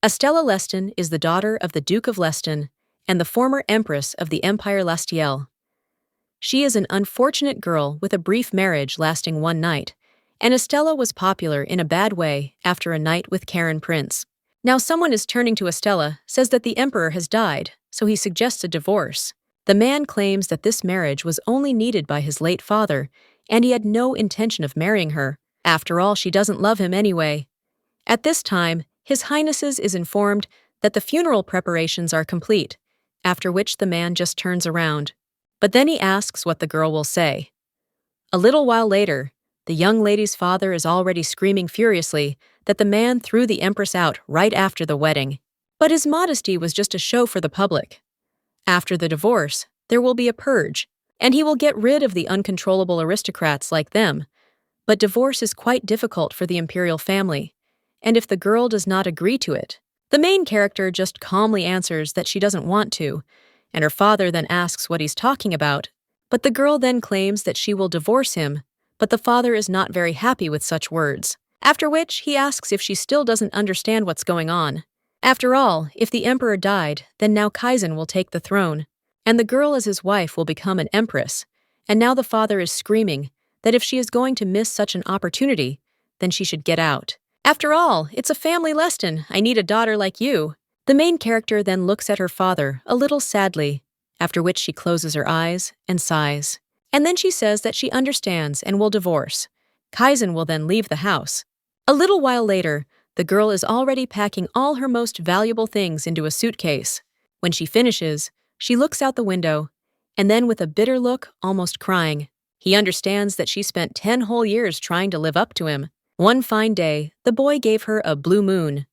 Estella Leston is the daughter of the Duke of Leston and the former Empress of the Empire Lastiel. She is an unfortunate girl with a brief marriage lasting one night, and Estella was popular in a bad way after a night with Karen Prince. Now someone is turning to Estella, says that the emperor has died, so he suggests a divorce. The man claims that this marriage was only needed by his late father, and he had no intention of marrying her. After all, she doesn't love him anyway. At this time, His Highnesses is informed that the funeral preparations are complete, after which the man just turns around. But then he asks what the girl will say. A little while later, the young lady's father is already screaming furiously that the man threw the empress out right after the wedding. But his modesty was just a show for the public. After the divorce, there will be a purge, and he will get rid of the uncontrollable aristocrats like them. But divorce is quite difficult for the imperial family, and if the girl does not agree to it, the main character just calmly answers that she doesn't want to, and her father then asks what he's talking about. But the girl then claims that she will divorce him, but the father is not very happy with such words. After which, he asks if she still doesn't understand what's going on. After all, if the emperor died, then now Kaizen will take the throne, and the girl as his wife will become an empress. And now the father is screaming that if she is going to miss such an opportunity, then she should get out. After all, it's a family lesson. I need a daughter like you. The main character then looks at her father a little sadly, after which she closes her eyes and sighs. And then she says that she understands and will divorce. Kaizen will then leave the house. A little while later, the girl is already packing all her most valuable things into a suitcase. When she finishes, she looks out the window, and then with a bitter look, almost crying. He understands that she spent 10 whole years trying to live up to him. One fine day, the boy gave her a blue moon,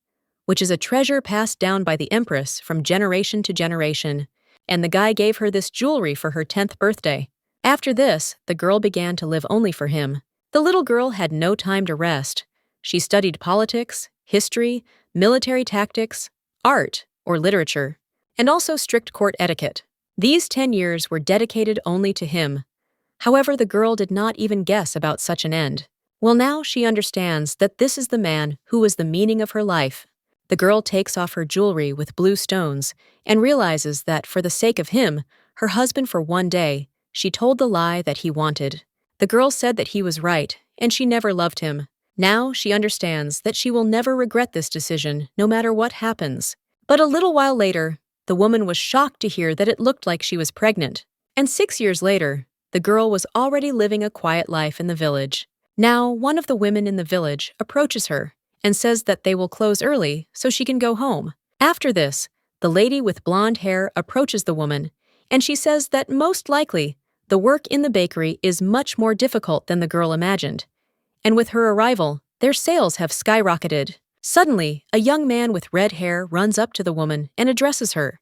which is a treasure passed down by the empress from generation to generation, and the guy gave her this jewelry for her 10th birthday. After this, the girl began to live only for him. The little girl had no time to rest. She studied politics, history, military tactics, art, or literature, and also strict court etiquette. These 10 years were dedicated only to him. However, the girl did not even guess about such an end. Well, now she understands that this is the man who was the meaning of her life. The girl takes off her jewelry with blue stones and realizes that for the sake of him, her husband for one day, she told the lie that he wanted. The girl said that he was right, and she never loved him. Now she understands that she will never regret this decision, no matter what happens. But a little while later, the woman was shocked to hear that it looked like she was pregnant. And 6 years later, the girl was already living a quiet life in the village. Now, one of the women in the village approaches her and says that they will close early so she can go home. After this, the lady with blonde hair approaches the woman, and she says that most likely, the work in the bakery is much more difficult than the girl imagined. And with her arrival, their sales have skyrocketed. Suddenly, a young man with red hair runs up to the woman and addresses her,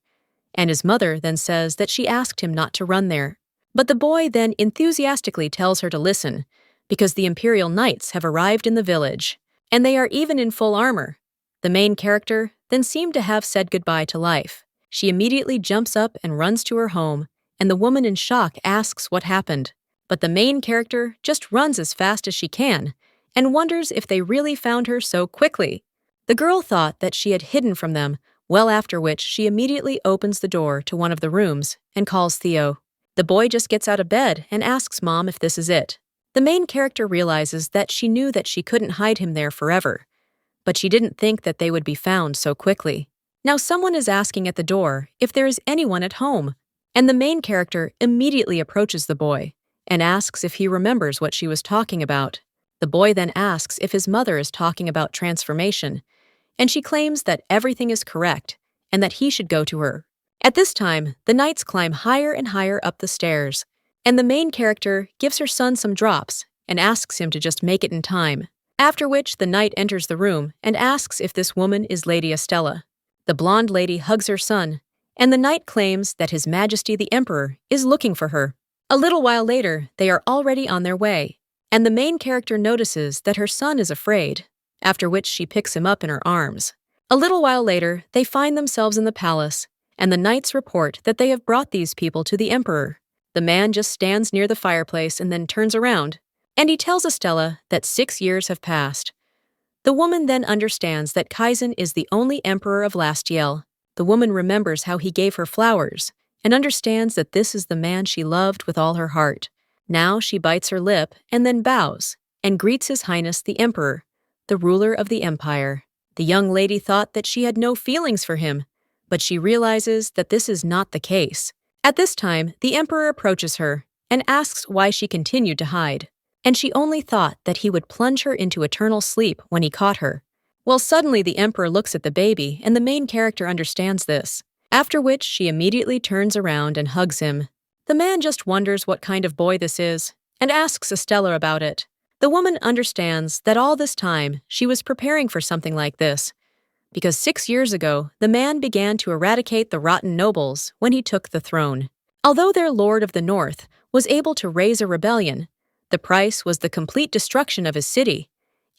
and his mother then says that she asked him not to run there. But the boy then enthusiastically tells her to listen, because the Imperial Knights have arrived in the village, and they are even in full armor. The main character then seemed to have said goodbye to life. She immediately jumps up and runs to her home, and the woman in shock asks what happened. But the main character just runs as fast as she can, and wonders if they really found her so quickly. The girl thought that she had hidden from them, well after which she immediately opens the door to one of the rooms and calls Theo. The boy just gets out of bed and asks Mom if this is it. The main character realizes that she knew that she couldn't hide him there forever, but she didn't think that they would be found so quickly. Now someone is asking at the door if there is anyone at home, and the main character immediately approaches the boy and asks if he remembers what she was talking about. The boy then asks if his mother is talking about transformation, and she claims that everything is correct and that he should go to her. At this time, the knights climb higher and higher up the stairs, and the main character gives her son some drops and asks him to just make it in time. After which, the knight enters the room and asks if this woman is Lady Estella. The blonde lady hugs her son, and the knight claims that His Majesty the Emperor is looking for her. A little while later, they are already on their way, and the main character notices that her son is afraid, after which she picks him up in her arms. A little while later, they find themselves in the palace, and the knights report that they have brought these people to the Emperor. The man just stands near the fireplace and then turns around, and he tells Estella that 6 years have passed. The woman then understands that Kaizen is the only emperor of Lastiel. The woman remembers how he gave her flowers and understands that this is the man she loved with all her heart. Now she bites her lip and then bows and greets His Highness the Emperor, the ruler of the empire. The young lady thought that she had no feelings for him, but she realizes that this is not the case. At this time, the emperor approaches her and asks why she continued to hide, and she only thought that he would plunge her into eternal sleep when he caught her. Well, suddenly the emperor looks at the baby, and the main character understands this, after which she immediately turns around and hugs him. The man just wonders what kind of boy this is, and asks Estella about it. The woman understands that all this time she was preparing for something like this, because 6 years ago, the man began to eradicate the rotten nobles when he took the throne. Although their Lord of the North was able to raise a rebellion, the price was the complete destruction of his city,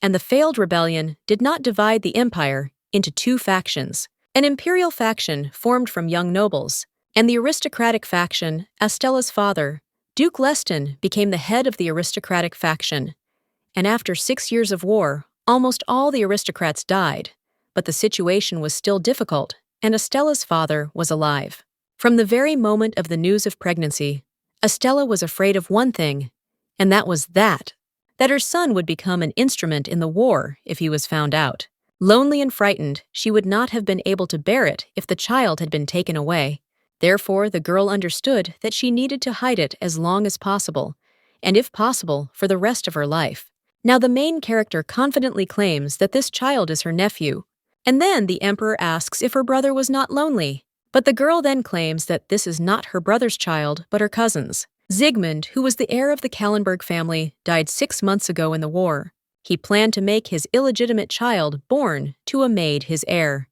and the failed rebellion did not divide the empire into 2 factions. An imperial faction formed from young nobles, and the aristocratic faction, Estella's father, Duke Leston, became the head of the aristocratic faction. And after 6 years of war, almost all the aristocrats died, but the situation was still difficult, and Estella's father was alive. From the very moment of the news of pregnancy, Estella was afraid of one thing, and that was that her son would become an instrument in the war if he was found out. Lonely and frightened, she would not have been able to bear it if the child had been taken away. Therefore, the girl understood that she needed to hide it as long as possible, and if possible, for the rest of her life. Now the main character confidently claims that this child is her nephew, and then the emperor asks if her brother was not lonely. But the girl then claims that this is not her brother's child, but her cousin's. Sigmund, who was the heir of the Kallenberg family, died 6 months ago in the war. He planned to make his illegitimate child born to a maid his heir.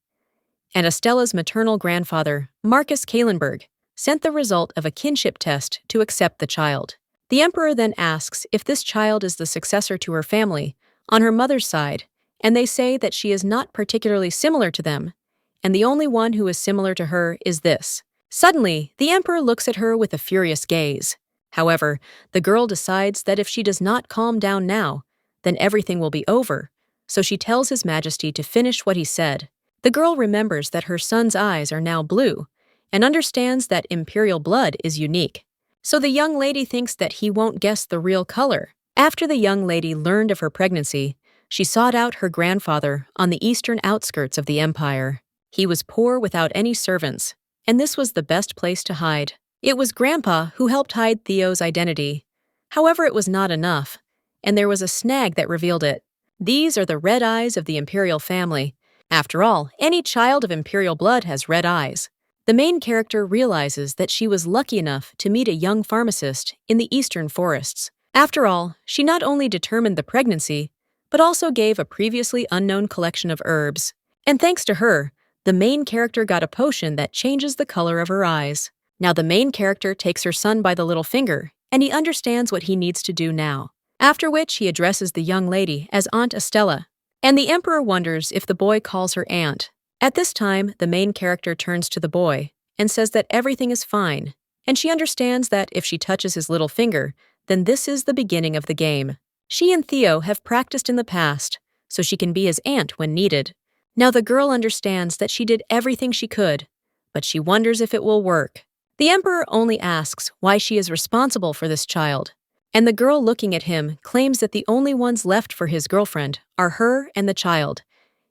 And Estella's maternal grandfather, Marcus Kallenberg, sent the result of a kinship test to accept the child. The emperor then asks if this child is the successor to her family, on her mother's side, and they say that she is not particularly similar to them, and the only one who is similar to her is this. Suddenly, the emperor looks at her with a furious gaze. However, the girl decides that if she does not calm down now, then everything will be over, so she tells His Majesty to finish what he said. The girl remembers that her son's eyes are now blue, and understands that imperial blood is unique. So the young lady thinks that he won't guess the real color. After the young lady learned of her pregnancy, she sought out her grandfather on the eastern outskirts of the empire. He was poor without any servants, and this was the best place to hide. It was Grandpa who helped hide Theo's identity. However, it was not enough, and there was a snag that revealed it. These are the red eyes of the imperial family. After all, any child of imperial blood has red eyes. The main character realizes that she was lucky enough to meet a young pharmacist in the eastern forests. After all, she not only determined the pregnancy, but also gave a previously unknown collection of herbs. And thanks to her, the main character got a potion that changes the color of her eyes. Now the main character takes her son by the little finger, and he understands what he needs to do now. After which he addresses the young lady as Aunt Estella, and the emperor wonders if the boy calls her aunt. At this time, the main character turns to the boy and says that everything is fine, and she understands that if she touches his little finger, then this is the beginning of the game. She and Theo have practiced in the past, so she can be his aunt when needed. Now the girl understands that she did everything she could, but she wonders if it will work. The emperor only asks why she is responsible for this child, and the girl looking at him claims that the only ones left for his girlfriend are her and the child,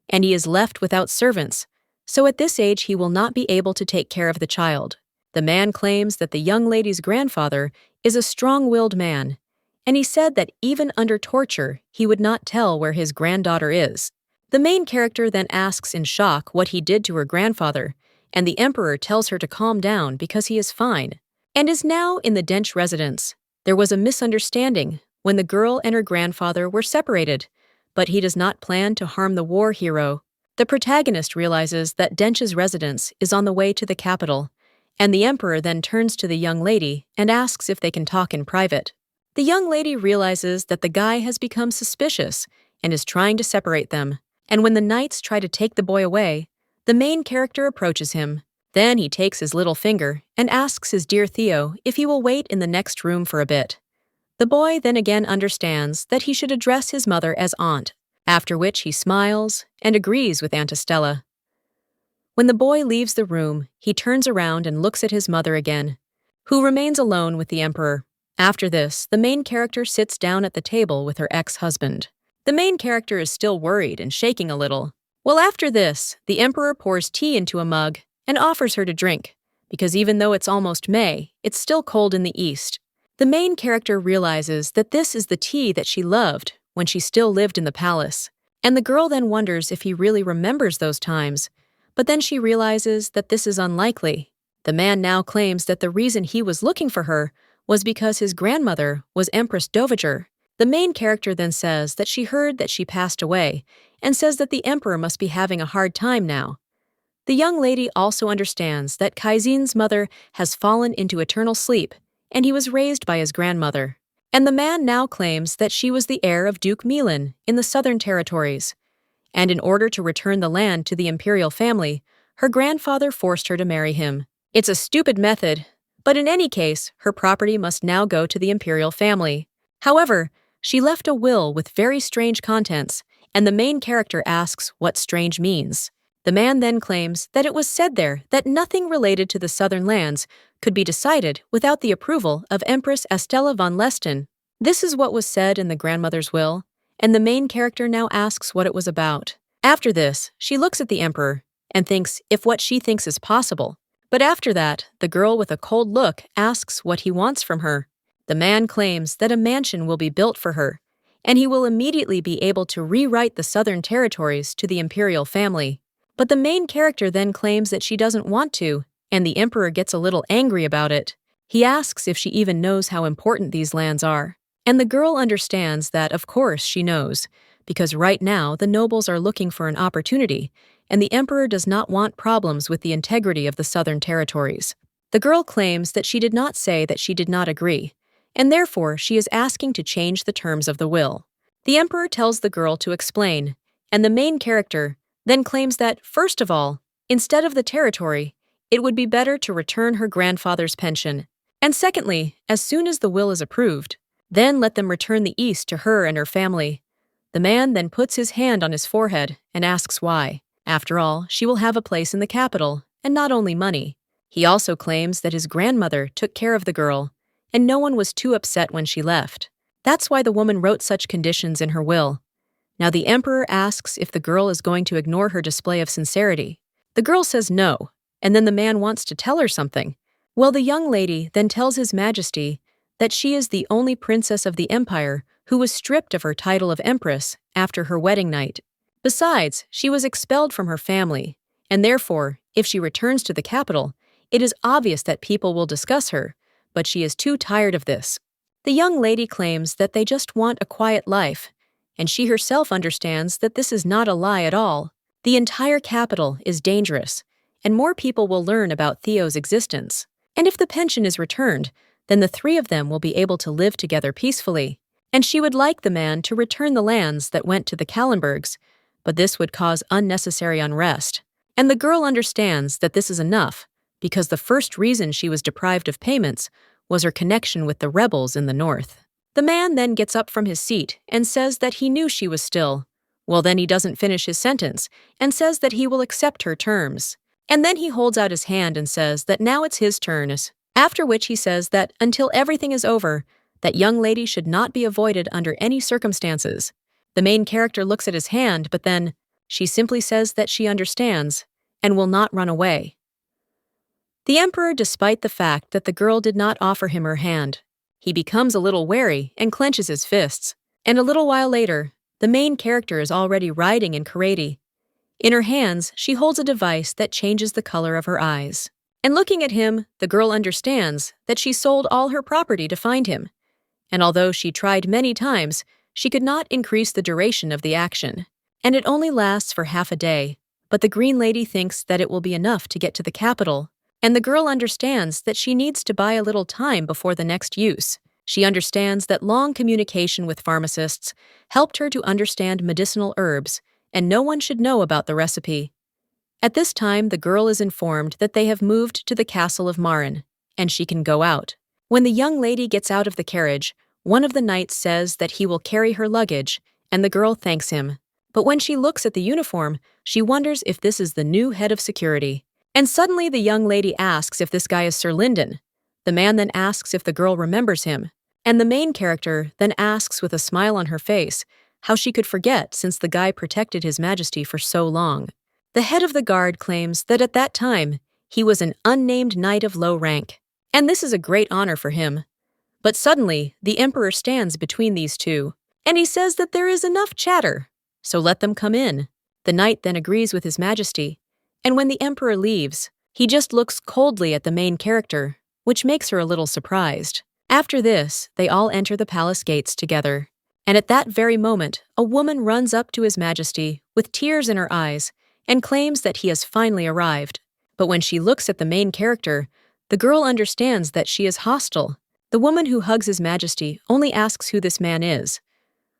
and he is left without servants, so at this age he will not be able to take care of the child. The man claims that the young lady's grandfather is a strong-willed man, and he said that even under torture he would not tell where his granddaughter is. The main character then asks in shock what he did to her grandfather, and the emperor tells her to calm down because he is fine, and is now in the Dench residence. There was a misunderstanding when the girl and her grandfather were separated, but he does not plan to harm the war hero. The protagonist realizes that Dench's residence is on the way to the capital, and the emperor then turns to the young lady and asks if they can talk in private. The young lady realizes that the guy has become suspicious and is trying to separate them, and when the knights try to take the boy away, the main character approaches him. Then he takes his little finger and asks his dear Theo if he will wait in the next room for a bit. The boy then again understands that he should address his mother as aunt, after which he smiles and agrees with Aunt Estella. When the boy leaves the room, he turns around and looks at his mother again, who remains alone with the emperor. After this, the main character sits down at the table with her ex-husband. The main character is still worried and shaking a little. Well, after this, the emperor pours tea into a mug and offers her to drink, because even though it's almost May, it's still cold in the east. The main character realizes that this is the tea that she loved when she still lived in the palace, and the girl then wonders if he really remembers those times, but then she realizes that this is unlikely. The man now claims that the reason he was looking for her was because his grandmother was Empress Dowager. The main character then says that she heard that she passed away and says that the emperor must be having a hard time now. The young lady also understands that Kaizin's mother has fallen into eternal sleep and he was raised by his grandmother. And the man now claims that she was the heir of Duke Milan in the southern territories. And in order to return the land to the imperial family, her grandfather forced her to marry him. It's a stupid method, but in any case, her property must now go to the imperial family. However, she left a will with very strange contents, and the main character asks what strange means. The man then claims that it was said there that nothing related to the southern lands could be decided without the approval of Empress Estella von Lesten. This is what was said in the grandmother's will, and the main character now asks what it was about. After this, she looks at the emperor and thinks if what she thinks is possible. But after that, the girl with a cold look asks what he wants from her. The man claims that a mansion will be built for her, and he will immediately be able to rewrite the southern territories to the imperial family. But the main character then claims that she doesn't want to, and the emperor gets a little angry about it. He asks if she even knows how important these lands are. And the girl understands that, of course, she knows, because right now the nobles are looking for an opportunity, and the emperor does not want problems with the integrity of the southern territories. The girl claims that she did not say that she did not agree, and therefore she is asking to change the terms of the will. The emperor tells the girl to explain, and the main character then claims that, first of all, instead of the territory, it would be better to return her grandfather's pension. And secondly, as soon as the will is approved, then let them return the east to her and her family. The man then puts his hand on his forehead and asks why. After all, she will have a place in the capital, and not only money. He also claims that his grandmother took care of the girl, and no one was too upset when she left. That's why the woman wrote such conditions in her will. Now the emperor asks if the girl is going to ignore her display of sincerity. The girl says no, and then the man wants to tell her something. Well, the young lady then tells His Majesty that she is the only princess of the empire who was stripped of her title of empress after her wedding night. Besides, she was expelled from her family, and therefore, if she returns to the capital, it is obvious that people will discuss her, but she is too tired of this. The young lady claims that they just want a quiet life, and she herself understands that this is not a lie at all. The entire capital is dangerous, and more people will learn about Theo's existence. And if the pension is returned, then the three of them will be able to live together peacefully. And she would like the man to return the lands that went to the Kallenbergs, but this would cause unnecessary unrest. And the girl understands that this is enough, because the first reason she was deprived of payments was her connection with the rebels in the north. The man then gets up from his seat and says that he knew she was still. Well, then he doesn't finish his sentence and says that he will accept her terms. And then he holds out his hand and says that now it's his turn, after which he says that until everything is over, that young lady should not be avoided under any circumstances. The main character looks at his hand, but then she simply says that she understands and will not run away. The emperor, despite the fact that the girl did not offer him her hand, he becomes a little wary and clenches his fists. And a little while later, the main character is already riding in karate. In her hands, she holds a device that changes the color of her eyes. And looking at him, the girl understands that she sold all her property to find him. And although she tried many times, she could not increase the duration of the action. And it only lasts for half a day. But the Green Lady thinks that it will be enough to get to the capital. And the girl understands that she needs to buy a little time before the next use. She understands that long communication with pharmacists helped her to understand medicinal herbs, and no one should know about the recipe. At this time, the girl is informed that they have moved to the castle of Marin, and she can go out. When the young lady gets out of the carriage, one of the knights says that he will carry her luggage, and the girl thanks him. But when she looks at the uniform, she wonders if this is the new head of security. And suddenly the young lady asks if this guy is Sir Lyndon. The man then asks if the girl remembers him. And the main character then asks with a smile on her face how she could forget since the guy protected His Majesty for so long. The head of the guard claims that at that time, he was an unnamed knight of low rank, and this is a great honor for him. But suddenly, the emperor stands between these two, and he says that there is enough chatter, so let them come in. The knight then agrees with His Majesty, and when the emperor leaves, he just looks coldly at the main character, which makes her a little surprised. After this, they all enter the palace gates together, and at that very moment, a woman runs up to His Majesty with tears in her eyes and claims that he has finally arrived. But when she looks at the main character, the girl understands that she is hostile. The woman who hugs His Majesty only asks who this man is,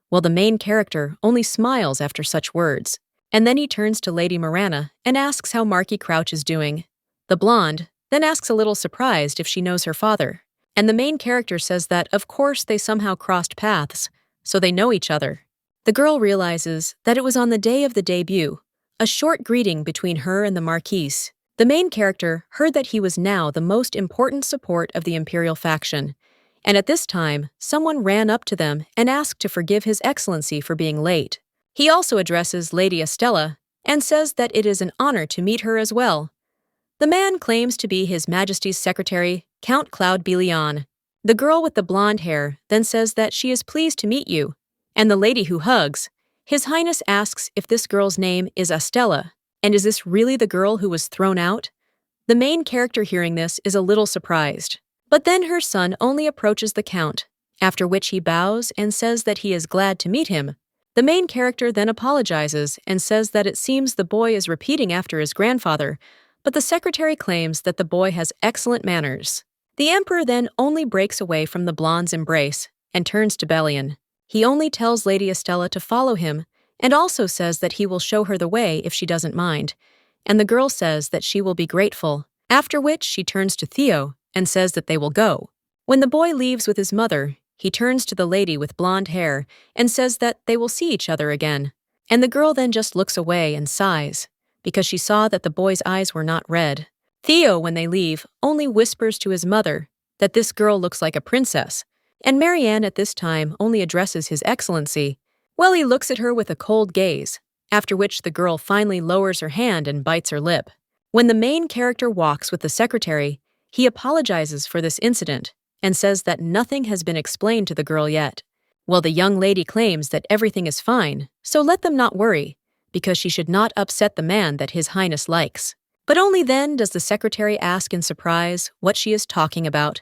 while the main character only smiles after such words. And then he turns to Lady Miranda and asks how Marquis Crouch is doing. The blonde then asks a little surprised if she knows her father. And the main character says that, of course, they somehow crossed paths, so they know each other. The girl realizes that it was on the day of the debut, a short greeting between her and the Marquise. The main character heard that he was now the most important support of the imperial faction, and at this time, someone ran up to them and asked to forgive His Excellency for being late. He also addresses Lady Estella and says that it is an honor to meet her as well. The man claims to be His Majesty's secretary, Count Claude Billion. The girl with the blonde hair then says that she is pleased to meet you, and the lady who hugs, His Highness asks if this girl's name is Estella, and is this really the girl who was thrown out? The main character hearing this is a little surprised. But then her son only approaches the Count, after which he bows and says that he is glad to meet him. The main character then apologizes and says that it seems the boy is repeating after his grandfather, but the secretary claims that the boy has excellent manners. The emperor then only breaks away from the blonde's embrace and turns to Bellion. He only tells Lady Estella to follow him and also says that he will show her the way if she doesn't mind, and the girl says that she will be grateful, after which she turns to Theo and says that they will go. When the boy leaves with his mother, he turns to the lady with blonde hair and says that they will see each other again, and the girl then just looks away and sighs, because she saw that the boy's eyes were not red. Theo, when they leave, only whispers to his mother that this girl looks like a princess, and Marianne at this time only addresses His Excellency. Well, he looks at her with a cold gaze, after which the girl finally lowers her hand and bites her lip. When the main character walks with the secretary, he apologizes for this incident and says that nothing has been explained to the girl yet. Well, the young lady claims that everything is fine, so let them not worry, because she should not upset the man that His Highness likes. But only then does the secretary ask in surprise what she is talking about,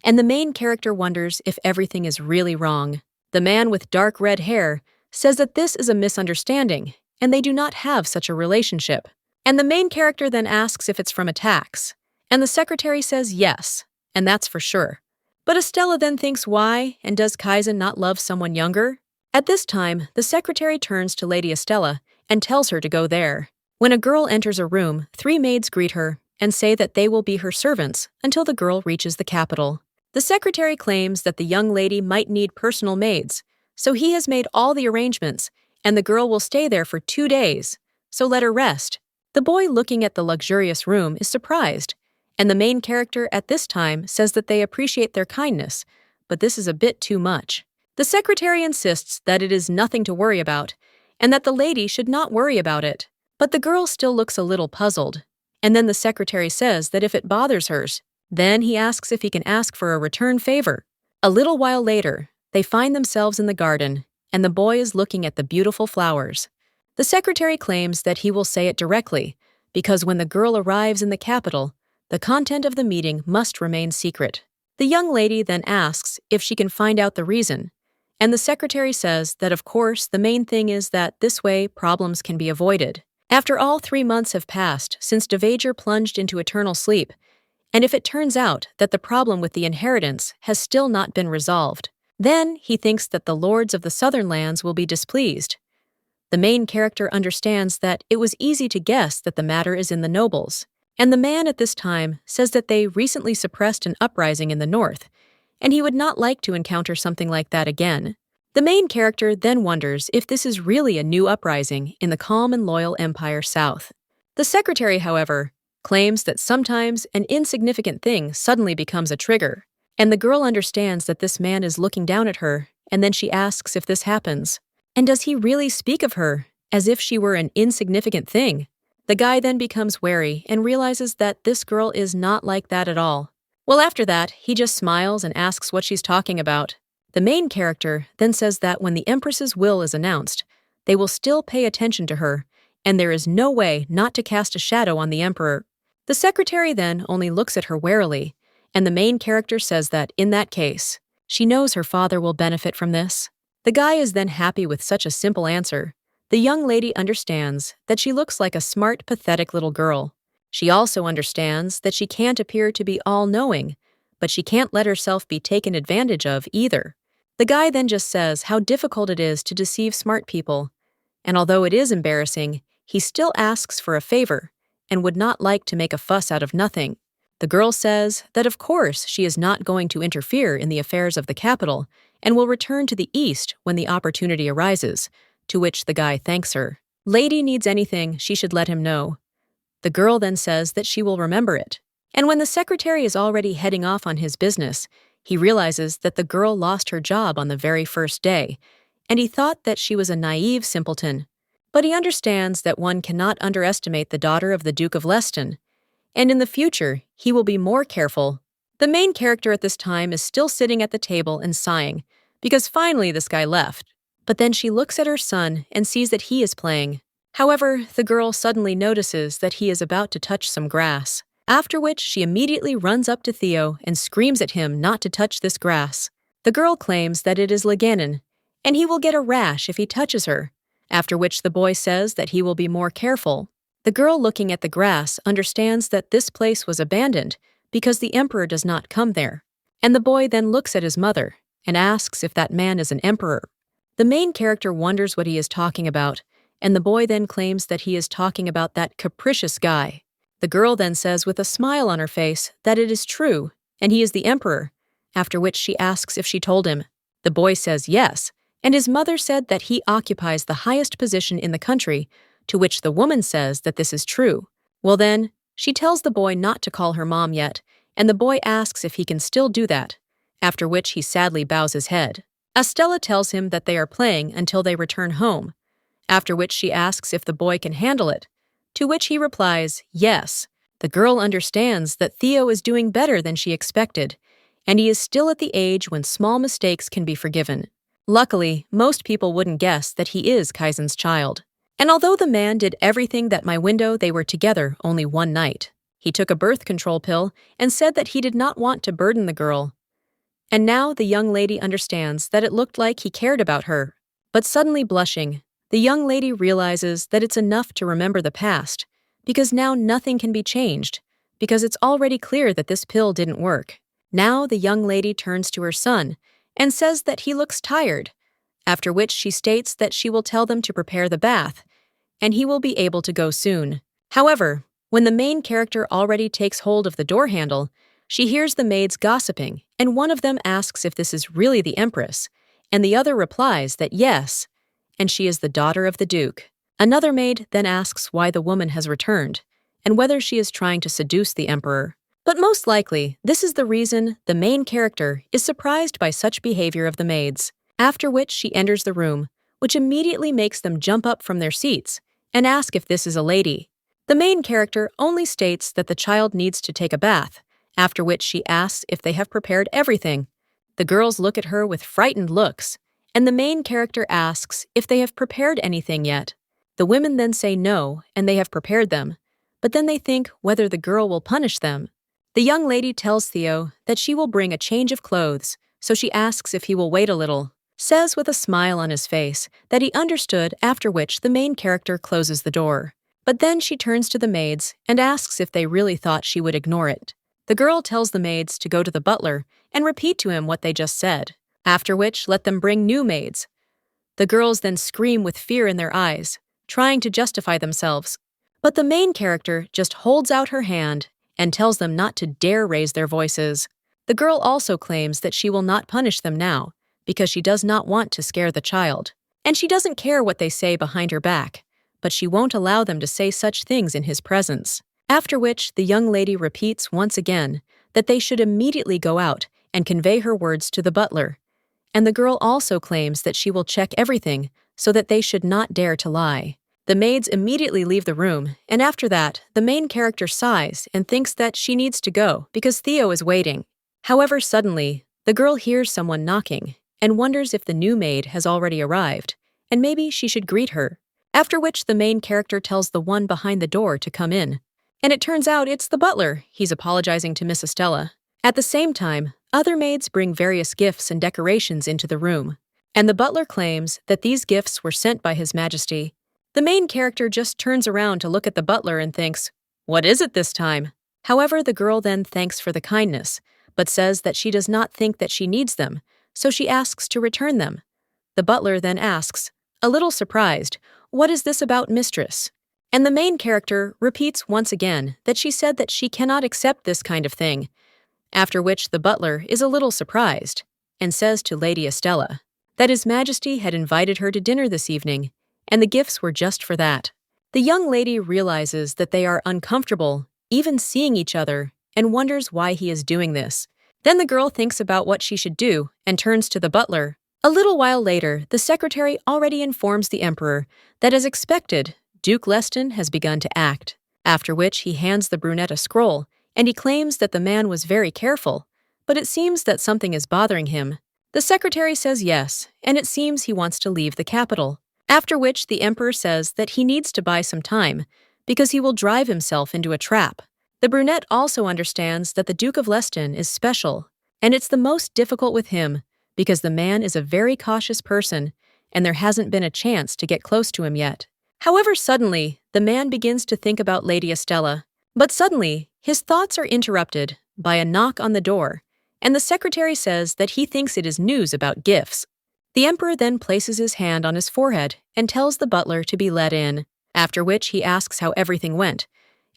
and the main character wonders if everything is really wrong. The man with dark red hair says that this is a misunderstanding, and they do not have such a relationship. And the main character then asks if it's from a tax, and the secretary says yes, and that's for sure. But Estella then thinks why, and does Kaizen not love someone younger? At this time, the secretary turns to Lady Estella and tells her to go there. When a girl enters a room, 3 maids greet her and say that they will be her servants until the girl reaches the capital. The secretary claims that the young lady might need personal maids, so he has made all the arrangements, and the girl will stay there for 2 days, so let her rest. The boy looking at the luxurious room is surprised, and the main character at this time says that they appreciate their kindness, but this is a bit too much. The secretary insists that it is nothing to worry about, and that the lady should not worry about it. But the girl still looks a little puzzled, and then the secretary says that if it bothers her, then he asks if he can ask for a return favor. A little while later, they find themselves in the garden, and the boy is looking at the beautiful flowers. The secretary claims that he will say it directly, because when the girl arrives in the capital, the content of the meeting must remain secret. The young lady then asks if she can find out the reason, and the secretary says that of course the main thing is that this way problems can be avoided. After all 3 months have passed since Devager plunged into eternal sleep, and if it turns out that the problem with the inheritance has still not been resolved, then he thinks that the lords of the southern lands will be displeased. The main character understands that it was easy to guess that the matter is in the nobles, and the man at this time says that they recently suppressed an uprising in the north, and he would not like to encounter something like that again. The main character then wonders if this is really a new uprising in the calm and loyal Empire South. The secretary, however, claims that sometimes an insignificant thing suddenly becomes a trigger, and the girl understands that this man is looking down at her, and then she asks if this happens. And does he really speak of her as if she were an insignificant thing? The guy then becomes wary and realizes that this girl is not like that at all. Well, after that, he just smiles and asks what she's talking about. The main character then says that when the Empress's will is announced, they will still pay attention to her, and there is no way not to cast a shadow on the Emperor. The secretary then only looks at her warily, and the main character says that in that case, she knows her father will benefit from this. The guy is then happy with such a simple answer. The young lady understands that she looks like a smart, pathetic little girl. She also understands that she can't appear to be all-knowing, but she can't let herself be taken advantage of either. The guy then just says how difficult it is to deceive smart people, and although it is embarrassing, he still asks for a favor and would not like to make a fuss out of nothing. The girl says that of course she is not going to interfere in the affairs of the capital and will return to the east when the opportunity arises, to which the guy thanks her. Lady needs anything, she should let him know. The girl then says that she will remember it. And when the secretary is already heading off on his business, he realizes that the girl lost her job on the very first day, and he thought that she was a naive simpleton. But he understands that one cannot underestimate the daughter of the Duke of Leston, and in the future, he will be more careful. The main character at this time is still sitting at the table and sighing, because finally this guy left. But then she looks at her son and sees that he is playing. However, the girl suddenly notices that he is about to touch some grass, after which she immediately runs up to Theo and screams at him not to touch this grass. The girl claims that it is Leganon, and he will get a rash if he touches her, after which the boy says that he will be more careful. The girl looking at the grass understands that this place was abandoned because the emperor does not come there, and the boy then looks at his mother and asks if that man is an emperor. The main character wonders what he is talking about, and the boy then claims that he is talking about that capricious guy. The girl then says with a smile on her face that it is true, and he is the emperor, after which she asks if she told him. The boy says yes, and his mother said that he occupies the highest position in the country, to which the woman says that this is true. Well then, she tells the boy not to call her mom yet, and the boy asks if he can still do that, after which he sadly bows his head. Estella tells him that they are playing until they return home, after which she asks if the boy can handle it, to which he replies, yes. The girl understands that Theo is doing better than she expected, and he is still at the age when small mistakes can be forgiven. Luckily, most people wouldn't guess that he is Kaizen's child. And although the man did everything that my window, they were together only one night. He took a birth control pill and said that he did not want to burden the girl. And now the young lady understands that it looked like he cared about her. But suddenly blushing, the young lady realizes that it's enough to remember the past, because now nothing can be changed, because it's already clear that this pill didn't work. Now the young lady turns to her son and says that he looks tired, after which she states that she will tell them to prepare the bath, and he will be able to go soon. However, when the main character already takes hold of the door handle, she hears the maids gossiping, and one of them asks if this is really the Empress, and the other replies that yes, and she is the daughter of the Duke. Another maid then asks why the woman has returned, and whether she is trying to seduce the Emperor. But most likely, this is the reason the main character is surprised by such behavior of the maids, after which she enters the room, which immediately makes them jump up from their seats and ask if this is a lady. The main character only states that the child needs to take a bath, after which she asks if they have prepared everything. The girls look at her with frightened looks, and the main character asks if they have prepared anything yet. The women then say no, and they have prepared them, but then they think whether the girl will punish them. The young lady tells Theo that she will bring a change of clothes, so she asks if he will wait a little, says with a smile on his face that he understood, after which the main character closes the door. But then she turns to the maids and asks if they really thought she would ignore it. The girl tells the maids to go to the butler and repeat to him what they just said, after which let them bring new maids. The girls then scream with fear in their eyes, trying to justify themselves. But the main character just holds out her hand and tells them not to dare raise their voices. The girl also claims that she will not punish them now, because she does not want to scare the child. And she doesn't care what they say behind her back, but she won't allow them to say such things in his presence. After which, the young lady repeats once again that they should immediately go out and convey her words to the butler. And the girl also claims that she will check everything so that they should not dare to lie. The maids immediately leave the room, and after that, the main character sighs and thinks that she needs to go because Theo is waiting. However, suddenly, the girl hears someone knocking and wonders if the new maid has already arrived, and maybe she should greet her. After which, the main character tells the one behind the door to come in. And it turns out it's the butler. He's apologizing to Miss Estella. At the same time, other maids bring various gifts and decorations into the room, and the butler claims that these gifts were sent by His Majesty. The main character just turns around to look at the butler and thinks, "What is it this time?" However, the girl then thanks for the kindness, but says that she does not think that she needs them, so she asks to return them. The butler then asks, a little surprised, "What is this about, mistress?" And the main character repeats once again that she said that she cannot accept this kind of thing, after which the butler is a little surprised and says to Lady Estella that His Majesty had invited her to dinner this evening, and the gifts were just for that. The young lady realizes that they are uncomfortable, even seeing each other, and wonders why he is doing this. Then the girl thinks about what she should do and turns to the butler. A little while later, the secretary already informs the emperor that, as expected, Duke Leston has begun to act, after which he hands the brunette a scroll, and he claims that the man was very careful, but it seems that something is bothering him. The secretary says yes, and it seems he wants to leave the capital, after which the emperor says that he needs to buy some time, because he will drive himself into a trap. The brunette also understands that the Duke of Leston is special, and it's the most difficult with him, because the man is a very cautious person, and there hasn't been a chance to get close to him yet. However, suddenly, the man begins to think about Lady Estella, but suddenly, his thoughts are interrupted by a knock on the door, and the secretary says that he thinks it is news about gifts. The emperor then places his hand on his forehead and tells the butler to be let in, after which he asks how everything went,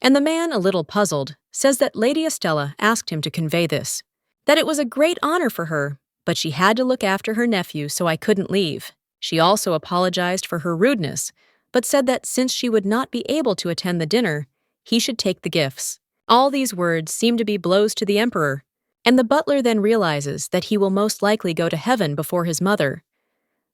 and the man, a little puzzled, says that Lady Estella asked him to convey this, that it was a great honor for her, but she had to look after her nephew, so I couldn't leave. She also apologized for her rudeness, but said that since she would not be able to attend the dinner, he should take the gifts. All these words seem to be blows to the emperor, and the butler then realizes that he will most likely go to heaven before his mother.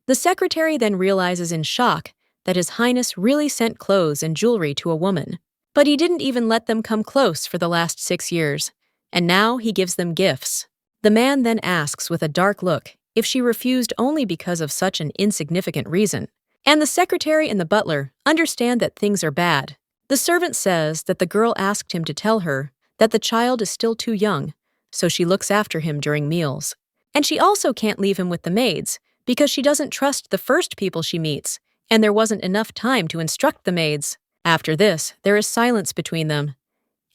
The secretary then realizes in shock that His Highness really sent clothes and jewelry to a woman, but he didn't even let them come close for the last 6 years, and now he gives them gifts. The man then asks with a dark look if she refused only because of such an insignificant reason, and the secretary and the butler understand that things are bad. The servant says that the girl asked him to tell her that the child is still too young, so she looks after him during meals. And she also can't leave him with the maids because she doesn't trust the first people she meets, and there wasn't enough time to instruct the maids. After this, there is silence between them.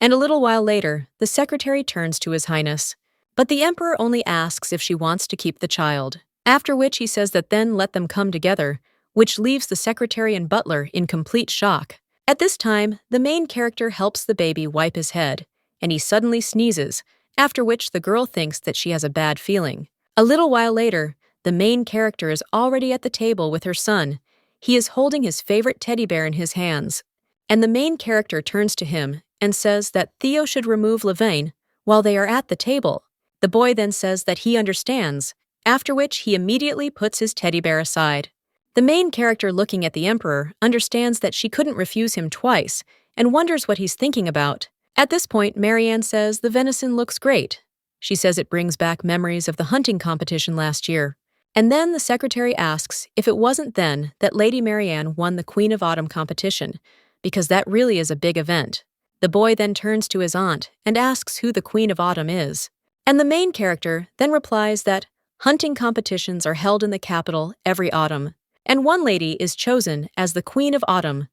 And a little while later, the secretary turns to His Highness, but the emperor only asks if she wants to keep the child, after which he says that then let them come together, which leaves the secretary and butler in complete shock. At this time, the main character helps the baby wipe his head, and he suddenly sneezes, after which the girl thinks that she has a bad feeling. A little while later, the main character is already at the table with her son. He is holding his favorite teddy bear in his hands, and the main character turns to him and says that Theo should remove Levain while they are at the table. The boy then says that he understands, after which he immediately puts his teddy bear aside. The main character, looking at the emperor, understands that she couldn't refuse him twice and wonders what he's thinking about. At this point, Marianne says the venison looks great. She says it brings back memories of the hunting competition last year. And then the secretary asks if it wasn't then that Lady Marianne won the Queen of Autumn competition, because that really is a big event. The boy then turns to his aunt and asks who the Queen of Autumn is. And the main character then replies that hunting competitions are held in the capital every autumn, and one lady is chosen as the Queen of Autumn.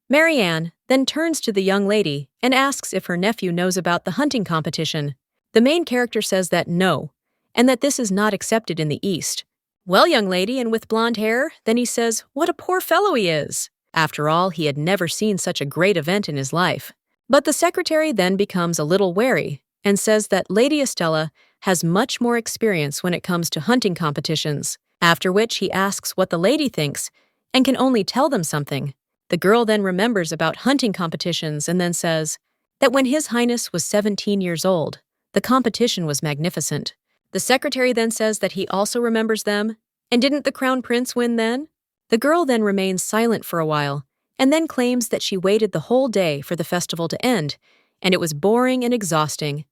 Marianne then turns to the young lady and asks if her nephew knows about the hunting competition. The main character says that no, and that this is not accepted in the East. Well, young lady, and with blonde hair, then he says, what a poor fellow he is. After all, he had never seen such a great event in his life. But the secretary then becomes a little wary and says that Lady Estella has much more experience when it comes to hunting competitions, after which he asks what the lady thinks and can only tell them something. The girl then remembers about hunting competitions and then says that when His Highness was 17 years old, the competition was magnificent. The secretary then says that he also remembers them, and didn't the crown prince win then? The girl then remains silent for a while, and then claims that she waited the whole day for the festival to end, and it was boring and exhausting.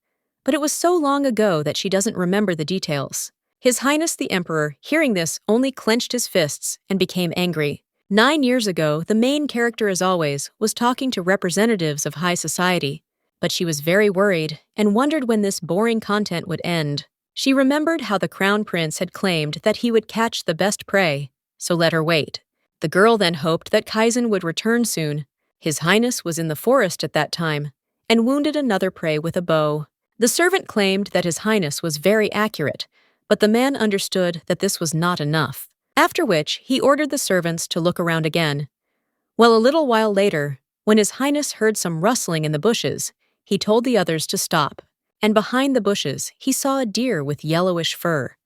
But it was so long ago that she doesn't remember the details. His Highness the Emperor, hearing this, only clenched his fists and became angry. 9 years ago, the main character, as always, was talking to representatives of high society, but she was very worried and wondered when this boring content would end. She remembered how the crown prince had claimed that he would catch the best prey, so let her wait. The girl then hoped that Kaizen would return soon. His Highness was in the forest at that time and wounded another prey with a bow. The servant claimed that His Highness was very accurate, but the man understood that this was not enough, after which he ordered the servants to look around again. Well, a little while later, when His Highness heard some rustling in the bushes, he told the others to stop, and behind the bushes he saw a deer with yellowish fur.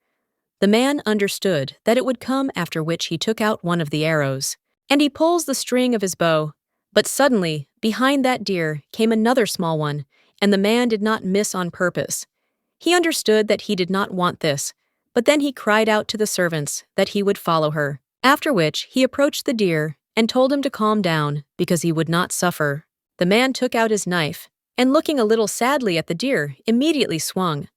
The man understood that it would come, after which he took out one of the arrows, and he pulls the string of his bow, but suddenly, behind that deer came another small one, and the man did not miss on purpose. He understood that he did not want this, but then he cried out to the servants that he would follow her, after which he approached the deer and told him to calm down because he would not suffer. The man took out his knife, and looking a little sadly at the deer, immediately swung.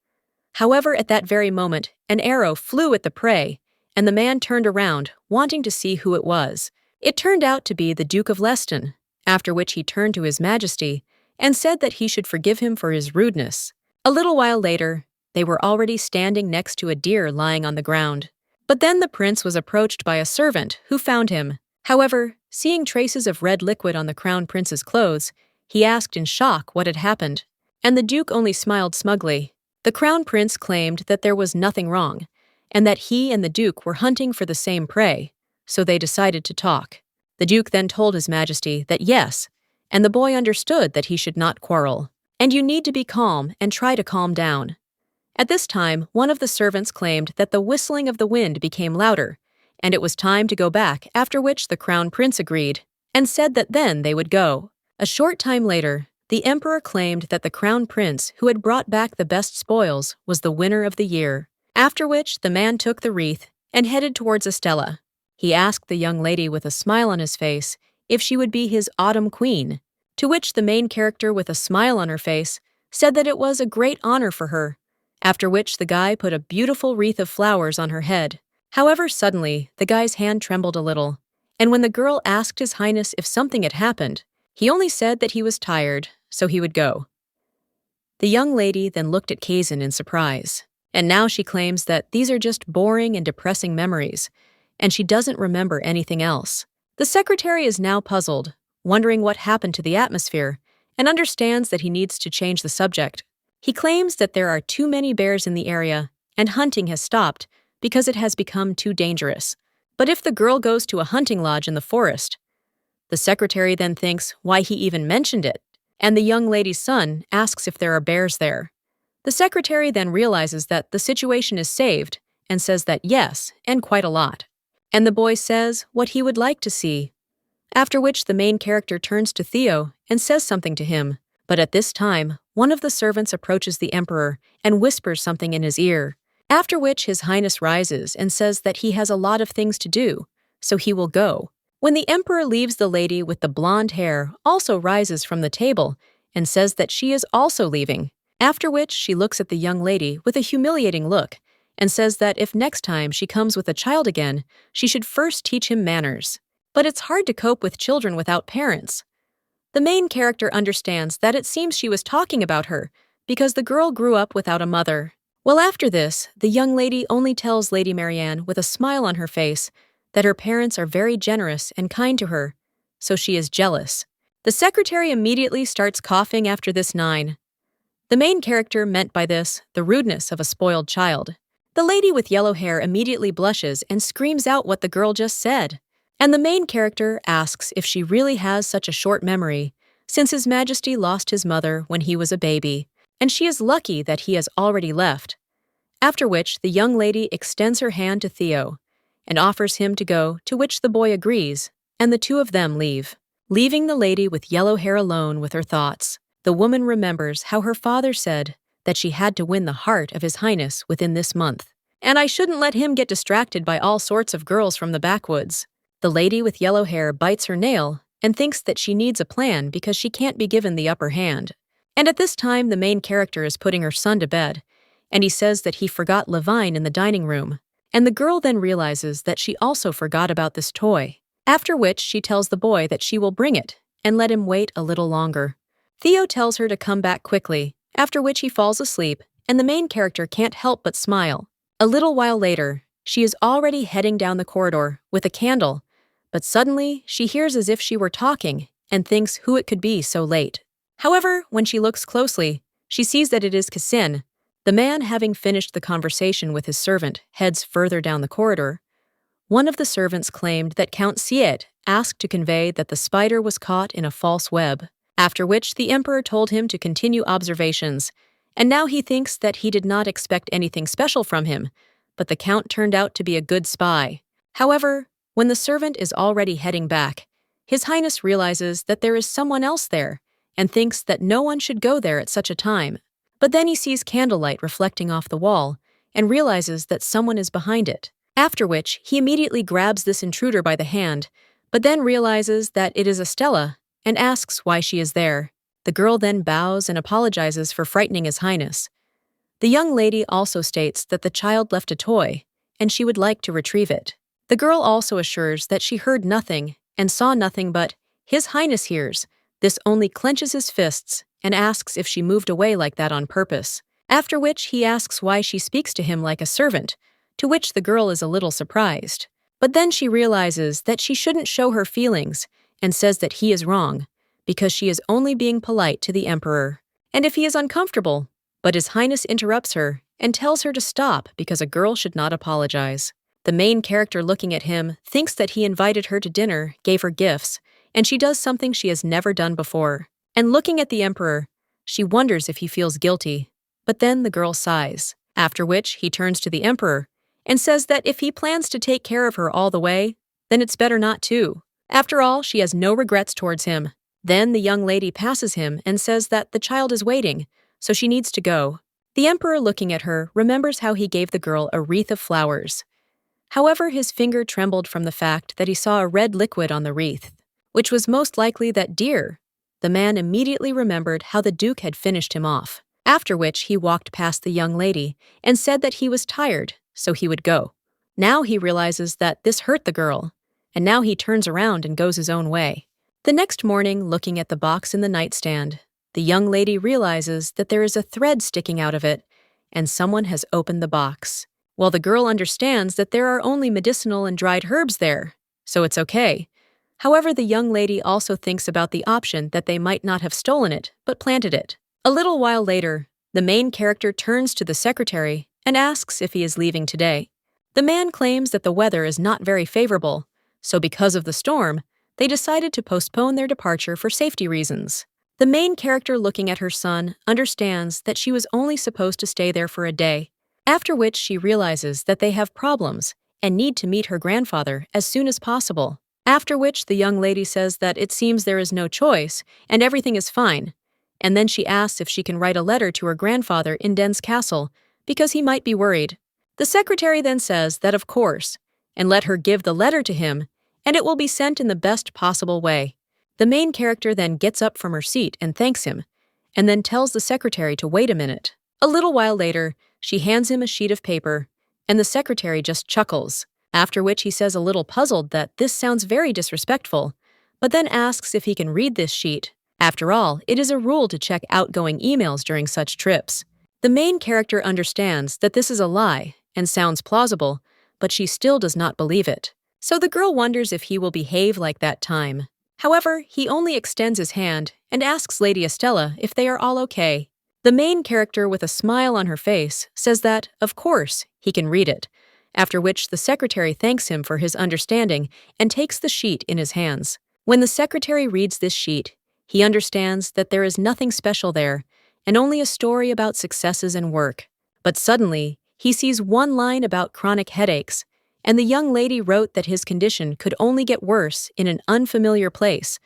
However, at that very moment, an arrow flew at the prey, and the man turned around, wanting to see who it was. It turned out to be the Duke of Leston, after which he turned to His Majesty and said that he should forgive him for his rudeness. A little while later, they were already standing next to a deer lying on the ground. But then the prince was approached by a servant who found him. However, seeing traces of red liquid on the crown prince's clothes, he asked in shock what had happened, and the duke only smiled smugly. The crown prince claimed that there was nothing wrong, and that he and the duke were hunting for the same prey, so they decided to talk. The duke then told His Majesty that yes, and the boy understood that he should not quarrel, and you need to be calm and try to calm down. At this time, one of the servants claimed that the whistling of the wind became louder, and it was time to go back, after which the crown prince agreed, and said that then they would go. A short time later, the emperor claimed that the crown prince who had brought back the best spoils was the winner of the year, after which the man took the wreath and headed towards Estella. He asked the young lady with a smile on his face if she would be his autumn queen, to which the main character with a smile on her face said that it was a great honor for her, after which the guy put a beautiful wreath of flowers on her head. However, suddenly, the guy's hand trembled a little, and when the girl asked His Highness if something had happened, he only said that he was tired, so he would go. The young lady then looked at Kaizen in surprise, and now she claims that these are just boring and depressing memories, and she doesn't remember anything else. The secretary is now puzzled, wondering what happened to the atmosphere, and understands that he needs to change the subject. He claims that there are too many bears in the area, and hunting has stopped because it has become too dangerous. But if the girl goes to a hunting lodge in the forest, the secretary then thinks why he even mentioned it, and the young lady's son asks if there are bears there. The secretary then realizes that the situation is saved and says that yes, and quite a lot. And the boy says what he would like to see, after which the main character turns to Theo and says something to him. But at this time, one of the servants approaches the emperor and whispers something in his ear, after which His Highness rises and says that he has a lot of things to do, so he will go. When the emperor leaves, the lady with the blonde hair also rises from the table and says that she is also leaving, after which she looks at the young lady with a humiliating look and says that if next time she comes with a child again, she should first teach him manners. But it's hard to cope with children without parents. The main character understands that it seems she was talking about her because the girl grew up without a mother. Well, after this, the young lady only tells Lady Marianne with a smile on her face that her parents are very generous and kind to her, so she is jealous. The secretary immediately starts coughing after this line. The main character meant by this the rudeness of a spoiled child. The lady with yellow hair immediately blushes and screams out what the girl just said. And the main character asks if she really has such a short memory, since His Majesty lost his mother when he was a baby, and she is lucky that he has already left. After which, the young lady extends her hand to Theo and offers him to go, to which the boy agrees, and the two of them leave. Leaving the lady with yellow hair alone with her thoughts, the woman remembers how her father said that she had to win the heart of His Highness within this month. And I shouldn't let him get distracted by all sorts of girls from the backwoods. The lady with yellow hair bites her nail and thinks that she needs a plan because she can't be given the upper hand. And at this time, the main character is putting her son to bed, and he says that he forgot Levine in the dining room. And the girl then realizes that she also forgot about this toy, after which she tells the boy that she will bring it and let him wait a little longer. Theo tells her to come back quickly, after which he falls asleep, and the main character can't help but smile. A little while later, she is already heading down the corridor with a candle, but suddenly she hears as if she were talking and thinks who it could be so late. However, when she looks closely, she sees that it is Cassin. The man, having finished the conversation with his servant, heads further down the corridor. One of the servants claimed that Count Siet asked to convey that the spider was caught in a false web, after which the emperor told him to continue observations, and now he thinks that he did not expect anything special from him, but the count turned out to be a good spy. However, when the servant is already heading back, His Highness realizes that there is someone else there, and thinks that no one should go there at such a time. But then he sees candlelight reflecting off the wall and realizes that someone is behind it, after which he immediately grabs this intruder by the hand, but then realizes that it is Estella and asks why she is there. The girl then bows and apologizes for frightening His Highness. The young lady also states that the child left a toy and she would like to retrieve it. The girl also assures that she heard nothing and saw nothing, but His Highness hears. This only clenches his fists and asks if she moved away like that on purpose, after which he asks why she speaks to him like a servant, to which the girl is a little surprised. But then she realizes that she shouldn't show her feelings and says that he is wrong, because she is only being polite to the emperor, and if he is uncomfortable. But His Highness interrupts her and tells her to stop because a girl should not apologize. The main character, looking at him, thinks that he invited her to dinner, gave her gifts, and she does something she has never done before. And looking at the emperor, she wonders if he feels guilty. But then the girl sighs, after which he turns to the emperor and says that if he plans to take care of her all the way, then it's better not to. After all, she has no regrets towards him. Then the young lady passes him and says that the child is waiting, so she needs to go. The emperor, looking at her, remembers how he gave the girl a wreath of flowers. However, his finger trembled from the fact that he saw a red liquid on the wreath, which was most likely that deer. The man immediately remembered how the Duke had finished him off, after which he walked past the young lady and said that he was tired, so he would go. Now he realizes that this hurt the girl, and now he turns around and goes his own way. The next morning, looking at the box in the nightstand, the young lady realizes that there is a thread sticking out of it, and someone has opened the box. While the girl understands that there are only medicinal and dried herbs there, so it's okay. However, the young lady also thinks about the option that they might not have stolen it, but planted it. A little while later, the main character turns to the secretary and asks if he is leaving today. The man claims that the weather is not very favorable, so because of the storm, they decided to postpone their departure for safety reasons. The main character, looking at her son, understands that she was only supposed to stay there for a day, after which she realizes that they have problems and need to meet her grandfather as soon as possible. After which the young lady says that it seems there is no choice and everything is fine, and then she asks if she can write a letter to her grandfather in Den's castle because he might be worried. The secretary then says that of course, and let her give the letter to him, and it will be sent in the best possible way. The main character then gets up from her seat and thanks him, and then tells the secretary to wait a minute. A little while later, she hands him a sheet of paper, and the secretary just chuckles, after which he says, a little puzzled, that this sounds very disrespectful, but then asks if he can read this sheet. After all, it is a rule to check outgoing emails during such trips. The main character understands that this is a lie and sounds plausible, but she still does not believe it. So the girl wonders if he will behave like that time. However, he only extends his hand and asks Lady Estella if they are all okay. The main character, with a smile on her face, says that, of course, he can read it, after which the secretary thanks him for his understanding and takes the sheet in his hands. When the secretary reads this sheet, he understands that there is nothing special there, and only a story about successes and work. But suddenly, he sees one line about chronic headaches, and the young lady wrote that his condition could only get worse in an unfamiliar place,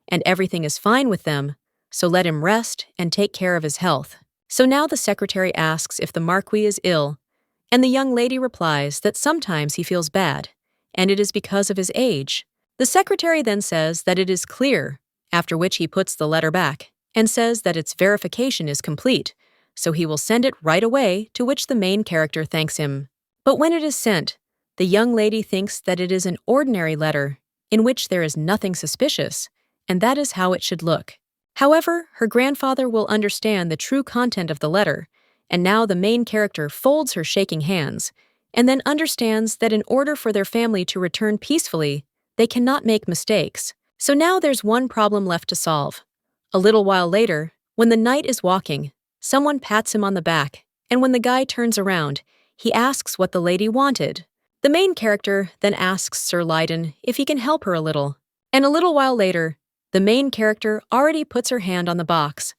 and everything is fine with them, so let him rest and take care of his health. So now the secretary asks if the marquis is ill, and the young lady replies that sometimes he feels bad, and it is because of his age. The secretary then says that it is clear, after which he puts the letter back, and says that its verification is complete, so he will send it right away, to which the main character thanks him. But when it is sent, the young lady thinks that it is an ordinary letter, in which there is nothing suspicious, and that is how it should look. However, her grandfather will understand the true content of the letter, and now the main character folds her shaking hands, and then understands that in order for their family to return peacefully, they cannot make mistakes. So now there's one problem left to solve. A little while later, when the knight is walking, someone pats him on the back, and when the guy turns around, he asks what the lady wanted. The main character then asks Sir Lydon if he can help her a little, and a little while later, the main character already puts her hand on the box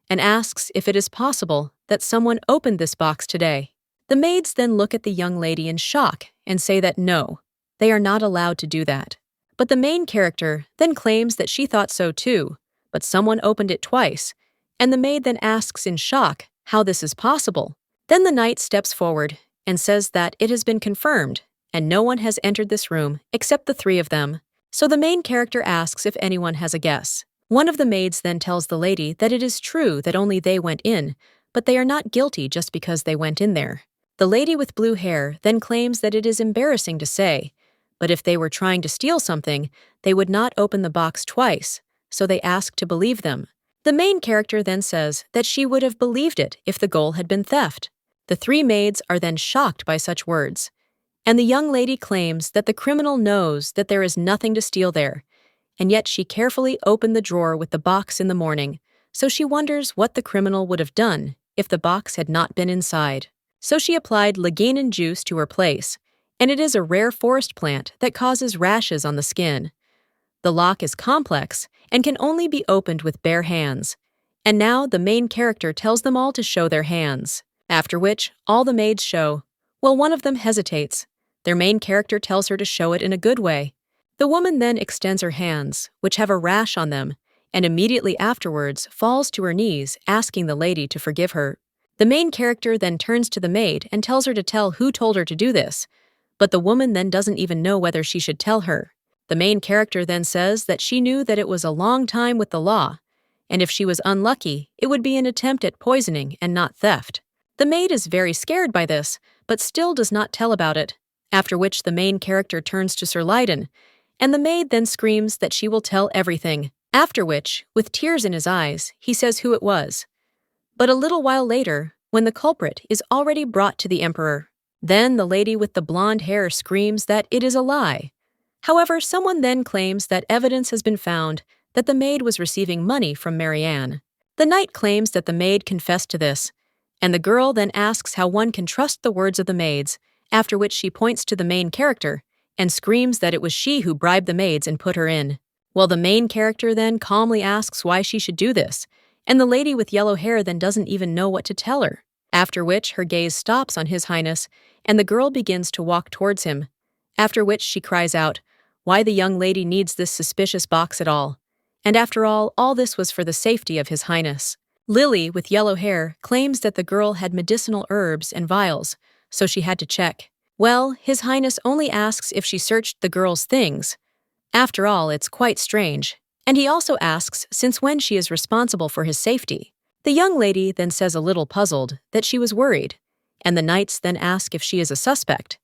and asks if it is possible that someone opened this box today. The maids then look at the young lady in shock and say that no, they are not allowed to do that. But the main character then claims that she thought so too, but someone opened it twice, and the maid then asks in shock how this is possible. Then the knight steps forward and says that it has been confirmed, and no one has entered this room except the three of them. So the main character asks if anyone has a guess. One of the maids then tells the lady that it is true that only they went in, but they are not guilty just because they went in there. The lady with blue hair then claims that it is embarrassing to say, but if they were trying to steal something, they would not open the box twice, so they ask to believe them. The main character then says that she would have believed it if the goal had been theft. The three maids are then shocked by such words, and the young lady claims that the criminal knows that there is nothing to steal there, and yet she carefully opened the drawer with the box in the morning, so she wonders what the criminal would have done if the box had not been inside. So she applied lignin juice to her place, and it is a rare forest plant that causes rashes on the skin. The lock is complex and can only be opened with bare hands, and now the main character tells them all to show their hands, after which all the maids show. Well, one of them hesitates. Their main character tells her to show it in a good way. The woman then extends her hands, which have a rash on them, and immediately afterwards falls to her knees, asking the lady to forgive her. The main character then turns to the maid and tells her to tell who told her to do this, but the woman then doesn't even know whether she should tell her. The main character then says that she knew that it was a long time with the law, and if she was unlucky, it would be an attempt at poisoning and not theft. The maid is very scared by this, but still does not tell about it, after which the main character turns to Sir Lydon, and the maid then screams that she will tell everything, after which, with tears in his eyes, he says who it was. But a little while later, when the culprit is already brought to the emperor, then the lady with the blonde hair screams that it is a lie. However, someone then claims that evidence has been found that the maid was receiving money from Marianne. The knight claims that the maid confessed to this, and the girl then asks how one can trust the words of the maids, after which she points to the main character and screams that it was she who bribed the maids and put her in. Well, the main character then calmly asks why she should do this, and the lady with yellow hair then doesn't even know what to tell her, after which her gaze stops on His Highness, and the girl begins to walk towards him, after which she cries out why the young lady needs this suspicious box at all, and after all this was for the safety of His Highness. Lily, with yellow hair, claims that the girl had medicinal herbs and vials, so she had to check. Well, His Highness only asks if she searched the girl's things. After all, it's quite strange. And he also asks since when she is responsible for his safety. The young lady then says a little puzzled that she was worried, and the knights then ask if she is a suspect,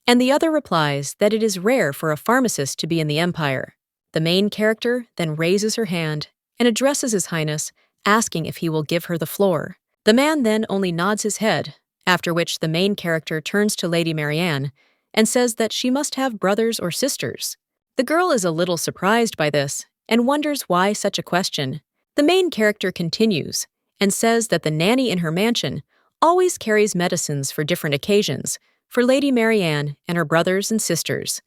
and the other replies that it is rare for a pharmacist to be in the Empire. The main character then raises her hand and addresses His Highness, asking if he will give her the floor. The man then only nods his head, after which the main character turns to Lady Marianne and says that she must have brothers or sisters. The girl is a little surprised by this and wonders why such a question. The main character continues and says that the nanny in her mansion always carries medicines for different occasions for Lady Marianne and her brothers and sisters.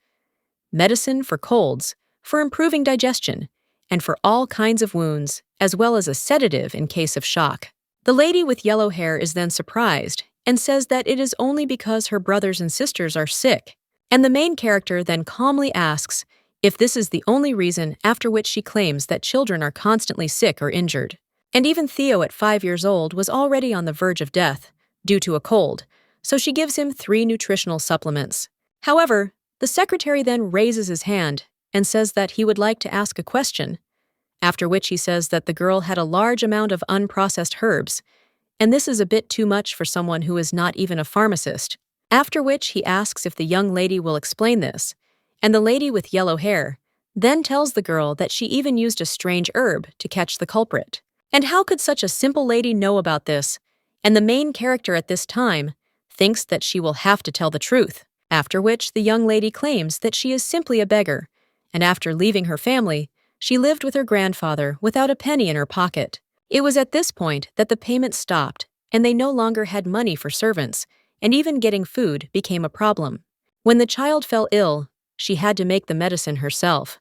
Medicine for colds, for improving digestion, and for all kinds of wounds, as well as a sedative in case of shock. The lady with yellow hair is then surprised and says that it is only because her brothers and sisters are sick, and the main character then calmly asks if this is the only reason, after which she claims that children are constantly sick or injured. And even Theo at 5 years old was already on the verge of death due to a cold, so she gives him 3 nutritional supplements. However, the secretary then raises his hand and says that he would like to ask a question, after which he says that the girl had a large amount of unprocessed herbs, and this is a bit too much for someone who is not even a pharmacist. After which he asks if the young lady will explain this, and the lady with yellow hair then tells the girl that she even used a strange herb to catch the culprit. And how could such a simple lady know about this? And the main character at this time thinks that she will have to tell the truth, after which the young lady claims that she is simply a beggar, and after leaving her family, she lived with her grandfather without a penny in her pocket. It was at this point that the payments stopped, and they no longer had money for servants, and even getting food became a problem. When the child fell ill, she had to make the medicine herself.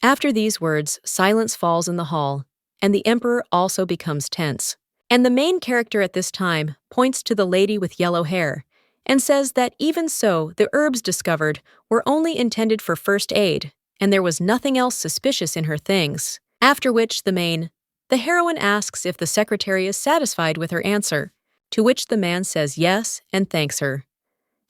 After these words, silence falls in the hall, and the emperor also becomes tense. And the main character at this time points to the lady with yellow hair and says that even so, the herbs discovered were only intended for first aid, and there was nothing else suspicious in her things. After which the heroine asks if the secretary is satisfied with her answer, to which the man says yes and thanks her.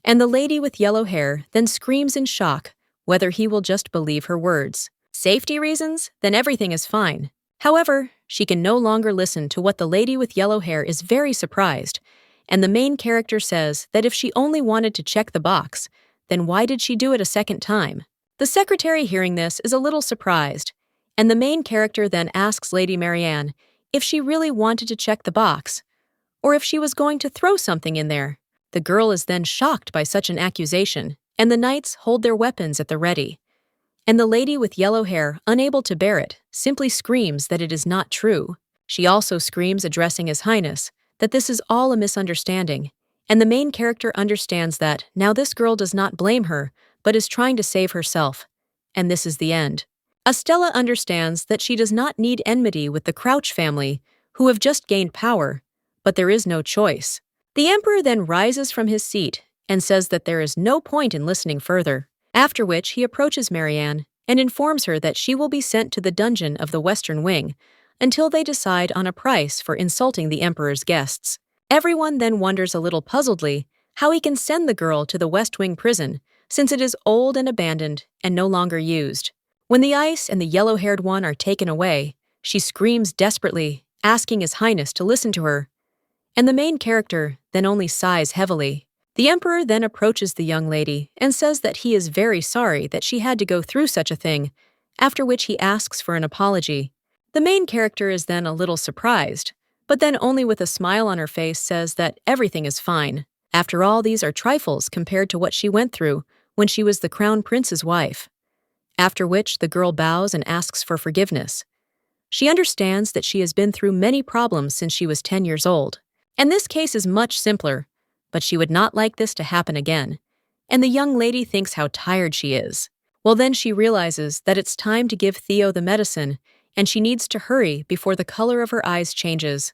And the lady with yellow hair then screams in shock whether he will just believe her words. Safety reasons? Then everything is fine. However, she can no longer listen to what the lady with yellow hair is very surprised, and the main character says that if she only wanted to check the box, then why did she do it a second time? The secretary hearing this is a little surprised, and the main character then asks Lady Marianne if she really wanted to check the box, or if she was going to throw something in there. The girl is then shocked by such an accusation, and the knights hold their weapons at the ready. And the lady with yellow hair, unable to bear it, simply screams that it is not true. She also screams, addressing His Highness, that this is all a misunderstanding, and the main character understands that now this girl does not blame her, but is trying to save herself. And this is the end. Estella understands that she does not need enmity with the Crouch family, who have just gained power, but there is no choice. The emperor then rises from his seat and says that there is no point in listening further. After which he approaches Marianne and informs her that she will be sent to the dungeon of the Western Wing until they decide on a price for insulting the emperor's guests. Everyone then wonders a little puzzledly how he can send the girl to the West Wing prison, since it is old and abandoned and no longer used. When the ice and the yellow-haired one are taken away, she screams desperately, asking His Highness to listen to her, and the main character then only sighs heavily. The emperor then approaches the young lady and says that he is very sorry that she had to go through such a thing, after which he asks for an apology. The main character is then a little surprised, but then only with a smile on her face says that everything is fine. After all, these are trifles compared to what she went through when she was the crown prince's wife. After which the girl bows and asks for forgiveness. She understands that she has been through many problems since she was 10 years old, and this case is much simpler, but she would not like this to happen again, and the young lady thinks how tired she is. Well, then she realizes that it's time to give Theo the medicine, and she needs to hurry before the color of her eyes changes.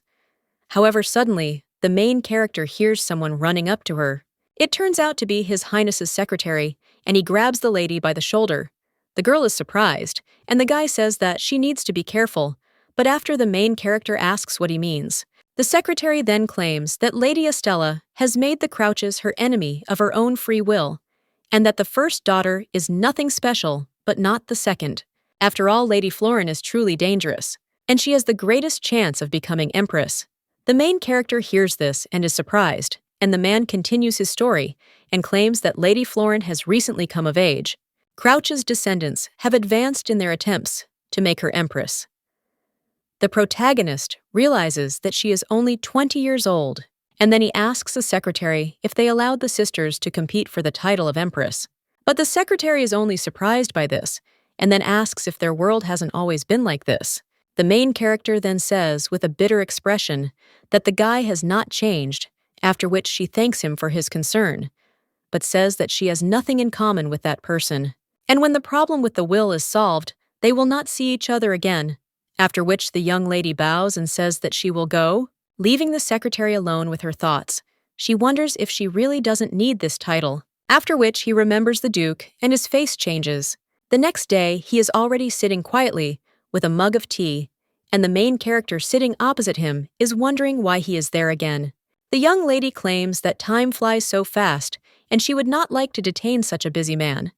However, suddenly, the main character hears someone running up to her. It turns out to be His Highness's secretary, and he grabs the lady by the shoulder. The girl is surprised, and the guy says that she needs to be careful, but after the main character asks what he means, the secretary then claims that Lady Estella has made the Crouches her enemy of her own free will, and that the first daughter is nothing special, but not the second. After all, Lady Florin is truly dangerous, and she has the greatest chance of becoming empress. The main character hears this and is surprised, and the man continues his story and claims that Lady Florin has recently come of age. Crouch's descendants have advanced in their attempts to make her empress. The protagonist realizes that she is only 20 years old, and then he asks the secretary if they allowed the sisters to compete for the title of empress. But the secretary is only surprised by this, and then asks if their world hasn't always been like this. The main character then says with a bitter expression that the guy has not changed, after which she thanks him for his concern, but says that she has nothing in common with that person. And when the problem with the will is solved, they will not see each other again. After which the young lady bows and says that she will go, leaving the secretary alone with her thoughts. She wonders if she really doesn't need this title. After which he remembers the Duke and his face changes. The next day, he is already sitting quietly with a mug of tea, and the main character sitting opposite him is wondering why he is there again. The young lady claims that time flies so fast and she would not like to detain such a busy man.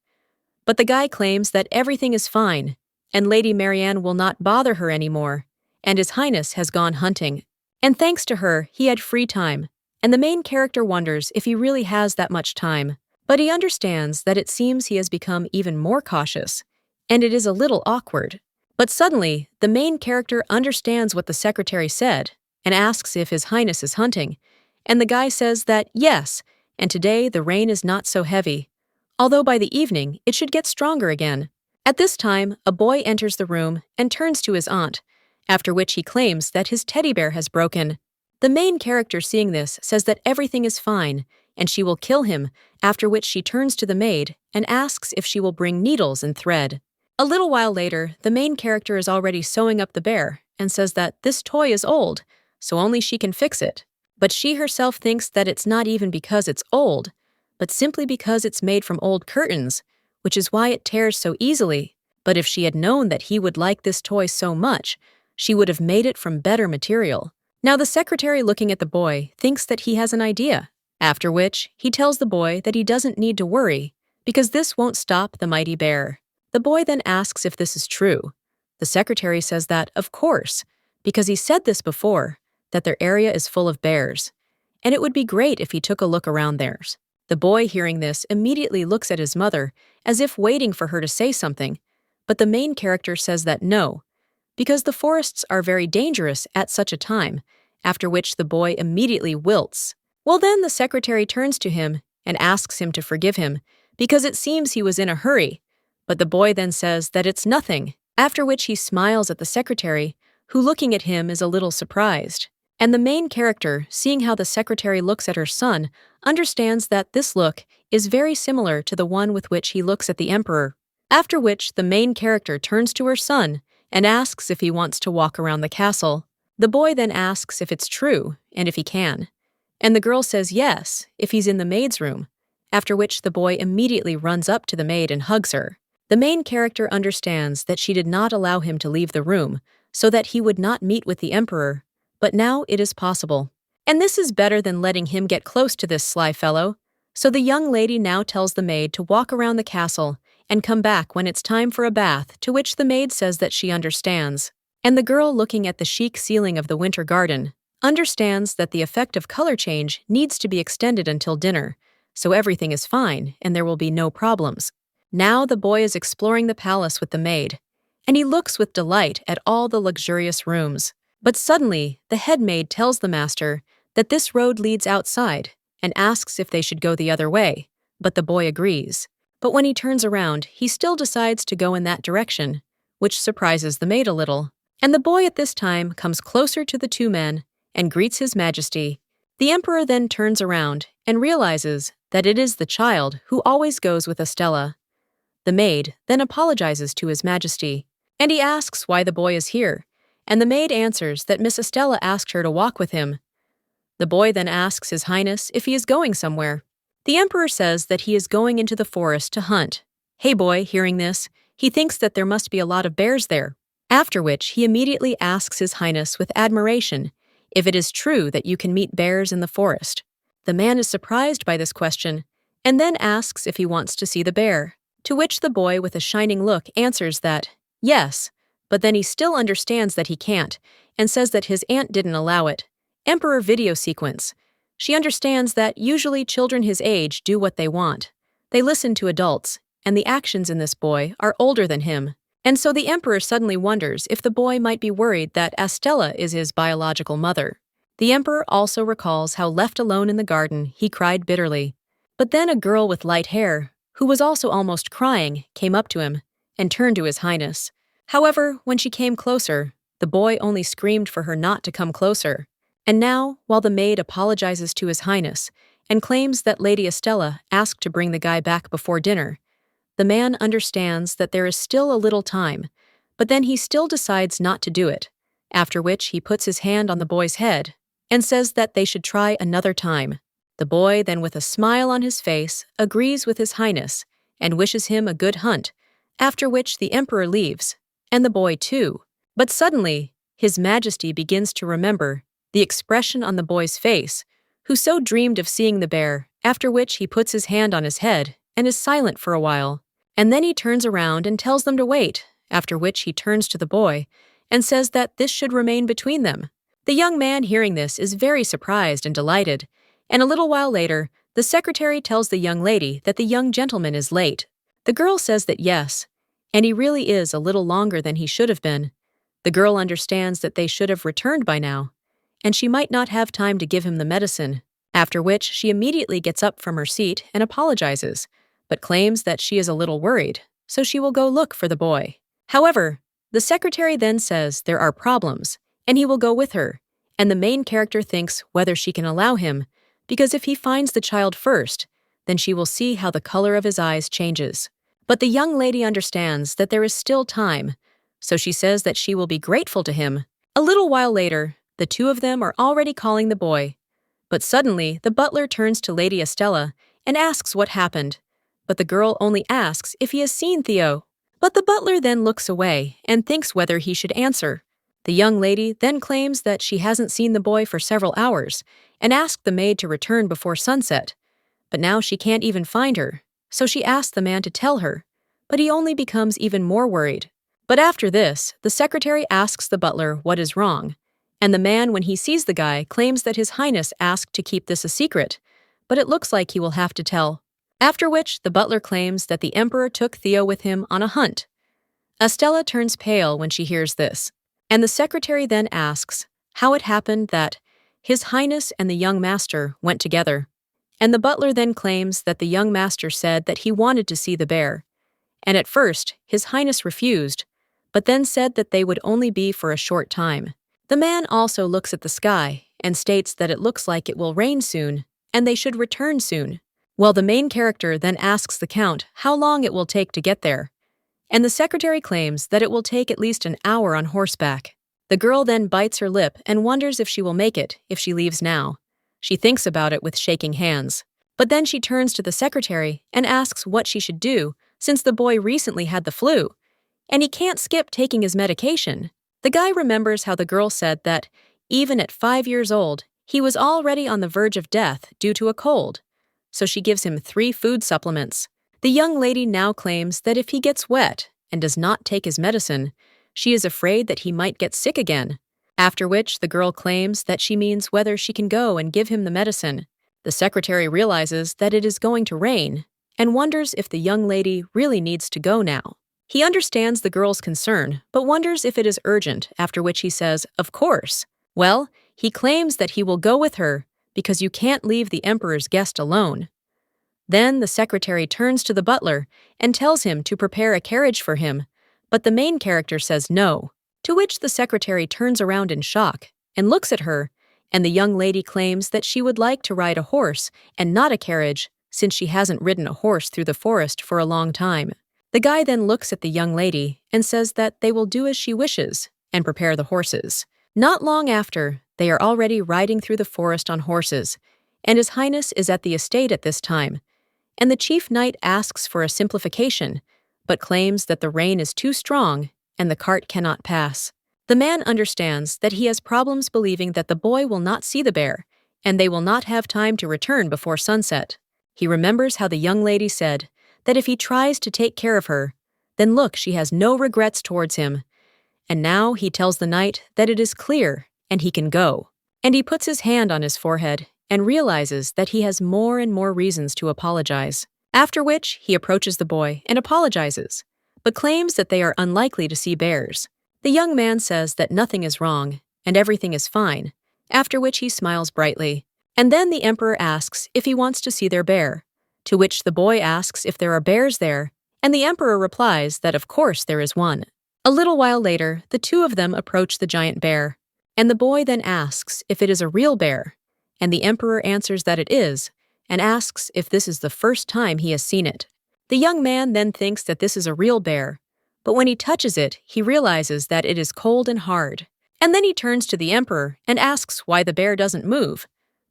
But the guy claims that everything is fine, and Lady Marianne will not bother her anymore, and His Highness has gone hunting. And thanks to her, he had free time, and the main character wonders if he really has that much time. But he understands that it seems he has become even more cautious, and it is a little awkward. But suddenly, the main character understands what the secretary said and asks if His Highness is hunting, and the guy says that yes, and today the rain is not so heavy, although by the evening it should get stronger again. At this time, a boy enters the room and turns to his aunt, after which he claims that his teddy bear has broken. The main character seeing this says that everything is fine, and she will kill him, after which she turns to the maid and asks if she will bring needles and thread. A little while later, the main character is already sewing up the bear and says that this toy is old, so only she can fix it. But she herself thinks that it's not even because it's old, but simply because it's made from old curtains, which is why it tears so easily. But if she had known that he would like this toy so much, she would have made it from better material. Now the secretary looking at the boy thinks that he has an idea, after which he tells the boy that he doesn't need to worry, because this won't stop the mighty bear. The boy then asks if this is true. The secretary says that, of course, because he said this before, that their area is full of bears, and it would be great if he took a look around theirs. The boy, hearing this, immediately looks at his mother, as if waiting for her to say something, but the main character says that no, because the forests are very dangerous at such a time, after which the boy immediately wilts. Well then the secretary turns to him and asks him to forgive him, because it seems he was in a hurry, but the boy then says that it's nothing, after which he smiles at the secretary, who looking at him is a little surprised. And the main character, seeing how the secretary looks at her son, understands that this look is very similar to the one with which he looks at the emperor. After which the main character turns to her son and asks if he wants to walk around the castle. The boy then asks if it's true and if he can. And the girl says yes, if he's in the maid's room, after which the boy immediately runs up to the maid and hugs her. The main character understands that she did not allow him to leave the room so that he would not meet with the emperor, but now it is possible. And this is better than letting him get close to this sly fellow. So the young lady now tells the maid to walk around the castle and come back when it's time for a bath, to which the maid says that she understands. And the girl, looking at the chic ceiling of the winter garden, understands that the effect of color change needs to be extended until dinner, so everything is fine and there will be no problems. Now the boy is exploring the palace with the maid, and he looks with delight at all the luxurious rooms. But suddenly, the head maid tells the master that this road leads outside and asks if they should go the other way, but the boy agrees. But when he turns around, he still decides to go in that direction, which surprises the maid a little. And the boy at this time comes closer to the two men and greets His Majesty. The emperor then turns around and realizes that it is the child who always goes with Estella. The maid then apologizes to His Majesty, and he asks why the boy is here, and the maid answers that Miss Estella asked her to walk with him. The boy then asks His Highness if he is going somewhere. The emperor says that he is going into the forest to hunt. Hey boy, hearing this, he thinks that there must be a lot of bears there, after which he immediately asks His Highness with admiration if it is true that you can meet bears in the forest. The man is surprised by this question, and then asks if he wants to see the bear, to which the boy with a shining look answers that, yes, but then he still understands that he can't, and says that his aunt didn't allow it. Emperor video sequence. She understands that usually children his age do what they want. They listen to adults, and the actions in this boy are older than him. And so the emperor suddenly wonders if the boy might be worried that Estella is his biological mother. The emperor also recalls how, left alone in the garden, he cried bitterly. But then a girl with light hair, who was also almost crying, came up to him and turned to His Highness. However, when she came closer, the boy only screamed for her not to come closer. And now, while the maid apologizes to His Highness and claims that Lady Estella asked to bring the guy back before dinner, the man understands that there is still a little time, but then he still decides not to do it, after which he puts his hand on the boy's head and says that they should try another time. The boy then, with a smile on his face, agrees with His Highness and wishes him a good hunt, after which the emperor leaves, and the boy too. But suddenly, His Majesty begins to remember the expression on the boy's face, who so dreamed of seeing the bear, after which he puts his hand on his head and is silent for a while. And then he turns around and tells them to wait, after which he turns to the boy and says that this should remain between them. The young man, hearing this, is very surprised and delighted, and a little while later, the secretary tells the young lady that the young gentleman is late. The girl says that yes, and he really is a little longer than he should have been. The girl understands that they should have returned by now, and she might not have time to give him the medicine, after which she immediately gets up from her seat and apologizes, but claims that she is a little worried, so she will go look for the boy. However, the secretary then says there are problems, and he will go with her, and the main character thinks whether she can allow him, because if he finds the child first, then she will see how the color of his eyes changes. But the young lady understands that there is still time, so she says that she will be grateful to him. A little while later, the two of them are already calling the boy. But suddenly, the butler turns to Lady Estella and asks what happened, but the girl only asks if he has seen Theo. But the butler then looks away and thinks whether he should answer. The young lady then claims that she hasn't seen the boy for several hours and asked the maid to return before sunset. But now she can't even find her, so she asks the man to tell her, but he only becomes even more worried. But after this, the secretary asks the butler what is wrong, and the man, when he sees the guy, claims that His Highness asked to keep this a secret, but it looks like he will have to tell. After which, the butler claims that the emperor took Theo with him on a hunt. Estella turns pale when she hears this, and the secretary then asks how it happened that His Highness and the young master went together. And the butler then claims that the young master said that he wanted to see the bear, and at first His Highness refused, but then said that they would only be for a short time. The man also looks at the sky and states that it looks like it will rain soon, and they should return soon. Well, the main character then asks the count how long it will take to get there, and the secretary claims that it will take at least an hour on horseback. The girl then bites her lip and wonders if she will make it if she leaves now. She thinks about it with shaking hands, but then she turns to the secretary and asks what she should do since the boy recently had the flu, and he can't skip taking his medication. The guy remembers how the girl said that, even at 5 years old, he was already on the verge of death due to a cold, so she gives him 3 food supplements. The young lady now claims that if he gets wet and does not take his medicine, she is afraid that he might get sick again, after which the girl claims that she means whether she can go and give him the medicine. The secretary realizes that it is going to rain and wonders if the young lady really needs to go now. He understands the girl's concern, but wonders if it is urgent, after which he says, of course. Well, he claims that he will go with her because you can't leave the emperor's guest alone. Then the secretary turns to the butler and tells him to prepare a carriage for him, but the main character says no, to which the secretary turns around in shock and looks at her, and the young lady claims that she would like to ride a horse and not a carriage since she hasn't ridden a horse through the forest for a long time. The guy then looks at the young lady and says that they will do as she wishes and prepare the horses. Not long after, they are already riding through the forest on horses, and His Highness is at the estate at this time, and the chief knight asks for a simplification, but claims that the rain is too strong and the cart cannot pass. The man understands that he has problems believing that the boy will not see the bear, and they will not have time to return before sunset. He remembers how the young lady said that if he tries to take care of her, then look, she has no regrets towards him. And now he tells the knight that it is clear and he can go. And he puts his hand on his forehead and realizes that he has more and more reasons to apologize. After which, he approaches the boy and apologizes, but claims that they are unlikely to see bears. The young man says that nothing is wrong and everything is fine, after which he smiles brightly. And then the emperor asks if he wants to see their bear, to which the boy asks if there are bears there, and the emperor replies that of course there is one. A little while later, the two of them approach the giant bear, and the boy then asks if it is a real bear, and the emperor answers that it is, and asks if this is the first time he has seen it. The young man then thinks that this is a real bear, but when he touches it, he realizes that it is cold and hard. And then he turns to the emperor and asks why the bear doesn't move.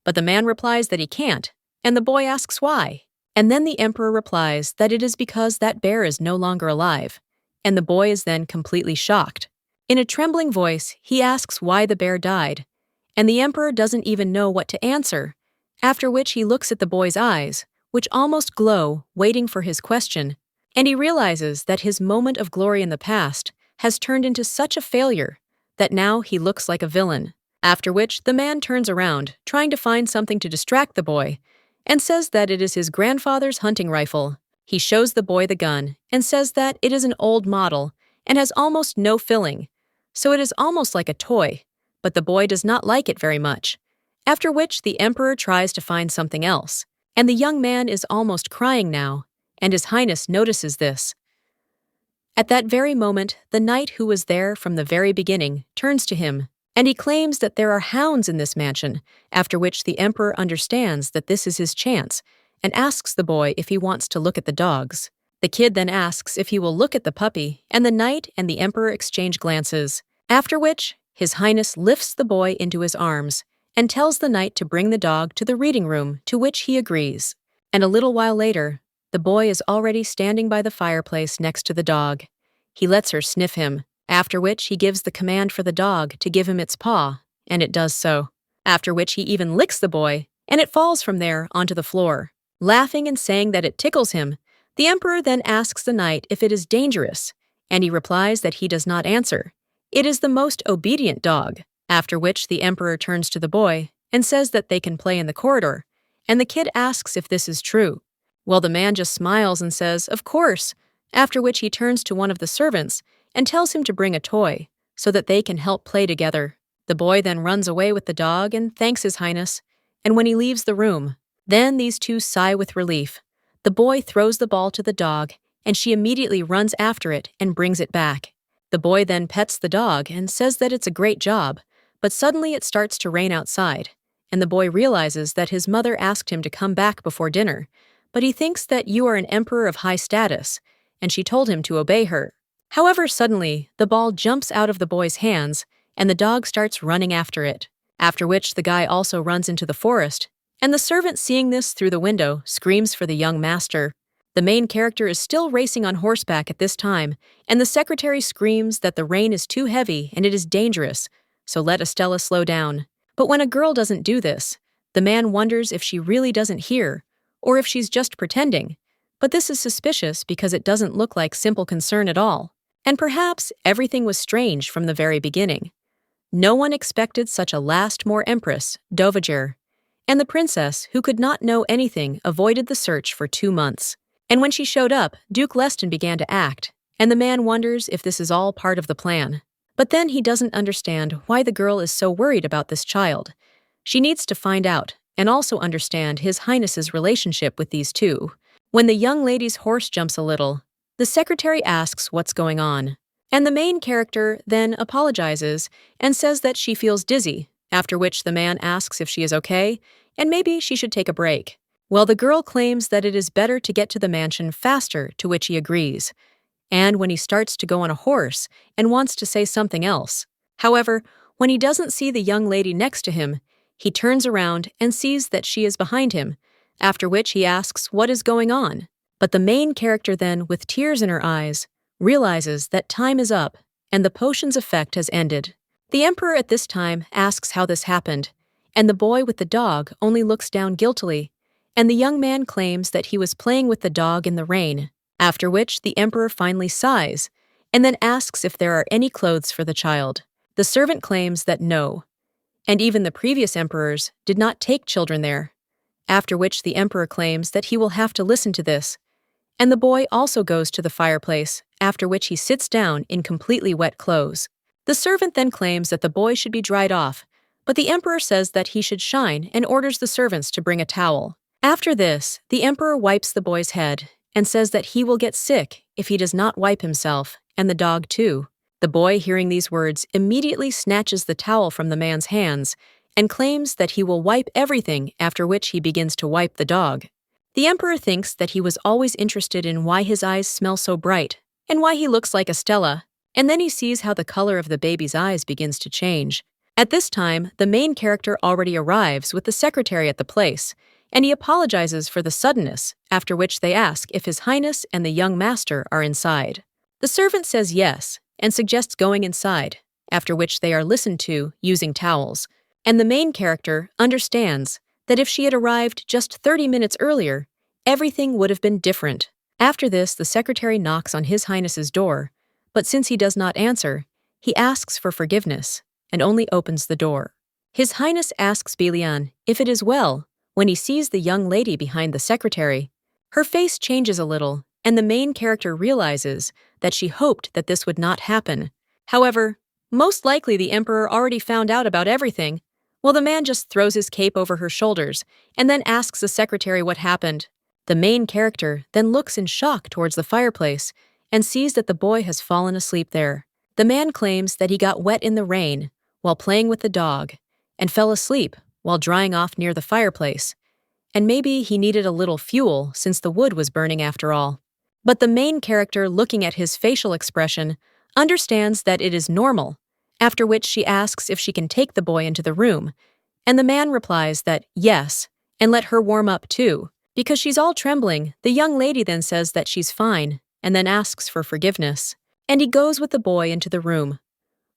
But the man replies that he can't, and the boy asks why. And then the emperor replies that it is because that bear is no longer alive, and the boy is then completely shocked. In a trembling voice, he asks why the bear died, and the emperor doesn't even know what to answer, after which he looks at the boy's eyes, which almost glow, waiting for his question, and he realizes that his moment of glory in the past has turned into such a failure that now he looks like a villain. After which the man turns around, trying to find something to distract the boy, and says that it is his grandfather's hunting rifle. He shows the boy the gun and says that it is an old model and has almost no filling, so it is almost like a toy, but the boy does not like it very much. After which the emperor tries to find something else, and the young man is almost crying now, and His Highness notices this. At that very moment, the knight who was there from the very beginning turns to him, and he claims that there are hounds in this mansion, after which the emperor understands that this is his chance, and asks the boy if he wants to look at the dogs. The kid then asks if he will look at the puppy, and the knight and the emperor exchange glances, after which His Highness lifts the boy into his arms, and tells the knight to bring the dog to the reading room, to which he agrees. And a little while later, the boy is already standing by the fireplace next to the dog. He lets her sniff him, after which he gives the command for the dog to give him its paw, and it does so. After which he even licks the boy, and it falls from there onto the floor. Laughing and saying that it tickles him, the emperor then asks the knight if it is dangerous, and he replies that he does not answer. It is the most obedient dog. After which the emperor turns to the boy and says that they can play in the corridor, and the kid asks if this is true. Well, the man just smiles and says, "Of course," after which he turns to one of the servants and tells him to bring a toy, so that they can help play together. The boy then runs away with the dog and thanks His Highness, and when he leaves the room, then these two sigh with relief. The boy throws the ball to the dog, and she immediately runs after it and brings it back. The boy then pets the dog and says that it's a great job, but suddenly it starts to rain outside, and the boy realizes that his mother asked him to come back before dinner, but he thinks that you are an emperor of high status, and she told him to obey her. However, suddenly, the ball jumps out of the boy's hands, and the dog starts running after it, after which the guy also runs into the forest, and the servant, seeing this through the window, screams for the young master. The main character is still racing on horseback at this time, and the secretary screams that the rain is too heavy and it is dangerous, so let Estella slow down. But when a girl doesn't do this, the man wonders if she really doesn't hear, or if she's just pretending. But this is suspicious because it doesn't look like simple concern at all. And perhaps everything was strange from the very beginning. No one expected such a last-more empress, Dowager, and the princess, who could not know anything, avoided the search for 2 months. And when she showed up, Duke Leston began to act, and the man wonders if this is all part of the plan. But then he doesn't understand why the girl is so worried about this child. She needs to find out, and also understand His Highness's relationship with these two. When the young lady's horse jumps a little, the secretary asks what's going on, and the main character then apologizes and says that she feels dizzy, after which the man asks if she is okay, and maybe she should take a break. Well, the girl claims that it is better to get to the mansion faster, to which he agrees, and when he starts to go on a horse and wants to say something else. However, when he doesn't see the young lady next to him, he turns around and sees that she is behind him, after which he asks what is going on. But the main character then, with tears in her eyes, realizes that time is up and the potion's effect has ended. The emperor at this time asks how this happened, and the boy with the dog only looks down guiltily, and the young man claims that he was playing with the dog in the rain, after which the emperor finally sighs, and then asks if there are any clothes for the child. The servant claims that no, and even the previous emperors did not take children there, after which the emperor claims that he will have to listen to this, and the boy also goes to the fireplace, after which he sits down in completely wet clothes. The servant then claims that the boy should be dried off, but the emperor says that he should shine and orders the servants to bring a towel. After this, the emperor wipes the boy's head and says that he will get sick if he does not wipe himself, and the dog too. The boy, hearing these words, immediately snatches the towel from the man's hands and claims that he will wipe everything, after which he begins to wipe the dog. The emperor thinks that he was always interested in why his eyes smell so bright and why he looks like Estella, and then he sees how the color of the baby's eyes begins to change. At this time, the main character already arrives with the secretary at the place, and he apologizes for the suddenness, after which they ask if His Highness and the young master are inside. The servant says yes, and suggests going inside, after which they are listened to using towels, and the main character understands that if she had arrived just 30 minutes earlier, everything would have been different. After this, the secretary knocks on His Highness's door, but since he does not answer, he asks for forgiveness and only opens the door. His Highness asks Bilian if it is well when he sees the young lady behind the secretary. Her face changes a little, and the main character realizes that she hoped that this would not happen. However, most likely the emperor already found out about everything. Well, the man just throws his cape over her shoulders and then asks the secretary what happened. The main character then looks in shock towards the fireplace and sees that the boy has fallen asleep there. The man claims that he got wet in the rain while playing with the dog and fell asleep while drying off near the fireplace, and maybe he needed a little fuel since the wood was burning after all. But the main character, looking at his facial expression, understands that it is normal, after which she asks if she can take the boy into the room, and the man replies that yes, and let her warm up too. Because she's all trembling, the young lady then says that she's fine, and then asks for forgiveness, and he goes with the boy into the room.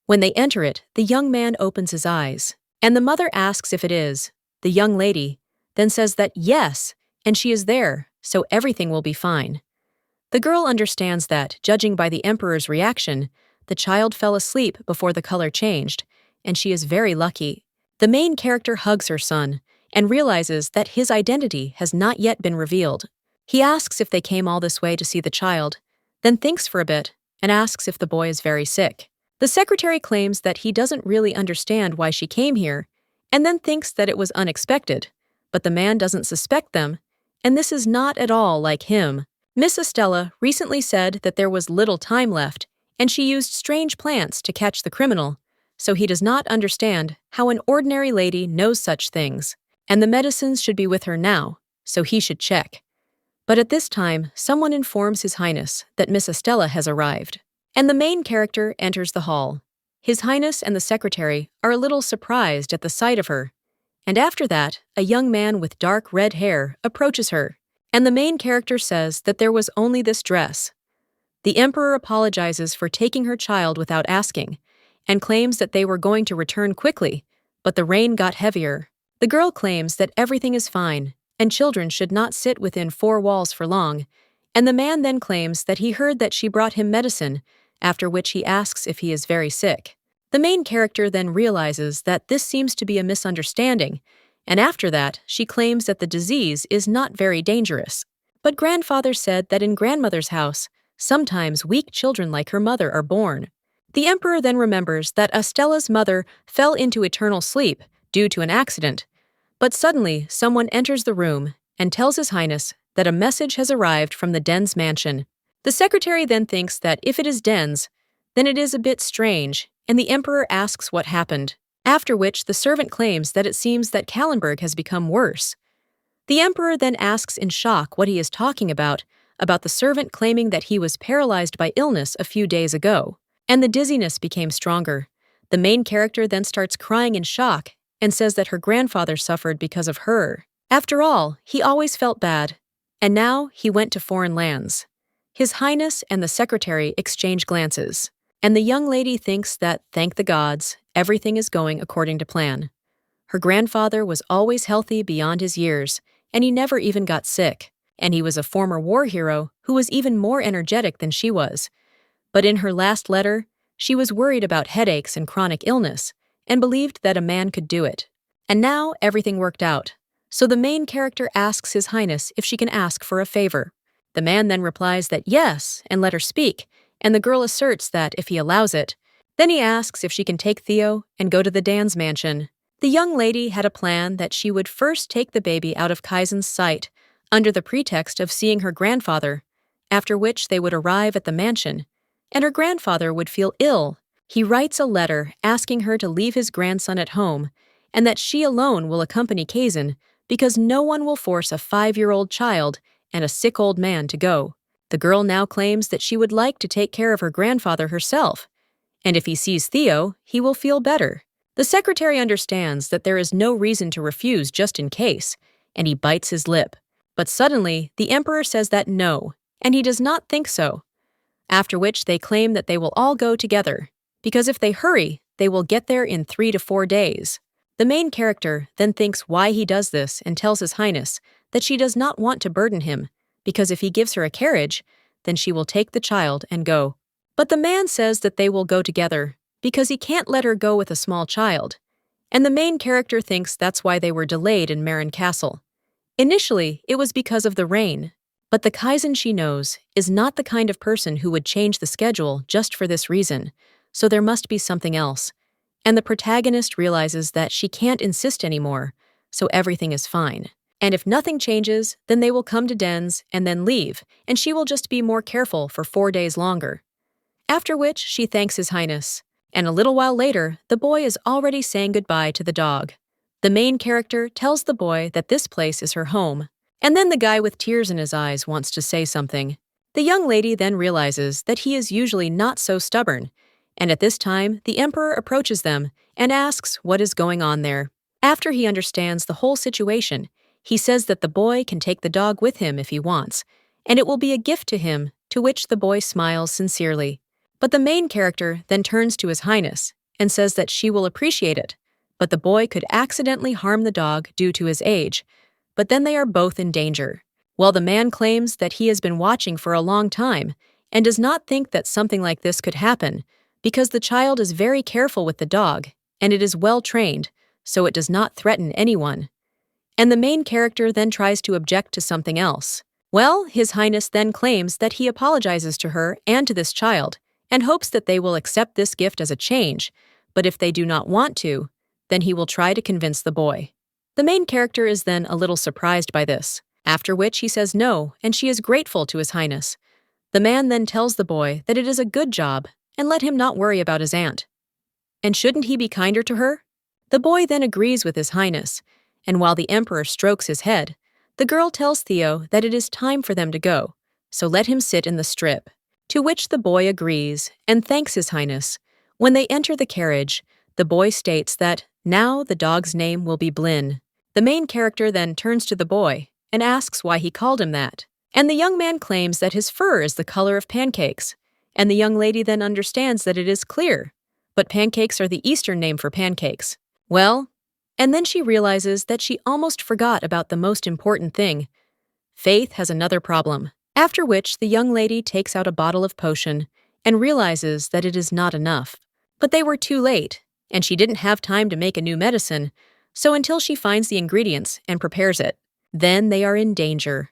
When they enter it, the young man opens his eyes, and the mother asks if it is. The young lady then says that yes, and she is there, so everything will be fine. The girl understands that, judging by the emperor's reaction, the child fell asleep before the color changed, and she is very lucky. The main character hugs her son and realizes that his identity has not yet been revealed. He asks if they came all this way to see the child, then thinks for a bit and asks if the boy is very sick. The secretary claims that he doesn't really understand why she came here, and then thinks that it was unexpected, but the man doesn't suspect them, and this is not at all like him. Miss Estella recently said that there was little time left, and she used strange plants to catch the criminal, so he does not understand how an ordinary lady knows such things, and the medicines should be with her now, so he should check. But at this time, someone informs His Highness that Miss Estella has arrived, and the main character enters the hall. His Highness and the secretary are a little surprised at the sight of her, and after that, a young man with dark red hair approaches her, and the main character says that there was only this dress. The emperor apologizes for taking her child without asking, and claims that they were going to return quickly, but the rain got heavier. The girl claims that everything is fine, and children should not sit within 4 walls for long, and the man then claims that he heard that she brought him medicine, after which he asks if he is very sick. The main character then realizes that this seems to be a misunderstanding, and after that, she claims that the disease is not very dangerous. But grandfather said that in grandmother's house, sometimes weak children like her mother are born. The emperor then remembers that Estella's mother fell into eternal sleep due to an accident, but suddenly someone enters the room and tells His Highness that a message has arrived from the Den's mansion. The secretary then thinks that if it is Den's, then it is a bit strange, and the emperor asks what happened, after which the servant claims that it seems that Kallenberg has become worse. The emperor then asks in shock what he is talking about the servant claiming that he was paralyzed by illness a few days ago, and the dizziness became stronger. The main character then starts crying in shock and says that her grandfather suffered because of her. After all, he always felt bad, and now he went to foreign lands. His Highness and the secretary exchange glances, and the young lady thinks that, thank the gods, everything is going according to plan. Her grandfather was always healthy beyond his years, and he never even got sick, and he was a former war hero who was even more energetic than she was. But in her last letter, she was worried about headaches and chronic illness, and believed that a man could do it. And now everything worked out, so the main character asks His Highness if she can ask for a favor. The man then replies that yes, and let her speak, and the girl asserts that if he allows it. Then he asks if she can take Theo and go to the Dan's mansion. The young lady had a plan that she would first take the baby out of Kaizen's sight, under the pretext of seeing her grandfather, after which they would arrive at the mansion, and her grandfather would feel ill. He writes a letter asking her to leave his grandson at home, and that she alone will accompany Kaizen, because no one will force a 5-year-old child and a sick old man to go. The girl now claims that she would like to take care of her grandfather herself, and if he sees Theo, he will feel better. The secretary understands that there is no reason to refuse just in case, and he bites his lip. But suddenly, the emperor says that no, and he does not think so. After which they claim that they will all go together, because if they hurry, they will get there in 3 to 4 days. The main character then thinks why he does this and tells His Highness that she does not want to burden him, because if he gives her a carriage, then she will take the child and go. But the man says that they will go together, because he can't let her go with a small child. And the main character thinks that's why they were delayed in Marin Castle. Initially, it was because of the rain. But the Kaizen she knows is not the kind of person who would change the schedule just for this reason, so there must be something else. And the protagonist realizes that she can't insist anymore, so everything is fine. And if nothing changes, then they will come to Dens and then leave, and she will just be more careful for 4 days longer. After which, she thanks His Highness. And a little while later, the boy is already saying goodbye to the dog. The main character tells the boy that this place is her home. And then the guy with tears in his eyes wants to say something. The young lady then realizes that he is usually not so stubborn, and at this time, the emperor approaches them and asks what is going on there. After he understands the whole situation, he says that the boy can take the dog with him if he wants, and it will be a gift to him, to which the boy smiles sincerely. But the main character then turns to His Highness and says that she will appreciate it, but the boy could accidentally harm the dog due to his age, but then they are both in danger. While the man claims that he has been watching for a long time and does not think that something like this could happen because the child is very careful with the dog and it is well trained, so it does not threaten anyone. And the main character then tries to object to something else. Well, His Highness then claims that he apologizes to her and to this child and hopes that they will accept this gift as a change, but if they do not want to, then he will try to convince the boy. The main character is then a little surprised by this, after which he says no, and she is grateful to His Highness. The man then tells the boy that it is a good job and let him not worry about his aunt. And shouldn't he be kinder to her? The boy then agrees with His Highness, and while the emperor strokes his head, the girl tells Theo that it is time for them to go, so let him sit in the strip. To which the boy agrees and thanks His Highness. When they enter the carriage, the boy states that now the dog's name will be Blin. The main character then turns to the boy and asks why he called him that. And the young man claims that his fur is the color of pancakes, and the young lady then understands that it is clear, but pancakes are the Eastern name for pancakes. Well, and then she realizes that she almost forgot about the most important thing. Faith has another problem, after which the young lady takes out a bottle of potion and realizes that it is not enough. But they were too late, and she didn't have time to make a new medicine, so until she finds the ingredients and prepares it, then they are in danger.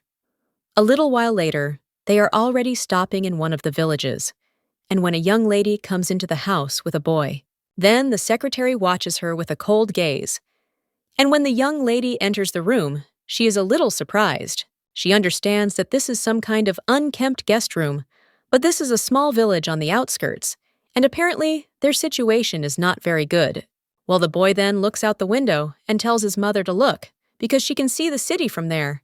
A little while later, they are already stopping in one of the villages, and when a young lady comes into the house with a boy, then the secretary watches her with a cold gaze. And when the young lady enters the room, she is a little surprised. She understands that this is some kind of unkempt guest room, but this is a small village on the outskirts, and apparently their situation is not very good. Well, the boy then looks out the window and tells his mother to look, because she can see the city from there.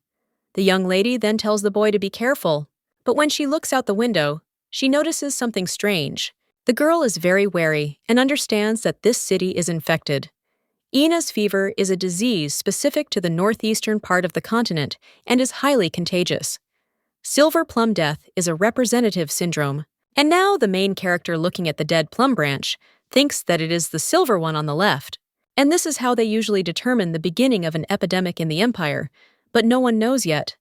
The young lady then tells the boy to be careful, but when she looks out the window, she notices something strange. The girl is very wary and understands that this city is infected. Ina's fever is a disease specific to the northeastern part of the continent and is highly contagious. Silver plum death is a representative syndrome, and now the main character looking at the dead plum branch thinks that it is the silver one on the left. And this is how they usually determine the beginning of an epidemic in the empire, but no one knows yet.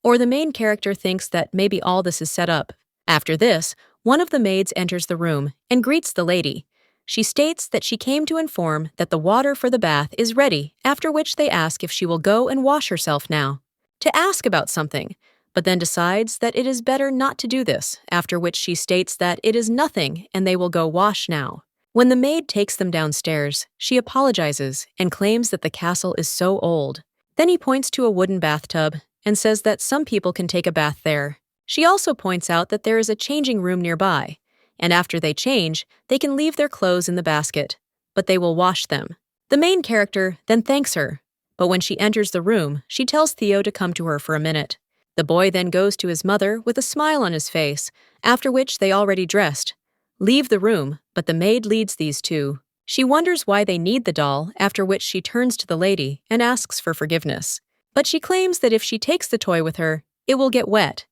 Or the main character thinks that maybe all this is set up. After this, one of the maids enters the room and greets the lady. She states that she came to inform that the water for the bath is ready, after which they ask if she will go and wash herself now. To ask about something, but then decides that it is better not to do this, after which she states that it is nothing and they will go wash now. When the maid takes them downstairs, she apologizes and claims that the castle is so old. Then he points to a wooden bathtub and says that some people can take a bath there. She also points out that there is a changing room nearby, and after they change, they can leave their clothes in the basket, but they will wash them. The main character then thanks her, but when she enters the room, she tells Theo to come to her for a minute. The boy then goes to his mother with a smile on his face, after which they already dressed, leave the room, but the maid leads these two. She wonders why they need the doll, after which she turns to the lady and asks for forgiveness. But she claims that if she takes the toy with her, it will get wet,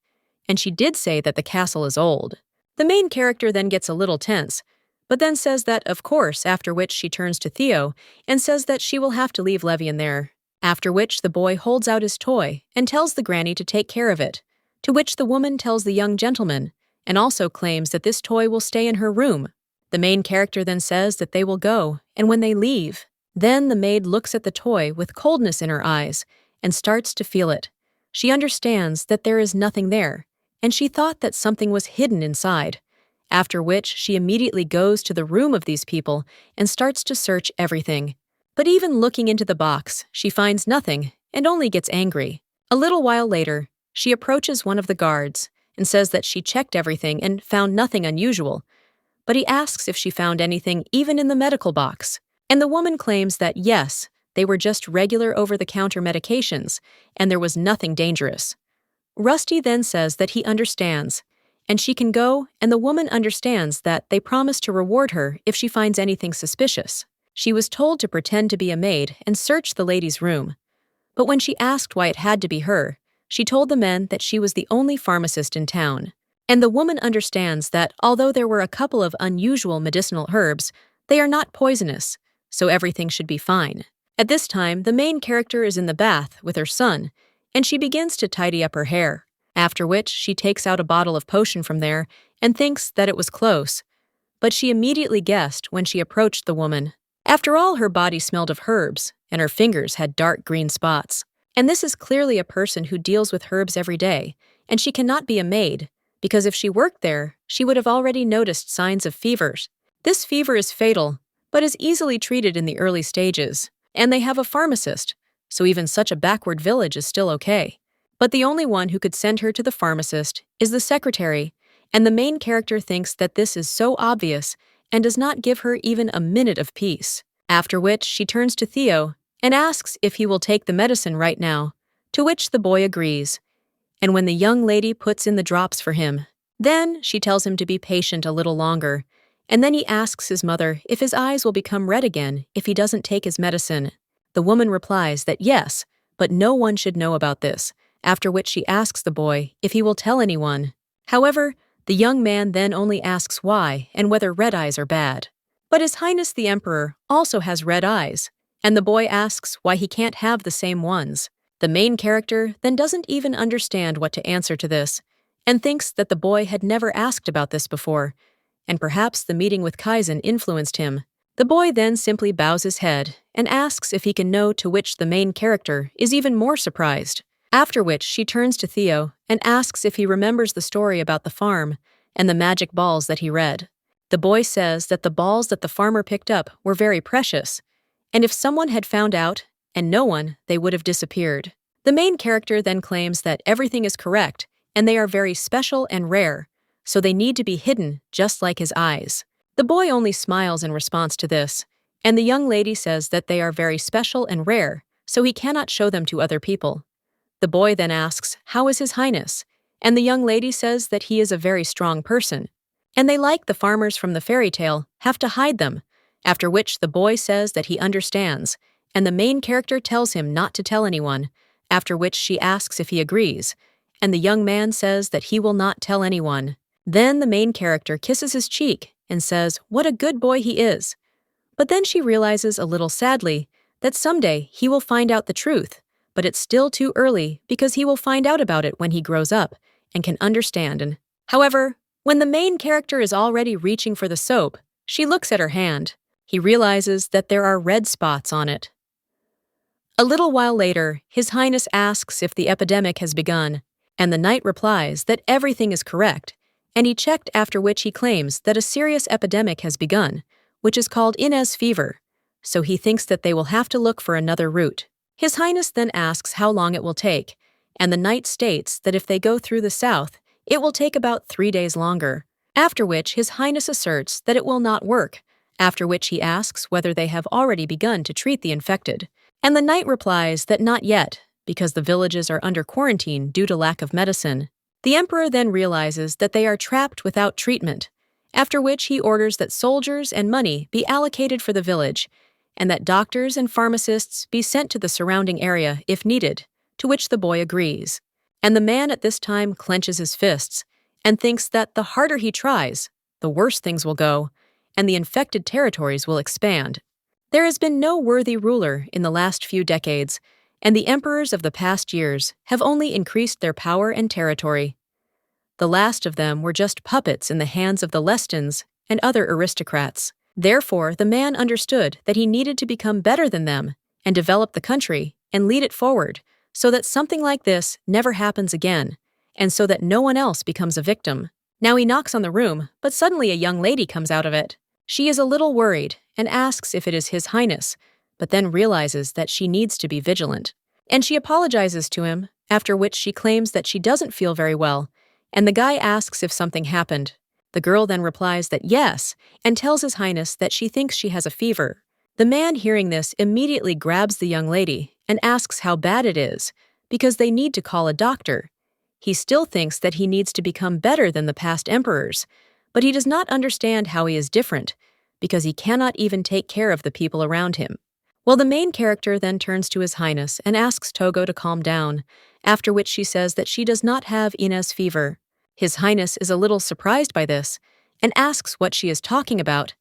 and she did say that the castle is old. The main character then gets a little tense, but then says that, of course, after which she turns to Theo and says that she will have to leave Levy in there. After which the boy holds out his toy and tells the granny to take care of it, to which the woman tells the young gentleman, and also claims that this toy will stay in her room. The main character then says that they will go, and when they leave, then the maid looks at the toy with coldness in her eyes and starts to feel it. She understands that there is nothing there, and she thought that something was hidden inside, after which she immediately goes to the room of these people and starts to search everything. But even looking into the box, she finds nothing and only gets angry. A little while later, she approaches one of the guards and says that she checked everything and found nothing unusual, but he asks if she found anything even in the medical box. And the woman claims that yes, they were just regular over-the-counter medications, and there was nothing dangerous. Rusty then says that he understands, and she can go, and the woman understands that they promise to reward her if she finds anything suspicious. She was told to pretend to be a maid and search the lady's room. But when she asked why it had to be her, she told the men that she was the only pharmacist in town. And the woman understands that although there were a couple of unusual medicinal herbs, they are not poisonous, so everything should be fine. At this time, the main character is in the bath with her son, and she begins to tidy up her hair, after which she takes out a bottle of potion from there and thinks that it was close. But she immediately guessed when she approached the woman. After all, her body smelled of herbs, and her fingers had dark green spots. And this is clearly a person who deals with herbs every day, and she cannot be a maid, because if she worked there, she would have already noticed signs of fevers. This fever is fatal, but is easily treated in the early stages, and they have a pharmacist, so even such a backward village is still okay. But the only one who could send her to the pharmacist is the secretary, and the main character thinks that this is so obvious and does not give her even a minute of peace. After which she turns to Theo and asks if he will take the medicine right now, to which the boy agrees. And when the young lady puts in the drops for him, then she tells him to be patient a little longer, and then he asks his mother if his eyes will become red again if he doesn't take his medicine. The woman replies that yes, but no one should know about this, after which she asks the boy if he will tell anyone. However, the young man then only asks why and whether red eyes are bad. But His Highness the Emperor also has red eyes, and the boy asks why he can't have the same ones. The main character then doesn't even understand what to answer to this, and thinks that the boy had never asked about this before, and perhaps the meeting with Kaizen influenced him. The boy then simply bows his head and asks if he can know, to which the main character is even more surprised. After which she turns to Theo and asks if he remembers the story about the farm and the magic balls that he read. The boy says that the balls that the farmer picked up were very precious, and if someone had found out, and no one, they would have disappeared. The main character then claims that everything is correct, and they are very special and rare, so they need to be hidden just like his eyes. The boy only smiles in response to this, and the young lady says that they are very special and rare, so he cannot show them to other people. The boy then asks, "How is His Highness?" And the young lady says that he is a very strong person, and they, like the farmers from the fairy tale, have to hide them, after which the boy says that he understands, and the main character tells him not to tell anyone, after which she asks if he agrees, and the young man says that he will not tell anyone. Then the main character kisses his cheek and says what a good boy he is. But then she realizes a little sadly that someday he will find out the truth, but it's still too early because he will find out about it when he grows up and can understand. However, when the main character is already reaching for the soap, she looks at her hand. He realizes that there are red spots on it. A little while later, His Highness asks if the epidemic has begun, and the knight replies that everything is correct, and he checked, after which he claims that a serious epidemic has begun, which is called Inez fever, so he thinks that they will have to look for another route. His Highness then asks how long it will take, and the knight states that if they go through the south, it will take about 3 days longer, after which His Highness asserts that it will not work, after which he asks whether they have already begun to treat the infected. And the knight replies that not yet, because the villages are under quarantine due to lack of medicine. The emperor then realizes that they are trapped without treatment, after which he orders that soldiers and money be allocated for the village, and that doctors and pharmacists be sent to the surrounding area if needed, to which the boy agrees. And the man at this time clenches his fists and thinks that the harder he tries, the worse things will go, and the infected territories will expand. There has been no worthy ruler in the last few decades, and the emperors of the past years have only increased their power and territory. The last of them were just puppets in the hands of the Lestins and other aristocrats. Therefore, the man understood that he needed to become better than them and develop the country and lead it forward so that something like this never happens again, and so that no one else becomes a victim. Now he knocks on the room, but suddenly a young lady comes out of it. She is a little worried and asks if it is His Highness, but then realizes that she needs to be vigilant. And she apologizes to him, after which she claims that she doesn't feel very well, and the guy asks if something happened. The girl then replies that yes, and tells His Highness that she thinks she has a fever. The man, hearing this, immediately grabs the young lady and asks how bad it is, because they need to call a doctor. He still thinks that he needs to become better than the past emperors, but he does not understand how he is different, because he cannot even take care of the people around him. Well, the main character then turns to His Highness and asks Togo to calm down, after which she says that she does not have Inez fever. His Highness is a little surprised by this and asks what she is talking about,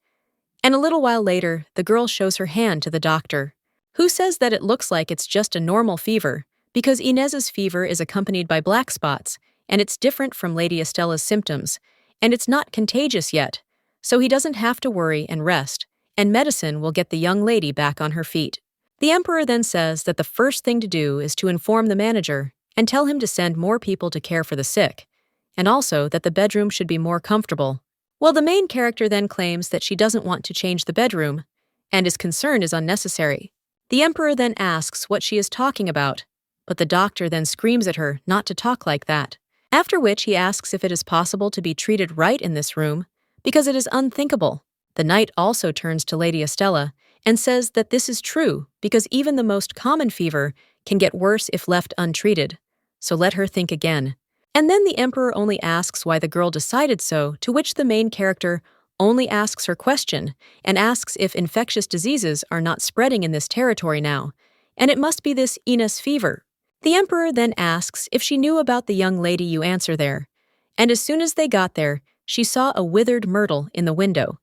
and a little while later, the girl shows her hand to the doctor, who says that it looks like it's just a normal fever, because Inez's fever is accompanied by black spots, and it's different from Lady Estella's symptoms, and it's not contagious yet, so he doesn't have to worry and rest, and medicine will get the young lady back on her feet. The emperor then says that the first thing to do is to inform the manager and tell him to send more people to care for the sick, and also that the bedroom should be more comfortable. Well, the main character then claims that she doesn't want to change the bedroom, and is concerned is unnecessary. The emperor then asks what she is talking about, but the doctor then screams at her not to talk like that. After which he asks if it is possible to be treated right in this room, because it is unthinkable. The knight also turns to Lady Estella and says that this is true because even the most common fever can get worse if left untreated, so let her think again. And then the emperor only asks why the girl decided so, to which the main character only asks her question and asks if infectious diseases are not spreading in this territory now, and it must be this Inez fever. The emperor then asks if she knew about the young lady you answer there, and as soon as they got there, she saw a withered myrtle in the window,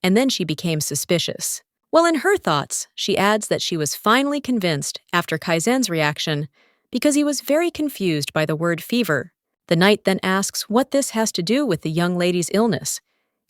and then she became suspicious. Well, in her thoughts, she adds that she was finally convinced after Kaizen's reaction because he was very confused by the word fever. The knight then asks what this has to do with the young lady's illness,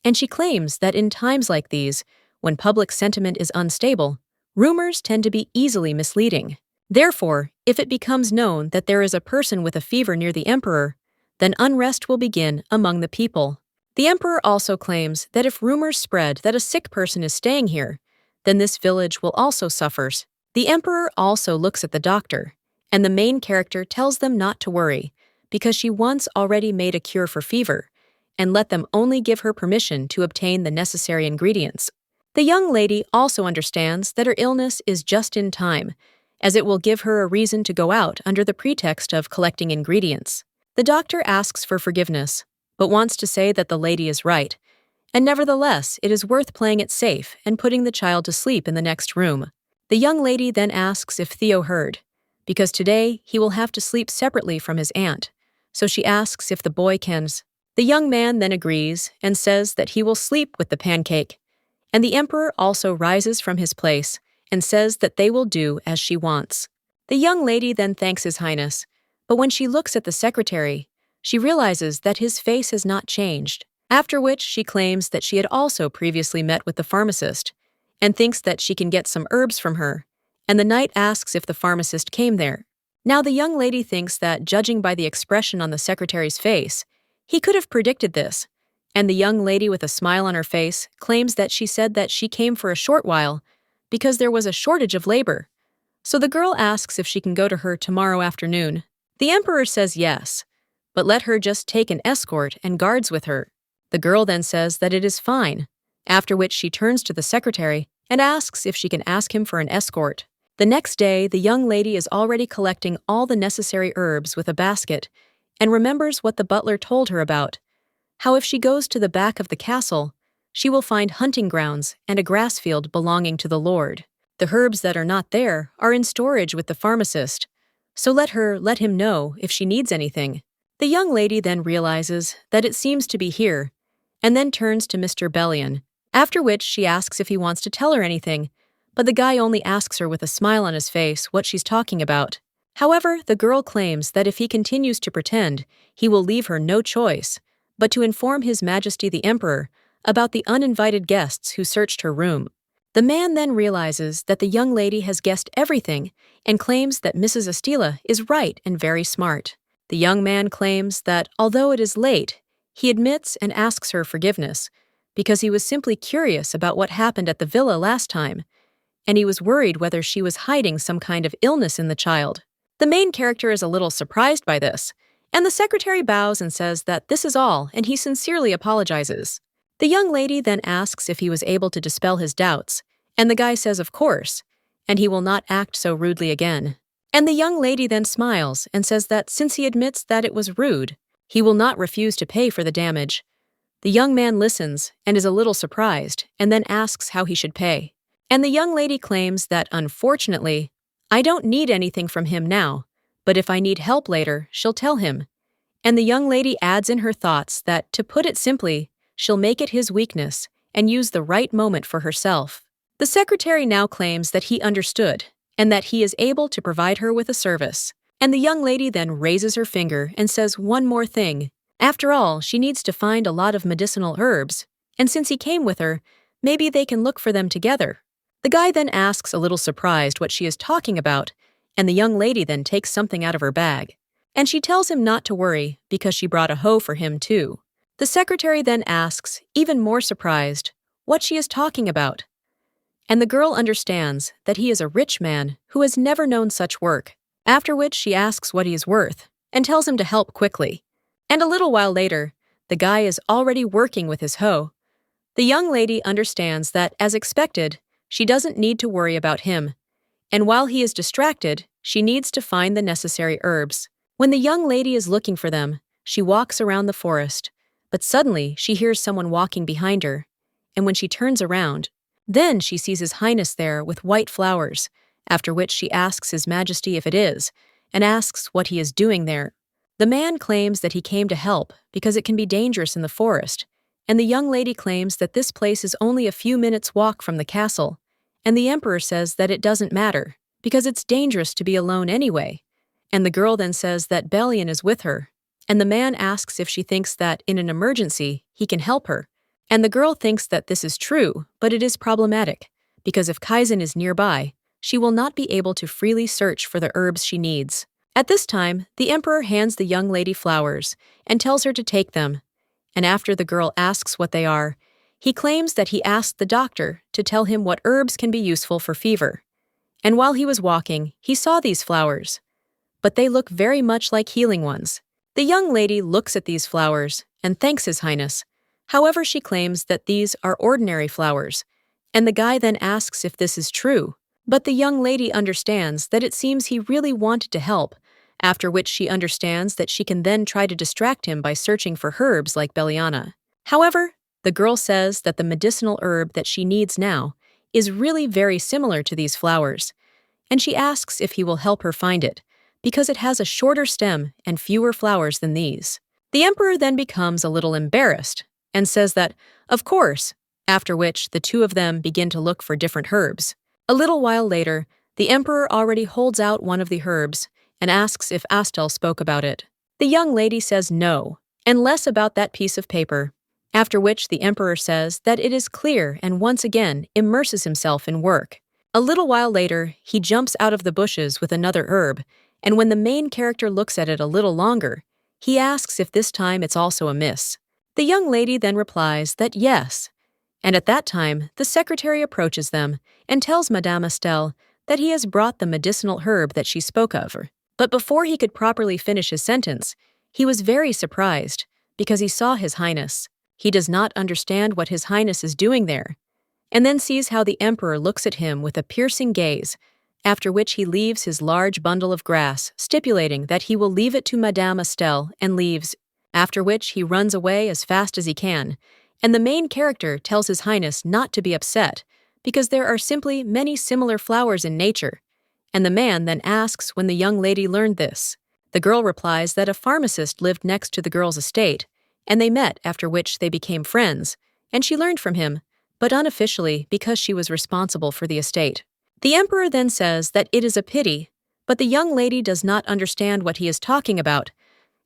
and she claims that in times like these, when public sentiment is unstable, rumors tend to be easily misleading. Therefore, if it becomes known that there is a person with a fever near the emperor, then unrest will begin among the people. The emperor also claims that if rumors spread that a sick person is staying here, then this village will also suffer. The emperor also looks at the doctor, and the main character tells them not to worry, because she once already made a cure for fever, and let them only give her permission to obtain the necessary ingredients. The young lady also understands that her illness is just in time, as it will give her a reason to go out under the pretext of collecting ingredients. The doctor asks for forgiveness, but wants to say that the lady is right, and nevertheless it is worth playing it safe and putting the child to sleep in the next room. The young lady then asks if Theo heard, because today he will have to sleep separately from his aunt, so she asks if the boy can. The young man then agrees and says that he will sleep with the pancake, and the emperor also rises from his place and says that they will do as she wants. The young lady then thanks His Highness, but when she looks at the secretary, she realizes that his face has not changed, after which she claims that she had also previously met with the pharmacist and thinks that she can get some herbs from her, and the knight asks if the pharmacist came there. Now the young lady thinks that, judging by the expression on the secretary's face, he could have predicted this, and the young lady with a smile on her face claims that she said that she came for a short while because there was a shortage of labor. So the girl asks if she can go to her tomorrow afternoon. The emperor says yes, but let her just take an escort and guards with her. The girl then says that it is fine, after which she turns to the secretary and asks if she can ask him for an escort. The next day, the young lady is already collecting all the necessary herbs with a basket and remembers what the butler told her about, how if she goes to the back of the castle, she will find hunting grounds and a grass field belonging to the lord. The herbs that are not there are in storage with the pharmacist, so let him know if she needs anything. The young lady then realizes that it seems to be here, and then turns to Mr. Bellion, after which she asks if he wants to tell her anything, but the guy only asks her with a smile on his face what she's talking about. However, the girl claims that if he continues to pretend, he will leave her no choice but to inform His Majesty the Emperor about the uninvited guests who searched her room. The man then realizes that the young lady has guessed everything and claims that Mrs. Astila is right and very smart. The young man claims that, although it is late, he admits and asks her forgiveness because he was simply curious about what happened at the villa last time, and he was worried whether she was hiding some kind of illness in the child. The main character is a little surprised by this, and the secretary bows and says that this is all, and he sincerely apologizes. The young lady then asks if he was able to dispel his doubts, and the guy says of course, and he will not act so rudely again. And the young lady then smiles and says that since he admits that it was rude, he will not refuse to pay for the damage. The young man listens and is a little surprised, and then asks how he should pay. And the young lady claims that, unfortunately, I don't need anything from him now, but if I need help later, she'll tell him. And the young lady adds in her thoughts that, to put it simply, she'll make it his weakness and use the right moment for herself. The secretary now claims that he understood and that he is able to provide her with a service. And the young lady then raises her finger and says one more thing. After all, she needs to find a lot of medicinal herbs, and since he came with her, maybe they can look for them together. The guy then asks, a little surprised, what she is talking about, and the young lady then takes something out of her bag. And she tells him not to worry because she brought a hoe for him too. The secretary then asks, even more surprised, what she is talking about. And the girl understands that he is a rich man who has never known such work, after which she asks what he is worth and tells him to help quickly. And a little while later, the guy is already working with his hoe. The young lady understands that, as expected, she doesn't need to worry about him, and while he is distracted, she needs to find the necessary herbs. When the young lady is looking for them, she walks around the forest, but suddenly she hears someone walking behind her, and when she turns around, then she sees His Highness there with white flowers, after which she asks His Majesty if it is, and asks what he is doing there. The man claims that he came to help because it can be dangerous in the forest, and the young lady claims that this place is only a few minutes' walk from the castle, and the emperor says that it doesn't matter, because it's dangerous to be alone anyway. And the girl then says that Bellion is with her, and the man asks if she thinks that, in an emergency, he can help her. And the girl thinks that this is true, but it is problematic, because if Kaizen is nearby, she will not be able to freely search for the herbs she needs. At this time, the emperor hands the young lady flowers and tells her to take them, and after the girl asks what they are, he claims that he asked the doctor to tell him what herbs can be useful for fever. And while he was walking, he saw these flowers, but they look very much like healing ones. The young lady looks at these flowers and thanks His Highness. However, she claims that these are ordinary flowers, and the guy then asks if this is true, but the young lady understands that it seems he really wanted to help, after which she understands that she can then try to distract him by searching for herbs like Belliana. However, the girl says that the medicinal herb that she needs now is really very similar to these flowers, and she asks if he will help her find it, because it has a shorter stem and fewer flowers than these. The emperor then becomes a little embarrassed and says that, of course, after which the two of them begin to look for different herbs. A little while later, the emperor already holds out one of the herbs and asks if Astel spoke about it. The young lady says no, and less about that piece of paper, after which the emperor says that it is clear and once again immerses himself in work. A little while later, he jumps out of the bushes with another herb, and when the main character looks at it a little longer, he asks if this time it's also amiss. The young lady then replies that yes, and at that time the secretary approaches them and tells Madame Astel that he has brought the medicinal herb that she spoke of. But before he could properly finish his sentence, he was very surprised because he saw His Highness. He does not understand what His Highness is doing there, and then sees how the emperor looks at him with a piercing gaze after which he leaves his large bundle of grass, stipulating that he will leave it to Madame Estelle and leaves, after which he runs away as fast as he can, and the main character tells His Highness not to be upset, because there are simply many similar flowers in nature, and the man then asks when the young lady learned this. The girl replies that a pharmacist lived next to the girl's estate, and they met, after which they became friends, and she learned from him, but unofficially because she was responsible for the estate. The emperor then says that it is a pity, but the young lady does not understand what he is talking about,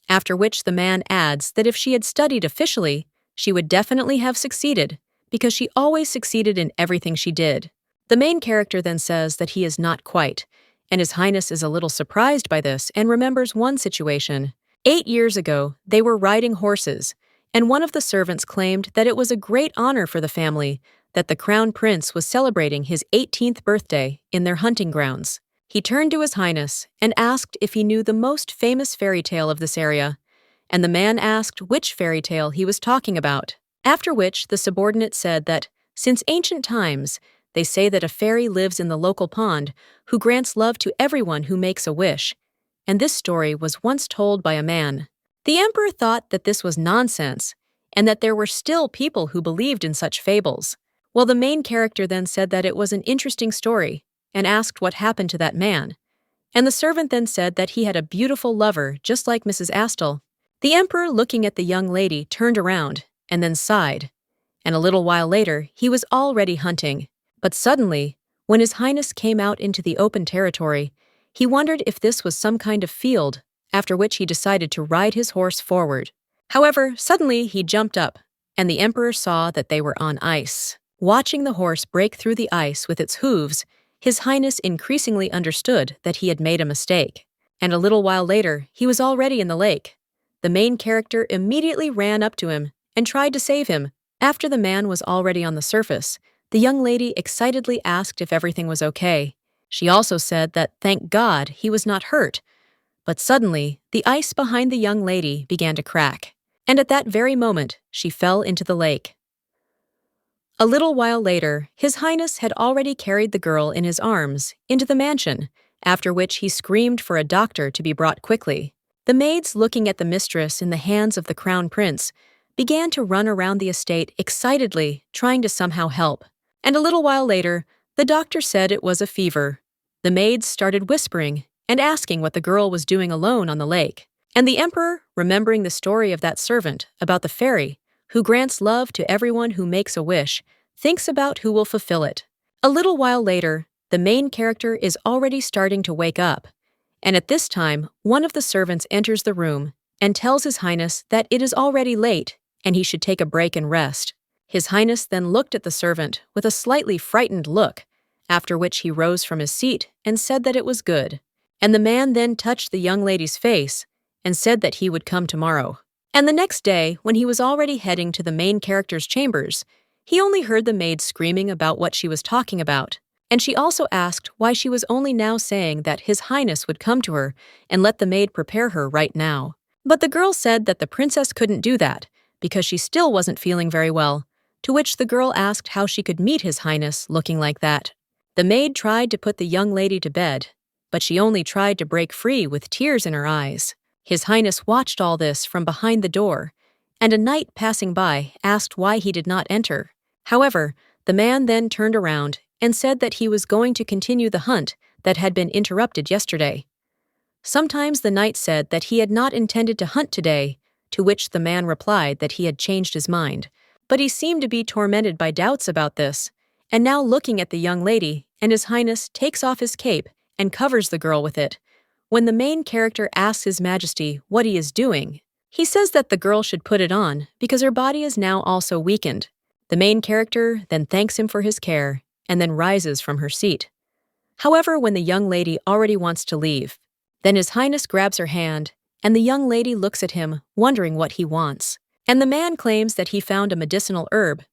after which the man adds that if she had studied officially, she would definitely have succeeded, because she always succeeded in everything she did. The main character then says that he is not quite, and His Highness is a little surprised by this and remembers one situation. 8 years ago, they were riding horses, and one of the servants claimed that it was a great honor for the family that the crown prince was celebrating his 18th birthday in their hunting grounds. He turned to His Highness and asked if he knew the most famous fairy tale of this area, and the man asked which fairy tale he was talking about, after which the subordinate said that, since ancient times, they say that a fairy lives in the local pond who grants love to everyone who makes a wish, and this story was once told by a man. The emperor thought that this was nonsense, and that there were still people who believed in such fables. Well, the main character then said that it was an interesting story, and asked what happened to that man, and the servant then said that he had a beautiful lover just like Mrs. Astle. The emperor, looking at the young lady, turned around, and then sighed, and a little while later he was already hunting. But suddenly, when His Highness came out into the open territory, he wondered if this was some kind of field, after which he decided to ride his horse forward. However, suddenly he jumped up, and the emperor saw that they were on ice. Watching the horse break through the ice with its hooves, His Highness increasingly understood that he had made a mistake, and a little while later he was already in the lake. The main character immediately ran up to him and tried to save him. After the man was already on the surface, the young lady excitedly asked if everything was okay. She also said that, thank God, he was not hurt. But suddenly, the ice behind the young lady began to crack, and at that very moment, she fell into the lake. A little while later, His Highness had already carried the girl in his arms into the mansion, after which he screamed for a doctor to be brought quickly. The maids, looking at the mistress in the hands of the crown prince, began to run around the estate excitedly, trying to somehow help. And a little while later, the doctor said it was a fever. The maids started whispering and asking what the girl was doing alone on the lake. And the emperor, remembering the story of that servant about the fairy who grants love to everyone who makes a wish, thinks about who will fulfill it. A little while later, the main character is already starting to wake up, and at this time, one of the servants enters the room and tells His Highness that it is already late and he should take a break and rest. His Highness then looked at the servant with a slightly frightened look, after which he rose from his seat and said that it was good. And the man then touched the young lady's face and said that he would come tomorrow. And the next day, when he was already heading to the main character's chambers, he only heard the maid screaming about what she was talking about, and she also asked why she was only now saying that His Highness would come to her and let the maid prepare her right now. But the girl said that the princess couldn't do that, because she still wasn't feeling very well, to which the girl asked how she could meet His Highness looking like that. The maid tried to put the young lady to bed, but she only tried to break free with tears in her eyes. His Highness watched all this from behind the door, and a knight passing by asked why he did not enter. However, the man then turned around and said that he was going to continue the hunt that had been interrupted yesterday. Sometimes the knight said that he had not intended to hunt today, to which the man replied that he had changed his mind, but he seemed to be tormented by doubts about this, and now looking at the young lady, and His Highness takes off his cape and covers the girl with it. When the main character asks His Majesty what he is doing, he says that the girl should put it on because her body is now also weakened. The main character then thanks him for his care and then rises from her seat. However, when the young lady already wants to leave, then His Highness grabs her hand, and the young lady looks at him, wondering what he wants. And the man claims that he found a medicinal herb,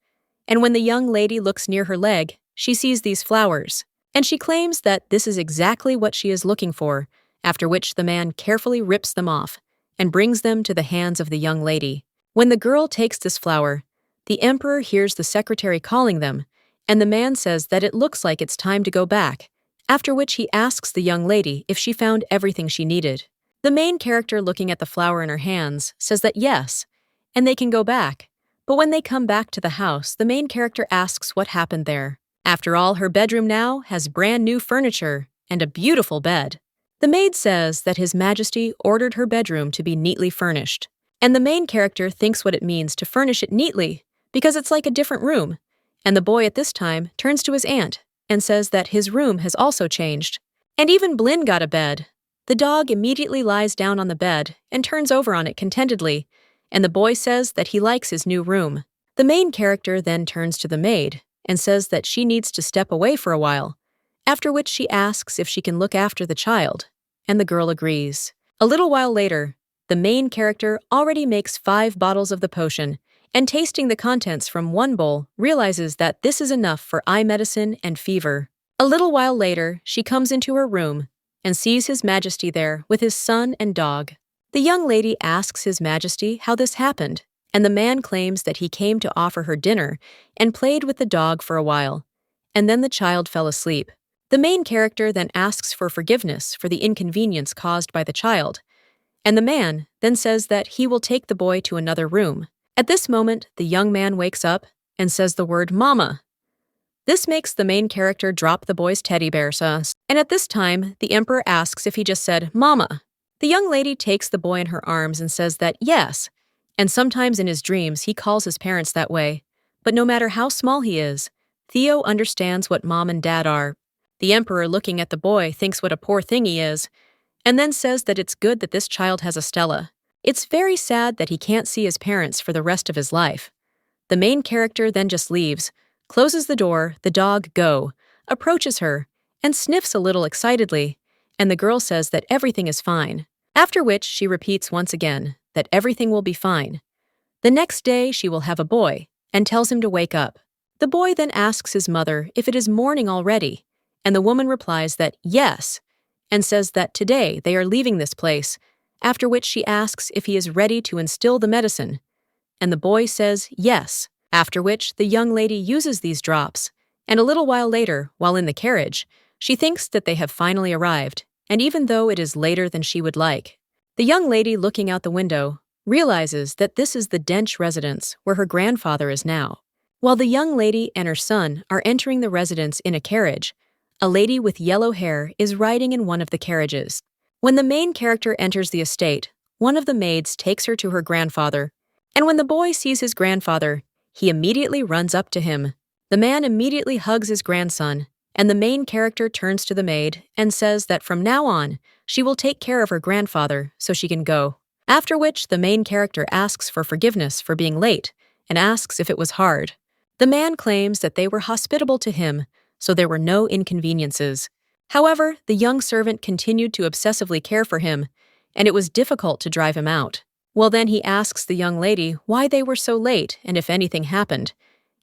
and when the young lady looks near her leg, she sees these flowers, and she claims that this is exactly what she is looking for, after which the man carefully rips them off and brings them to the hands of the young lady. When the girl takes this flower, the emperor hears the secretary calling them, and the man says that it looks like it's time to go back, after which he asks the young lady if she found everything she needed. The main character, looking at the flower in her hands, says that yes, and they can go back. But when they come back to the house, the main character asks what happened there. After all, her bedroom now has brand new furniture and a beautiful bed. The maid says that His Majesty ordered her bedroom to be neatly furnished. And the main character thinks what it means to furnish it neatly, because it's like a different room. And the boy at this time turns to his aunt and says that his room has also changed. And even Blin got a bed. The dog immediately lies down on the bed and turns over on it contentedly, and the boy says that he likes his new room. The main character then turns to the maid and says that she needs to step away for a while, after which she asks if she can look after the child, and the girl agrees. A little while later, the main character already makes 5 bottles of the potion, and tasting the contents from one bowl, realizes that this is enough for eye medicine and fever. A little while later, she comes into her room and sees His Majesty there with his son and dog. The young lady asks His Majesty how this happened, and the man claims that he came to offer her dinner and played with the dog for a while, and then the child fell asleep. The main character then asks for forgiveness for the inconvenience caused by the child, and the man then says that he will take the boy to another room. At this moment, the young man wakes up and says the word "mama." This makes the main character drop the boy's teddy bear sauce, and at this time, the emperor asks if he just said "mama." The young lady takes the boy in her arms and says that yes, and sometimes in his dreams he calls his parents that way. But no matter how small he is, Theo understands what mom and dad are. The emperor, looking at the boy, thinks what a poor thing he is, and then says that it's good that this child has a Stella. It's very sad that he can't see his parents for the rest of his life. The main character then just leaves, closes the door, the dog Go approaches her and sniffs a little excitedly, and the girl says that everything is fine, after which she repeats once again that everything will be fine. The next day she will have a boy and tells him to wake up. The boy then asks his mother if it is morning already, and the woman replies that yes, and says that today they are leaving this place, after which she asks if he is ready to instill the medicine, and the boy says yes. After which, the young lady uses these drops, and a little while later, while in the carriage, she thinks that they have finally arrived, and even though it is later than she would like, the young lady, looking out the window, realizes that this is the Dench residence where her grandfather is now. While the young lady and her son are entering the residence in a carriage, a lady with yellow hair is riding in one of the carriages. When the main character enters the estate, one of the maids takes her to her grandfather, and when the boy sees his grandfather, he immediately runs up to him. The man immediately hugs his grandson, and the main character turns to the maid and says that from now on, she will take care of her grandfather so she can go. After which, the main character asks for forgiveness for being late and asks if it was hard. The man claims that they were hospitable to him, so there were no inconveniences. However, the young servant continued to obsessively care for him, and it was difficult to drive him out. Well, then he asks the young lady why they were so late and if anything happened,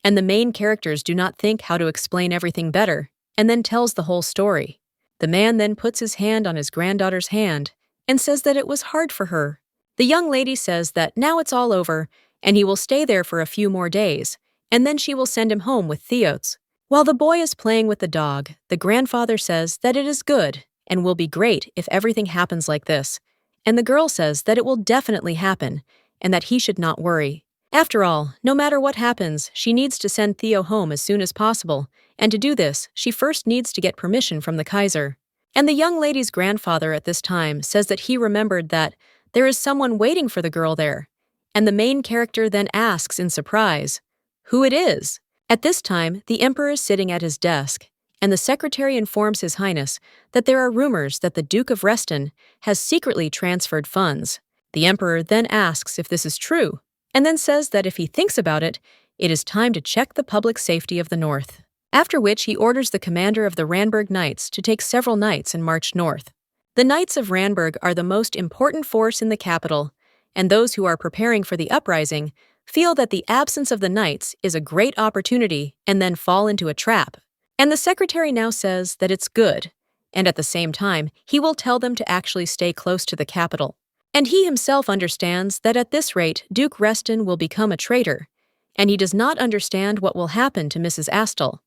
and the main characters do not think how to explain everything better, and then tells the whole story. The man then puts his hand on his granddaughter's hand and says that it was hard for her. The young lady says that now it's all over, and he will stay there for a few more days, and then she will send him home with Theots. While the boy is playing with the dog, the grandfather says that it is good and will be great if everything happens like this, and the girl says that it will definitely happen and that he should not worry. After all, no matter what happens, she needs to send Theo home as soon as possible, and to do this, she first needs to get permission from the Kaiser. And the young lady's grandfather at this time says that he remembered that there is someone waiting for the girl there, and the main character then asks in surprise who it is. At this time, the emperor is sitting at his desk, and the secretary informs His Highness that there are rumors that the Duke of Reston has secretly transferred funds. The emperor then asks if this is true, and then says that if he thinks about it, it is time to check the public safety of the north. After which he orders the commander of the Ranberg Knights to take several knights and march north. The Knights of Ranberg are the most important force in the capital, and those who are preparing for the uprising feel that the absence of the knights is a great opportunity and then fall into a trap. And the secretary now says that it's good, and at the same time, he will tell them to actually stay close to the capital. And he himself understands that at this rate, Duke Reston will become a traitor, and he does not understand what will happen to Mrs. Astle.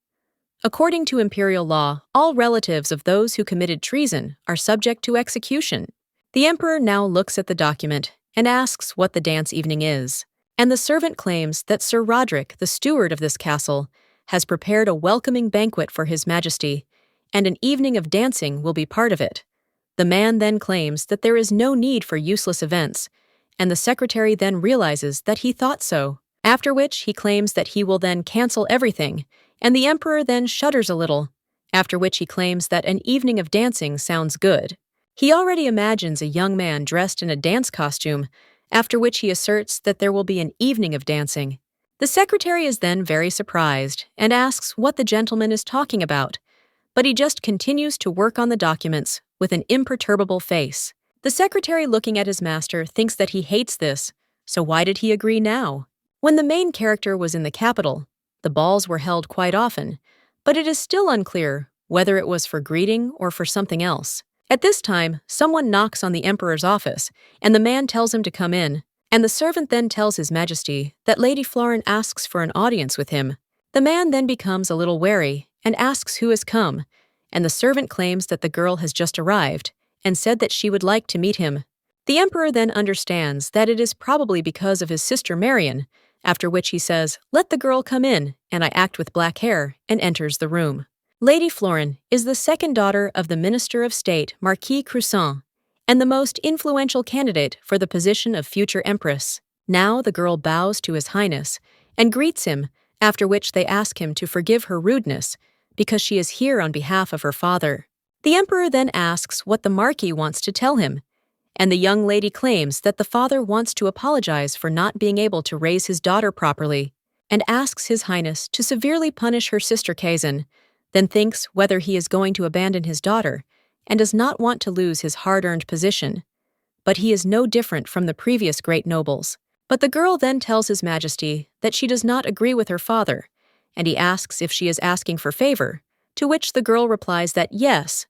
According to imperial law, all relatives of those who committed treason are subject to execution. The emperor now looks at the document and asks what the dance evening is. And the servant claims that Sir Roderick, the steward of this castle, has prepared a welcoming banquet for His Majesty, and an evening of dancing will be part of it. The man then claims that there is no need for useless events, and the secretary then realizes that he thought so, after which he claims that he will then cancel everything, and the emperor then shudders a little, after which he claims that an evening of dancing sounds good. He already imagines a young man dressed in a dance costume, after which he asserts that there will be an evening of dancing. The secretary is then very surprised and asks what the gentleman is talking about, but he just continues to work on the documents with an imperturbable face. The secretary, looking at his master, thinks that he hates this, so why did he agree now? When the main character was in the capital, the balls were held quite often, but it is still unclear whether it was for greeting or for something else. At this time, someone knocks on the emperor's office, and the man tells him to come in, and the servant then tells His Majesty that Lady Florin asks for an audience with him. The man then becomes a little wary and asks who has come, and the servant claims that the girl has just arrived and said that she would like to meet him. The emperor then understands that it is probably because of his sister Marion, after which he says, "Let the girl come in," and I act with black hair, and enters the room. Lady Florin is the second daughter of the Minister of State, Marquis Cruson, and the most influential candidate for the position of future empress. Now the girl bows to His Highness and greets him, after which they ask him to forgive her rudeness, because she is here on behalf of her father. The emperor then asks what the Marquis wants to tell him, and the young lady claims that the father wants to apologize for not being able to raise his daughter properly, and asks His Highness to severely punish her sister Kazan, then thinks whether he is going to abandon his daughter, and does not want to lose his hard-earned position. But he is no different from the previous great nobles. But the girl then tells His Majesty that she does not agree with her father, and he asks if she is asking for favor, to which the girl replies that yes,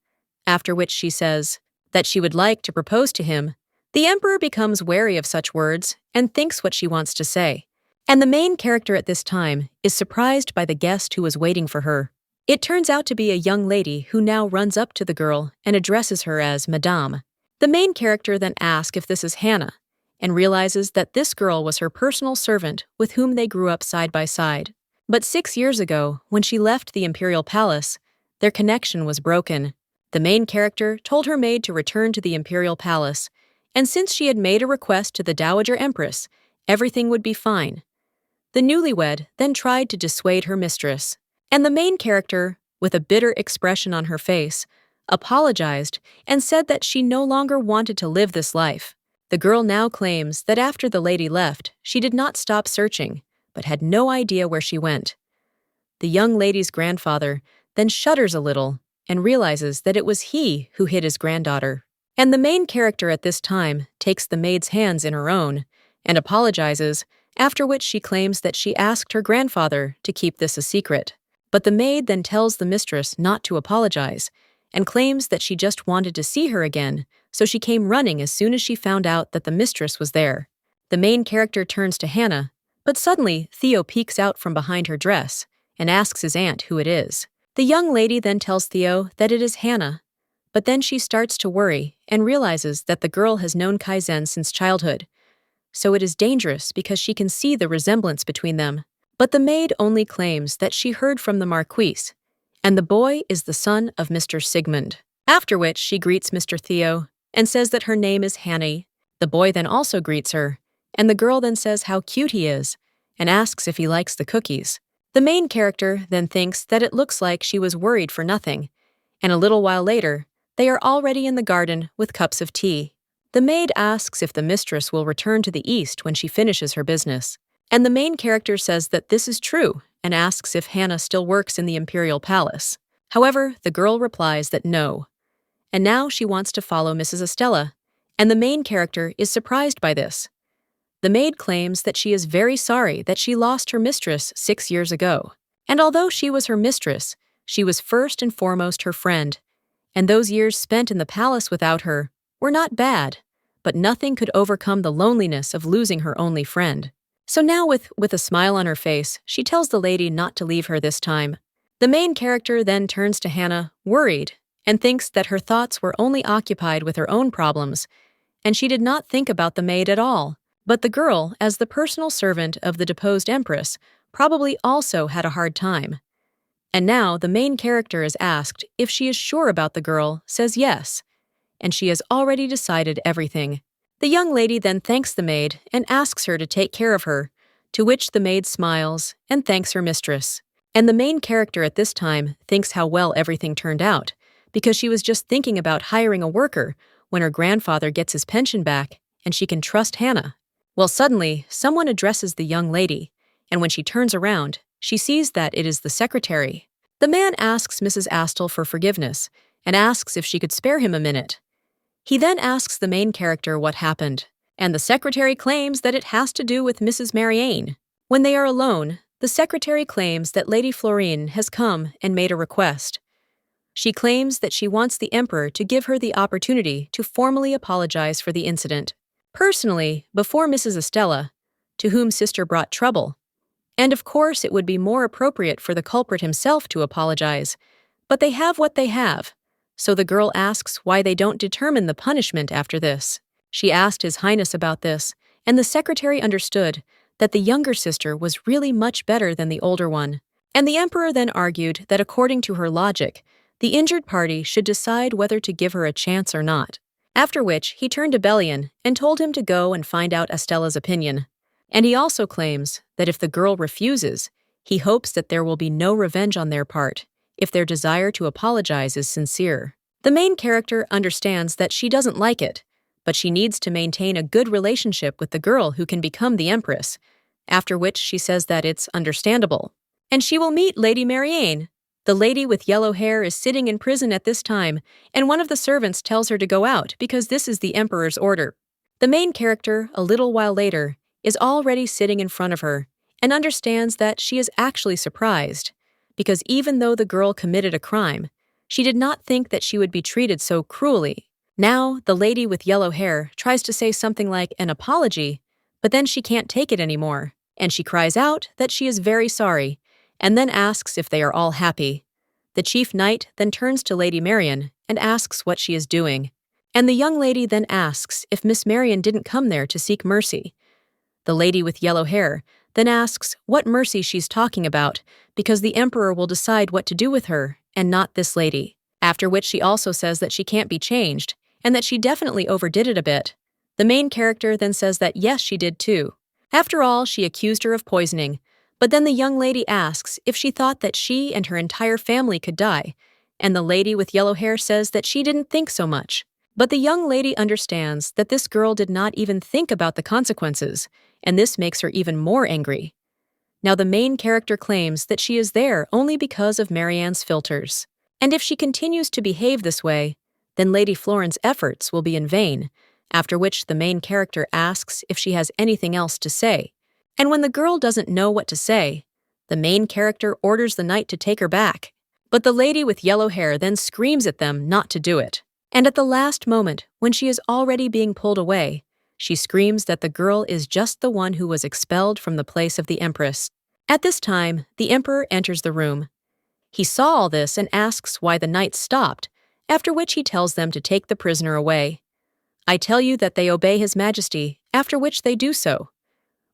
after which she says that she would like to propose to him. The emperor becomes wary of such words and thinks what she wants to say. And the main character at this time is surprised by the guest who was waiting for her. It turns out to be a young lady who now runs up to the girl and addresses her as Madame. The main character then asks if this is Hannah, and realizes that this girl was her personal servant with whom they grew up side by side. But 6 years ago, when she left the imperial palace, their connection was broken. The main character told her maid to return to the imperial palace, and since she had made a request to the Dowager Empress, everything would be fine. The newlywed then tried to dissuade her mistress, and the main character, with a bitter expression on her face, apologized and said that she no longer wanted to live this life. The girl now claims that after the lady left, she did not stop searching, but had no idea where she went. The young lady's grandfather then shudders a little and realizes that it was he who hid his granddaughter. And the main character at this time takes the maid's hands in her own and apologizes, after which she claims that she asked her grandfather to keep this a secret. But the maid then tells the mistress not to apologize and claims that she just wanted to see her again, so she came running as soon as she found out that the mistress was there. The main character turns to Hannah, but suddenly Theo peeks out from behind her dress and asks his aunt who it is. The young lady then tells Theo that it is Hannah, but then she starts to worry and realizes that the girl has known Kaizen since childhood, so it is dangerous because she can see the resemblance between them. But the maid only claims that she heard from the Marquise, and the boy is the son of Mr. Sigmund. After which she greets Mr. Theo and says that her name is Hanny. The boy then also greets her, and the girl then says how cute he is and asks if he likes the cookies. The main character then thinks that it looks like she was worried for nothing, and a little while later, they are already in the garden with cups of tea. The maid asks if the mistress will return to the east when she finishes her business. And the main character says that this is true and asks if Hannah still works in the imperial palace. However, the girl replies that no. And now she wants to follow Mrs. Estella, and the main character is surprised by this. The maid claims that she is very sorry that she lost her mistress 6 years ago. And although she was her mistress, she was first and foremost her friend, and those years spent in the palace without her were not bad, but nothing could overcome the loneliness of losing her only friend. So now with a smile on her face, she tells the lady not to leave her this time. The main character then turns to Hannah, worried, and thinks that her thoughts were only occupied with her own problems, and she did not think about the maid at all. But the girl, as the personal servant of the deposed empress, probably also had a hard time. And now the main character is asked if she is sure about the girl, says yes, and she has already decided everything. The young lady then thanks the maid and asks her to take care of her, to which the maid smiles and thanks her mistress. And the main character at this time thinks how well everything turned out, because she was just thinking about hiring a worker when her grandfather gets his pension back and she can trust Hannah. Well, suddenly, someone addresses the young lady, and when she turns around, she sees that it is the secretary. The man asks Mrs. Astle for forgiveness and asks if she could spare him a minute. He then asks the main character what happened, and the secretary claims that it has to do with Mrs. Marianne. When they are alone, the secretary claims that Lady Florine has come and made a request. She claims that she wants the emperor to give her the opportunity to formally apologize for the incident, personally, before Mrs. Estella, to whom sister brought trouble. And of course it would be more appropriate for the culprit himself to apologize, but they have what they have. So the girl asks why they don't determine the punishment after this. She asked His Highness about this, and the secretary understood that the younger sister was really much better than the older one. And the emperor then argued that according to her logic, the injured party should decide whether to give her a chance or not. After which, he turned to Bellion and told him to go and find out Estella's opinion. And he also claims that if the girl refuses, he hopes that there will be no revenge on their part, if their desire to apologize is sincere. The main character understands that she doesn't like it, but she needs to maintain a good relationship with the girl who can become the empress, after which she says that it's understandable. And she will meet Lady Marianne. The lady with yellow hair is sitting in prison at this time, and one of the servants tells her to go out because this is the emperor's order. The main character, a little while later, is already sitting in front of her, and understands that she is actually surprised, because even though the girl committed a crime, she did not think that she would be treated so cruelly. Now, the lady with yellow hair tries to say something like an apology, but then she can't take it anymore, and she cries out that she is very sorry, and then asks if they are all happy. The chief knight then turns to Lady Marian and asks what she is doing, and the young lady then asks if Miss Marian didn't come there to seek mercy. The lady with yellow hair then asks what mercy she's talking about, because the emperor will decide what to do with her, and not this lady. After which she also says that she can't be changed, and that she definitely overdid it a bit. The main character then says that yes, she did too. After all, she accused her of poisoning, but then the young lady asks if she thought that she and her entire family could die, and the lady with yellow hair says that she didn't think so much. But the young lady understands that this girl did not even think about the consequences, and this makes her even more angry. Now the main character claims that she is there only because of Marianne's filters, and if she continues to behave this way, then Lady Florence's efforts will be in vain, after which the main character asks if she has anything else to say. And when the girl doesn't know what to say, the main character orders the knight to take her back. But the lady with yellow hair then screams at them not to do it. And at the last moment, when she is already being pulled away, she screams that the girl is just the one who was expelled from the place of the empress. At this time, the emperor enters the room. He saw all this and asks why the knights stopped, after which he tells them to take the prisoner away. I tell you that they obey His Majesty, after which they do so.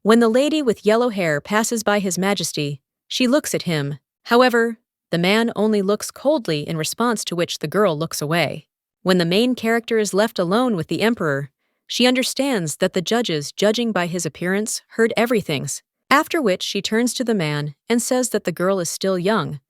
When the lady with yellow hair passes by His Majesty, she looks at him. However, the man only looks coldly, in response to which the girl looks away. When the main character is left alone with the emperor, she understands that the judges, judging by his appearance, heard everything, after which she turns to the man and says that the girl is still young,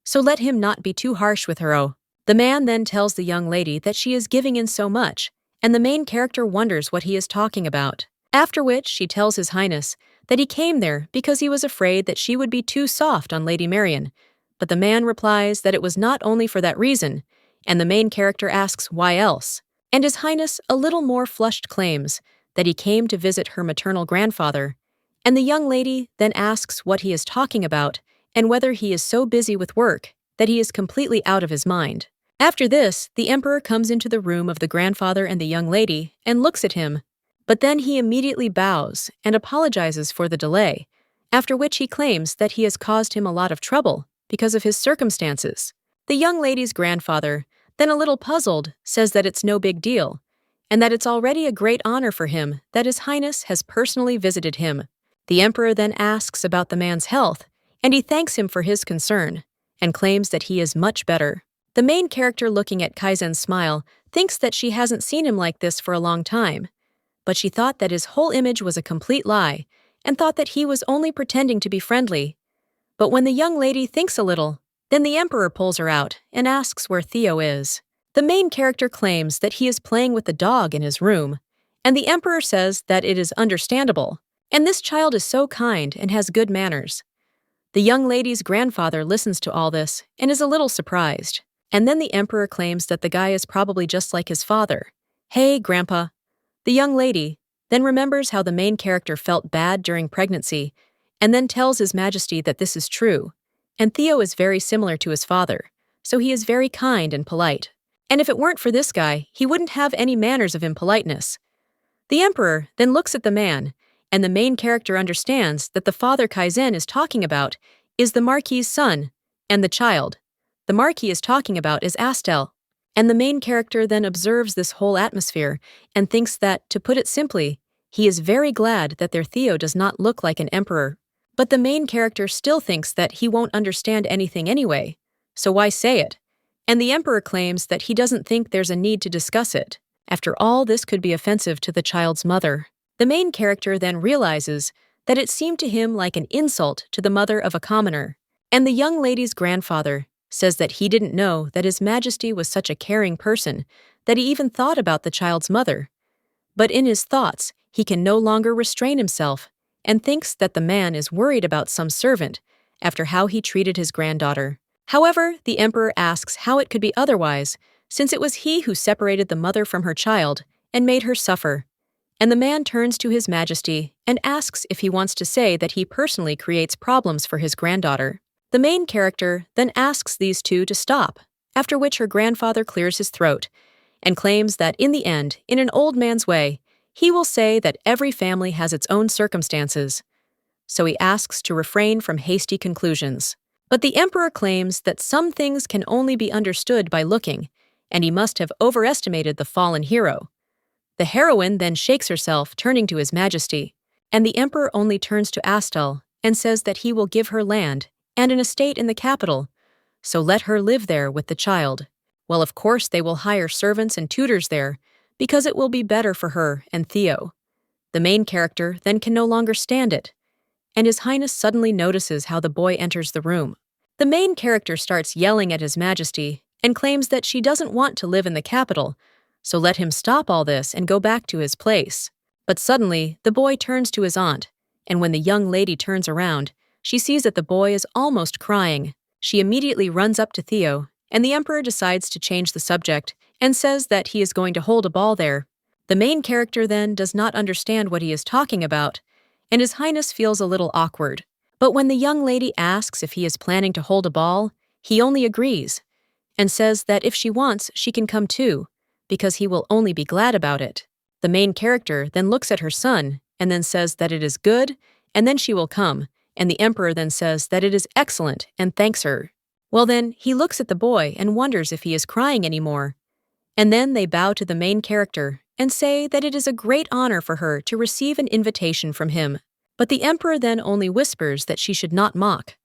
so let him not be too harsh with her. Oh. The man then tells the young lady that she is giving in so much, and the main character wonders what he is talking about. After which she tells His Highness that he came there because he was afraid that she would be too soft on Lady Marian, but the man replies that it was not only for that reason, and the main character asks why else. And His Highness, a little more flushed, claims that he came to visit her maternal grandfather, and the young lady then asks what he is talking about and whether he is so busy with work that he is completely out of his mind. After this, the emperor comes into the room of the grandfather and the young lady and looks at him, but then he immediately bows and apologizes for the delay, after which he claims that he has caused him a lot of trouble, because of his circumstances. The young lady's grandfather, then a little puzzled, says that it's no big deal, and that it's already a great honor for him that His Highness has personally visited him. The emperor then asks about the man's health, and he thanks him for his concern, and claims that he is much better. The main character, looking at Kaizen's smile, thinks that she hasn't seen him like this for a long time, but she thought that his whole image was a complete lie, and thought that he was only pretending to be friendly. But when the young lady thinks a little, then the emperor pulls her out and asks where Theo is. The main character claims that he is playing with the dog in his room, and the emperor says that it is understandable, and this child is so kind and has good manners. The young lady's grandfather listens to all this and is a little surprised, and then the emperor claims that the guy is probably just like his father. Hey, Grandpa. The young lady then remembers how the main character felt bad during pregnancy, and then tells His Majesty that this is true, and Theo is very similar to his father, so he is very kind and polite. And if it weren't for this guy, he wouldn't have any manners of impoliteness. The emperor then looks at the man, and the main character understands that the father Kaizen is talking about is the Marquis's son, and the child the Marquis is talking about is Astel. And the main character then observes this whole atmosphere and thinks that, to put it simply, he is very glad that their Theo does not look like an emperor. But the main character still thinks that he won't understand anything anyway, so why say it? And the emperor claims that he doesn't think there's a need to discuss it. After all, this could be offensive to the child's mother. The main character then realizes that it seemed to him like an insult to the mother of a commoner. And the young lady's grandfather says that he didn't know that His Majesty was such a caring person that he even thought about the child's mother. But in his thoughts, he can no longer restrain himself and thinks that the man is worried about some servant after how he treated his granddaughter. However, the emperor asks how it could be otherwise, since it was he who separated the mother from her child and made her suffer. And the man turns to His Majesty and asks if he wants to say that he personally creates problems for his granddaughter. The main character then asks these two to stop, after which her grandfather clears his throat and claims that in the end, in an old man's way, he will say that every family has its own circumstances. So he asks to refrain from hasty conclusions. But the emperor claims that some things can only be understood by looking, and he must have overestimated the fallen hero. The heroine then shakes herself, turning to His Majesty, and the emperor only turns to Astel and says that he will give her land and an estate in the capital, so let her live there with the child. Well, of course they will hire servants and tutors there, because it will be better for her and Theo. The main character then can no longer stand it, and His Highness suddenly notices how the boy enters the room. The main character starts yelling at His Majesty and claims that she doesn't want to live in the capital, so let him stop all this and go back to his place. But suddenly, the boy turns to his aunt, and when the young lady turns around, she sees that the boy is almost crying. She immediately runs up to Theo, and the emperor decides to change the subject and says that he is going to hold a ball there. The main character then does not understand what he is talking about, and His Highness feels a little awkward. But when the young lady asks if he is planning to hold a ball, he only agrees, and says that if she wants, she can come too, because he will only be glad about it. The main character then looks at her son, and then says that it is good, and then she will come, and the emperor then says that it is excellent and thanks her. Well then, he looks at the boy and wonders if he is crying anymore. And then they bow to the main character and say that it is a great honor for her to receive an invitation from him. But the emperor then only whispers that she should not mock.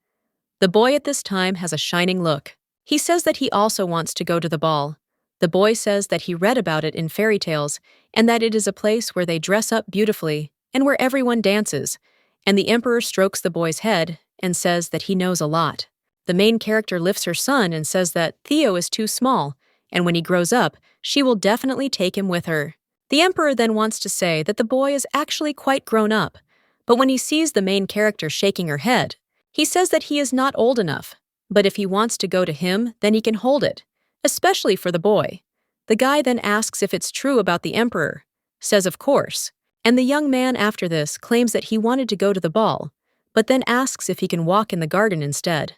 The boy at this time has a shining look. He says that he also wants to go to the ball. The boy says that he read about it in fairy tales and that it is a place where they dress up beautifully and where everyone dances, and the emperor strokes the boy's head and says that he knows a lot. The main character lifts her son and says that Theo is too small, and when he grows up, she will definitely take him with her. The emperor then wants to say that the boy is actually quite grown up, but when he sees the main character shaking her head, he says that he is not old enough, but if he wants to go to him, then he can hold it, especially for the boy. The guy then asks if it's true about the emperor, says of course, and the young man after this claims that he wanted to go to the ball, but then asks if he can walk in the garden instead.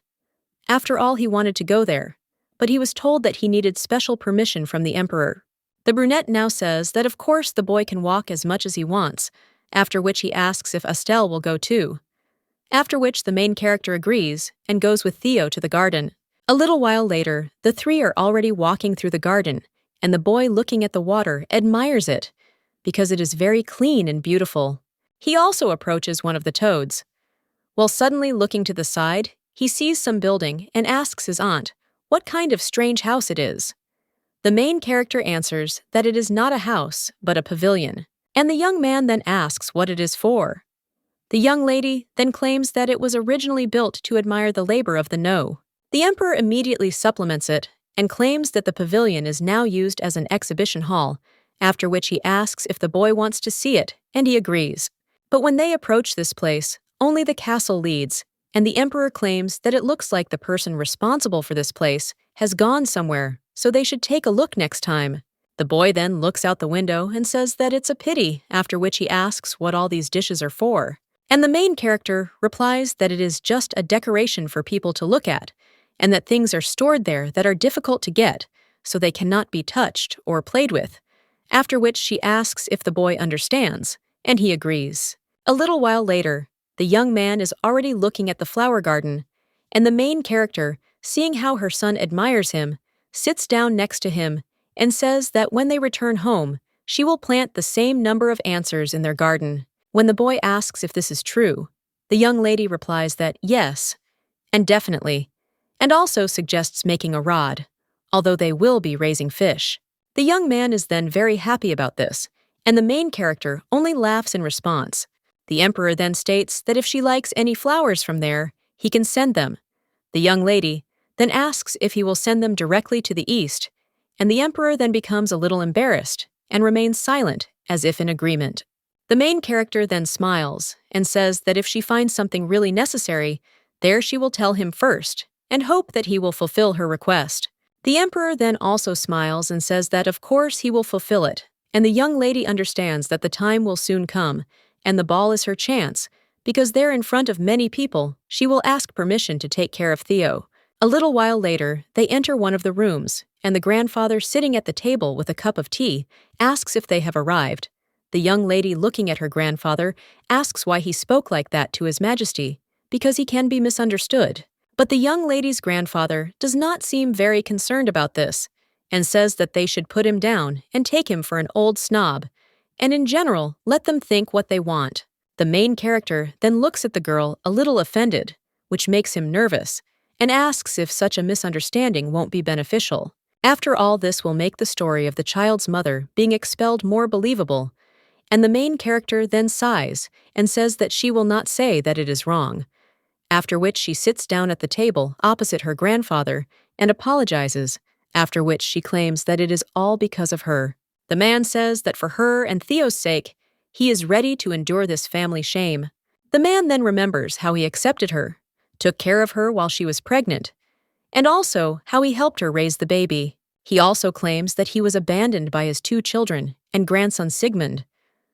After all, he wanted to go there, but he was told that he needed special permission from the emperor. The brunette now says that of course the boy can walk as much as he wants, after which he asks if Astel will go too. after which the main character agrees and goes with Theo to the garden. A little while later, the three are already walking through the garden, and the boy looking at the water admires it because it is very clean and beautiful. He also approaches one of the toads. While suddenly looking to the side, he sees some building and asks his aunt what kind of strange house it is. The main character answers that it is not a house, but a pavilion, and the young man then asks what it is for. The young lady then claims that it was originally built to admire the labor of the No. The emperor immediately supplements it and claims that the pavilion is now used as an exhibition hall, after which he asks if the boy wants to see it, and he agrees. But when they approach this place, only the castle leads, and the emperor claims that it looks like the person responsible for this place has gone somewhere, so they should take a look next time. The boy then looks out the window and says that it's a pity, after which he asks what all these dishes are for. And the main character replies that it is just a decoration for people to look at, and that things are stored there that are difficult to get, so they cannot be touched or played with, after which she asks if the boy understands, and he agrees. A little while later, the young man is already looking at the flower garden, and the main character, seeing how her son admires him, sits down next to him and says that when they return home, she will plant the same number of answers in their garden. When the boy asks if this is true, the young lady replies that yes, and definitely, and also suggests making a rod, although they will be raising fish. The young man is then very happy about this, and the main character only laughs in response. The emperor then states that if she likes any flowers from there, he can send them. The young lady then asks if he will send them directly to the east, and the emperor then becomes a little embarrassed and remains silent as if in agreement. The main character then smiles and says that if she finds something really necessary, there she will tell him first and hope that he will fulfill her request. The emperor then also smiles and says that of course he will fulfill it, and the young lady understands that the time will soon come, and the ball is her chance, because there in front of many people, she will ask permission to take care of Theo. A little while later, they enter one of the rooms, and the grandfather sitting at the table with a cup of tea asks if they have arrived. The young lady looking at her grandfather asks why he spoke like that to His Majesty, because he can be misunderstood. But the young lady's grandfather does not seem very concerned about this, and says that they should put him down and take him for an old snob, and in general, let them think what they want. The main character then looks at the girl a little offended, which makes him nervous, and asks if such a misunderstanding won't be beneficial. After all, this will make the story of the child's mother being expelled more believable, and the main character then sighs and says that she will not say that it is wrong, after which she sits down at the table opposite her grandfather and apologizes, after which she claims that it is all because of her. The man says that for her and Theo's sake, he is ready to endure this family shame. The man then remembers how he accepted her, took care of her while she was pregnant, and also how he helped her raise the baby. He also claims that he was abandoned by his 2 children and grandson Sigmund,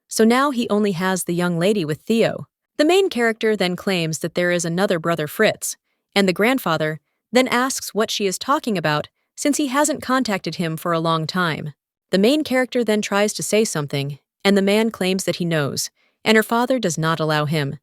so now he only has the young lady with Theo. The main character then claims that there is another brother Fritz, and the grandfather then asks what she is talking about since he hasn't contacted him for a long time. The main character then tries to say something, and the man claims that he knows, and her father does not allow him.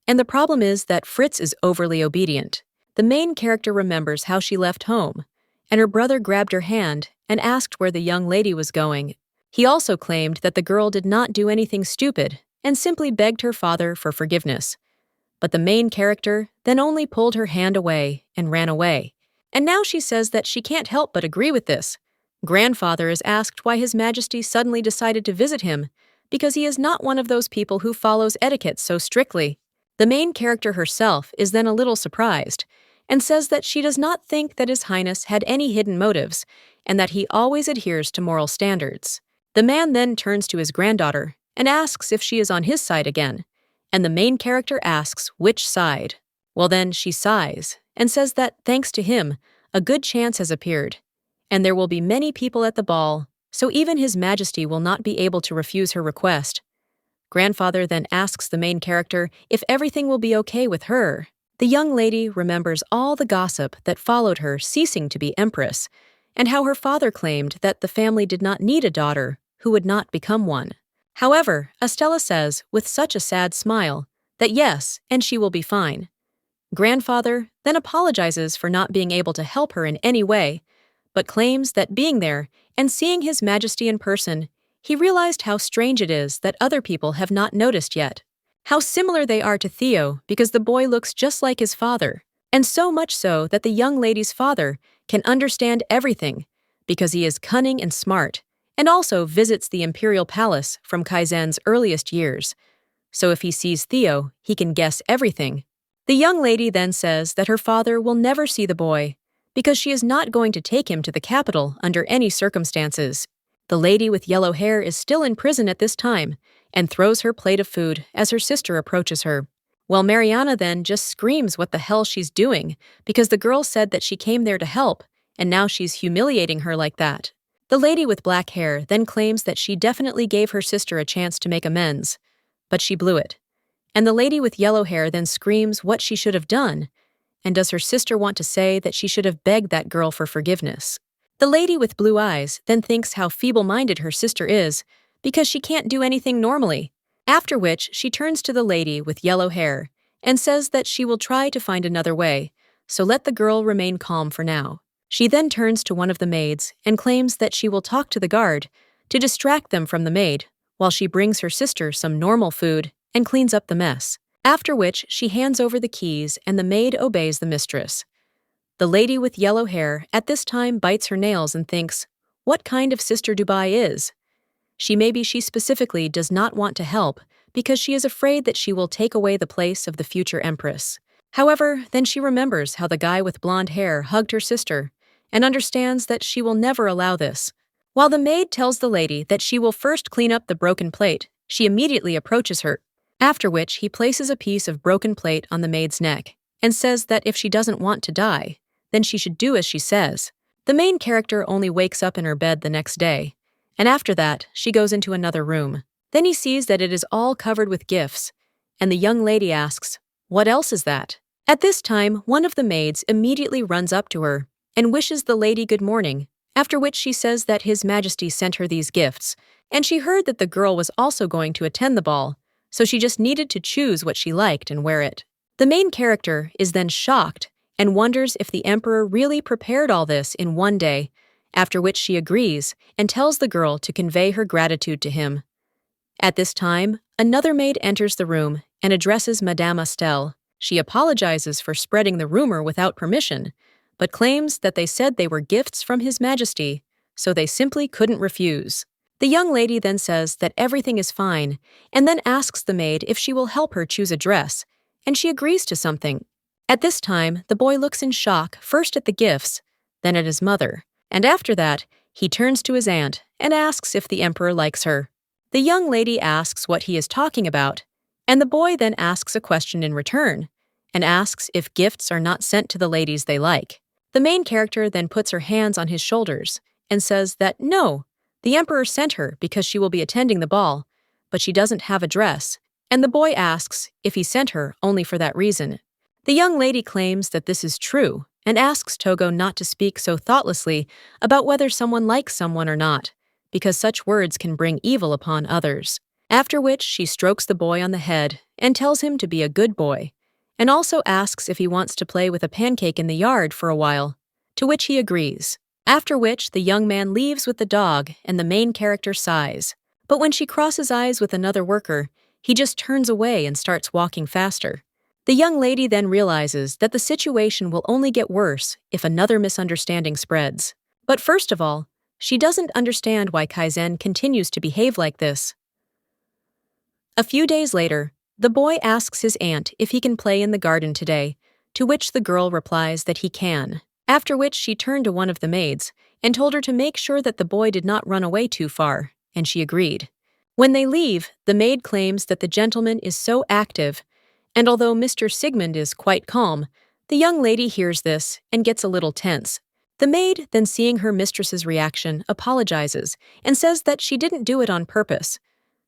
And the problem is that Fritz is overly obedient. The main character remembers how she left home, and her brother grabbed her hand and asked where the young lady was going. He also claimed that the girl did not do anything stupid and simply begged her father for forgiveness. But the main character then only pulled her hand away and ran away. And now she says that she can't help but agree with this. Grandfather is asked why His Majesty suddenly decided to visit him, because he is not one of those people who follows etiquette so strictly. The main character herself is then a little surprised, and says that she does not think that His Highness had any hidden motives, and that he always adheres to moral standards. The man then turns to his granddaughter and asks if she is on his side again, and the main character asks which side. Well then, she sighs and says that, thanks to him, a good chance has appeared, and there will be many people at the ball, so even His Majesty will not be able to refuse her request. Grandfather then asks the main character if everything will be okay with her. The young lady remembers all the gossip that followed her ceasing to be empress, and how her father claimed that the family did not need a daughter who would not become one. However, Estella says, with such a sad smile, that yes, and she will be fine. Grandfather then apologizes for not being able to help her in any way, but claims that being there and seeing His Majesty in person, he realized how strange it is that other people have not noticed yet. How similar they are to Theo because the boy looks just like his father, and so much so that the young lady's father can understand everything because he is cunning and smart, and also visits the imperial palace from Kaizen's earliest years. So if he sees Theo, he can guess everything. The young lady then says that her father will never see the boy because she is not going to take him to the capital under any circumstances. The lady with yellow hair is still in prison at this time and throws her plate of food as her sister approaches her. Well, Mariana then just screams what the hell she's doing because the girl said that she came there to help, and now she's humiliating her like that. The lady with black hair then claims that she definitely gave her sister a chance to make amends, but she blew it. And the lady with yellow hair then screams what she should have done, and does her sister want to say that she should have begged that girl for forgiveness? The lady with blue eyes then thinks how feeble-minded her sister is because she can't do anything normally, after which she turns to the lady with yellow hair and says that she will try to find another way, so let the girl remain calm for now. She then turns to one of the maids and claims that she will talk to the guard to distract them from the maid while she brings her sister some normal food and cleans up the mess, after which she hands over the keys and the maid obeys the mistress. The lady with yellow hair at this time bites her nails and thinks, what kind of sister Dubai is? She specifically does not want to help because she is afraid that she will take away the place of the future empress. However, then she remembers how the guy with blonde hair hugged her sister and understands that she will never allow this. While the maid tells the lady that she will first clean up the broken plate, she immediately approaches her, after which he places a piece of broken plate on the maid's neck and says that if she doesn't want to die, then she should do as she says. The main character only wakes up in her bed the next day, and after that, she goes into another room. Then he sees that it is all covered with gifts, and the young lady asks, what else is that? At this time, one of the maids immediately runs up to her and wishes the lady good morning, after which she says that His Majesty sent her these gifts, and she heard that the girl was also going to attend the ball, so she just needed to choose what she liked and wear it. The main character is then shocked and wonders if the emperor really prepared all this in one day, after which she agrees and tells the girl to convey her gratitude to him. At this time, another maid enters the room and addresses Madame Estelle. She apologizes for spreading the rumor without permission, but claims that they said they were gifts from His Majesty, so they simply couldn't refuse. The young lady then says that everything is fine, and then asks the maid if she will help her choose a dress, and she agrees to something. At this time, the boy looks in shock first at the gifts, then at his mother, and after that, he turns to his aunt and asks if the emperor likes her. The young lady asks what he is talking about, and the boy then asks a question in return, and asks if gifts are not sent to the ladies they like. The main character then puts her hands on his shoulders and says that no, the emperor sent her because she will be attending the ball, but she doesn't have a dress, and the boy asks if he sent her only for that reason. The young lady claims that this is true and asks Togo not to speak so thoughtlessly about whether someone likes someone or not, because such words can bring evil upon others. After which she strokes the boy on the head and tells him to be a good boy, and also asks if he wants to play with a pancake in the yard for a while, to which he agrees. After which the young man leaves with the dog and the main character sighs. But when she crosses eyes with another worker, he just turns away and starts walking faster. The young lady then realizes that the situation will only get worse if another misunderstanding spreads. But first of all, she doesn't understand why Kaizen continues to behave like this. A few days later, the boy asks his aunt if he can play in the garden today, to which the girl replies that he can, after which she turned to one of the maids and told her to make sure that the boy did not run away too far, and she agreed. When they leave, the maid claims that the gentleman is so active, and although Mr. Sigmund is quite calm, the young lady hears this and gets a little tense. The maid, then seeing her mistress's reaction, apologizes and says that she didn't do it on purpose,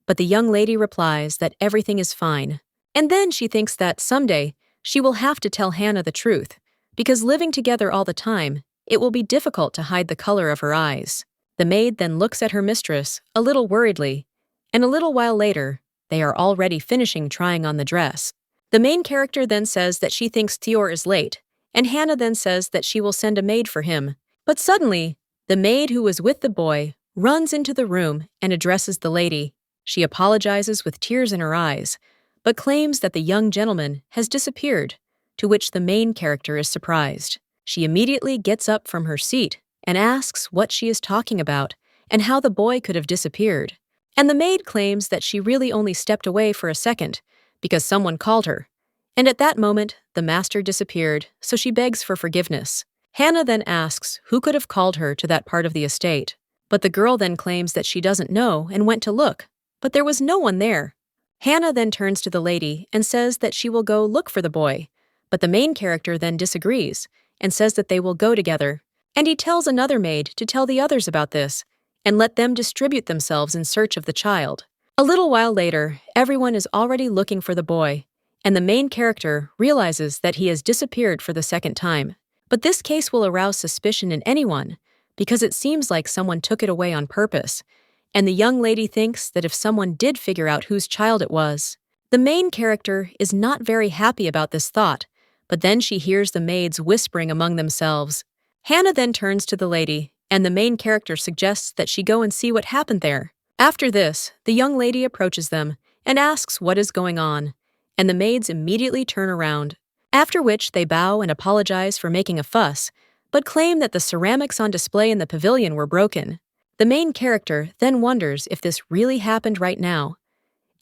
but the young lady replies that everything is fine. And then she thinks that someday she will have to tell Hannah the truth, because living together all the time, it will be difficult to hide the color of her eyes. The maid then looks at her mistress a little worriedly, and a little while later, they are already finishing trying on the dress. The main character then says that she thinks Theor is late, and Hannah then says that she will send a maid for him. But suddenly, the maid who was with the boy runs into the room and addresses the lady. She apologizes with tears in her eyes, but claims that the young gentleman has disappeared, to which the main character is surprised. She immediately gets up from her seat and asks what she is talking about and how the boy could have disappeared. And the maid claims that she really only stepped away for a second because someone called her. And at that moment, the master disappeared, so she begs for forgiveness. Hannah then asks who could have called her to that part of the estate. But the girl then claims that she doesn't know and went to look, but there was no one there. Hannah then turns to the lady and says that she will go look for the boy, but the main character then disagrees and says that they will go together, and he tells another maid to tell the others about this and let them distribute themselves in search of the child. A little while later, everyone is already looking for the boy, and the main character realizes that he has disappeared for the second time. But this case will arouse suspicion in anyone because it seems like someone took it away on purpose, and the young lady thinks that if someone did figure out whose child it was. The main character is not very happy about this thought, but then she hears the maids whispering among themselves. Hannah then turns to the lady, and the main character suggests that she go and see what happened there. After this, the young lady approaches them and asks what is going on, and the maids immediately turn around, after which they bow and apologize for making a fuss, but claim that the ceramics on display in the pavilion were broken. The main character then wonders if this really happened right now,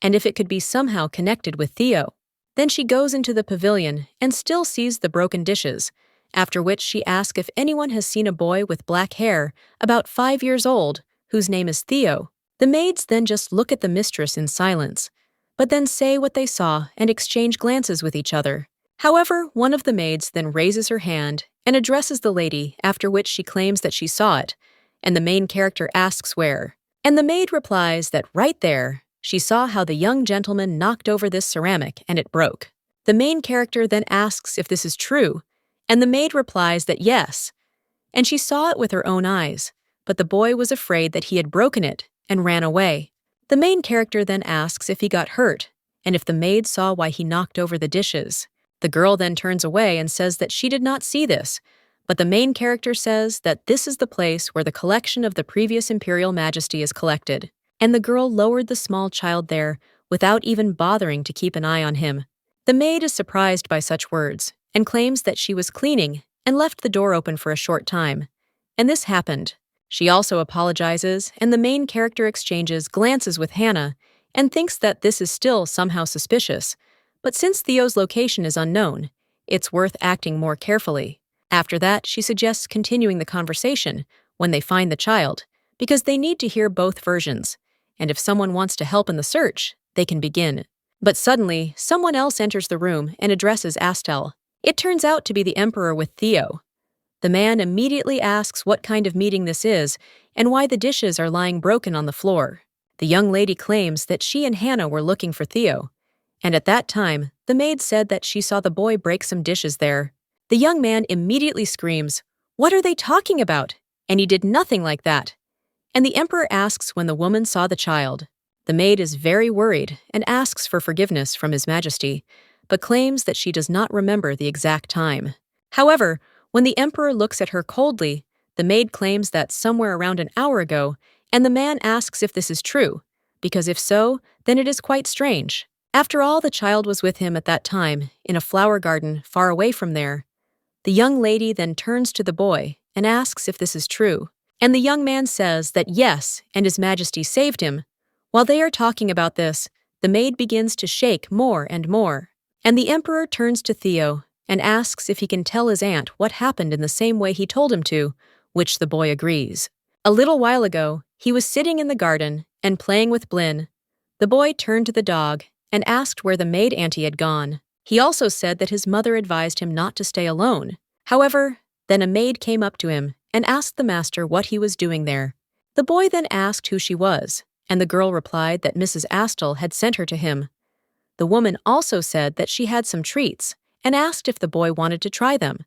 and if it could be somehow connected with Theo. Then she goes into the pavilion and still sees the broken dishes, after which she asks if anyone has seen a boy with black hair, about 5 years old, whose name is Theo. The maids then just look at the mistress in silence, but then say what they saw and exchange glances with each other. However, one of the maids then raises her hand and addresses the lady, after which she claims that she saw it, and the main character asks where. And the maid replies that right there, she saw how the young gentleman knocked over this ceramic and it broke. The main character then asks if this is true, and the maid replies that yes, and she saw it with her own eyes, but the boy was afraid that he had broken it and ran away. The main character then asks if he got hurt, and if the maid saw why he knocked over the dishes. The girl then turns away and says that she did not see this, but the main character says that this is the place where the collection of the previous imperial majesty is collected, and the girl lowered the small child there without even bothering to keep an eye on him. The maid is surprised by such words and claims that she was cleaning and left the door open for a short time, and this happened. She also apologizes, and the main character exchanges glances with Hannah and thinks that this is still somehow suspicious, but since Theo's location is unknown, it's worth acting more carefully. After that, she suggests continuing the conversation when they find the child, because they need to hear both versions, and if someone wants to help in the search, they can begin. But suddenly, someone else enters the room and addresses Astel. It turns out to be the Emperor with Theo. The man immediately asks what kind of meeting this is and why the dishes are lying broken on the floor. The young lady claims that she and Hannah were looking for Theo, and at that time, the maid said that she saw the boy break some dishes there. The young man immediately screams, "What are they talking about? And he did nothing like that." And the emperor asks when the woman saw the child. The maid is very worried and asks for forgiveness from His Majesty, but claims that she does not remember the exact time. However, when the emperor looks at her coldly, the maid claims that somewhere around an hour ago, and the man asks if this is true, because if so, then it is quite strange. After all, the child was with him at that time, in a flower garden far away from there. The young lady then turns to the boy and asks if this is true, and the young man says that yes, and His Majesty saved him. While they are talking about this, the maid begins to shake more and more, and the emperor turns to Theo and asks if he can tell his aunt what happened in the same way he told him to, which the boy agrees. A little while ago, he was sitting in the garden and playing with Blin. The boy turned to the dog and asked where the maid auntie had gone. He also said that his mother advised him not to stay alone. However, then a maid came up to him and asked the master what he was doing there. The boy then asked who she was, and the girl replied that Mrs. Astle had sent her to him. The woman also said that she had some treats and asked if the boy wanted to try them,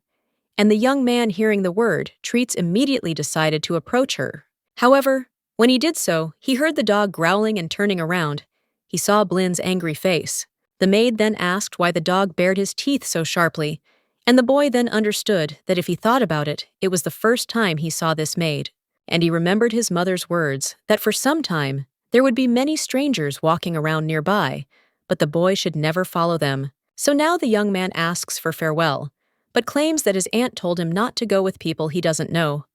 and the young man, hearing the word treats, immediately decided to approach her. However, when he did so, he heard the dog growling and turning around. He saw Blin's angry face. The maid then asked why the dog bared his teeth so sharply, and the boy then understood that if he thought about it, it was the first time he saw this maid. And he remembered his mother's words that for some time there would be many strangers walking around nearby, but the boy should never follow them. So now the young man asks for farewell, but claims that his aunt told him not to go with people he doesn't know.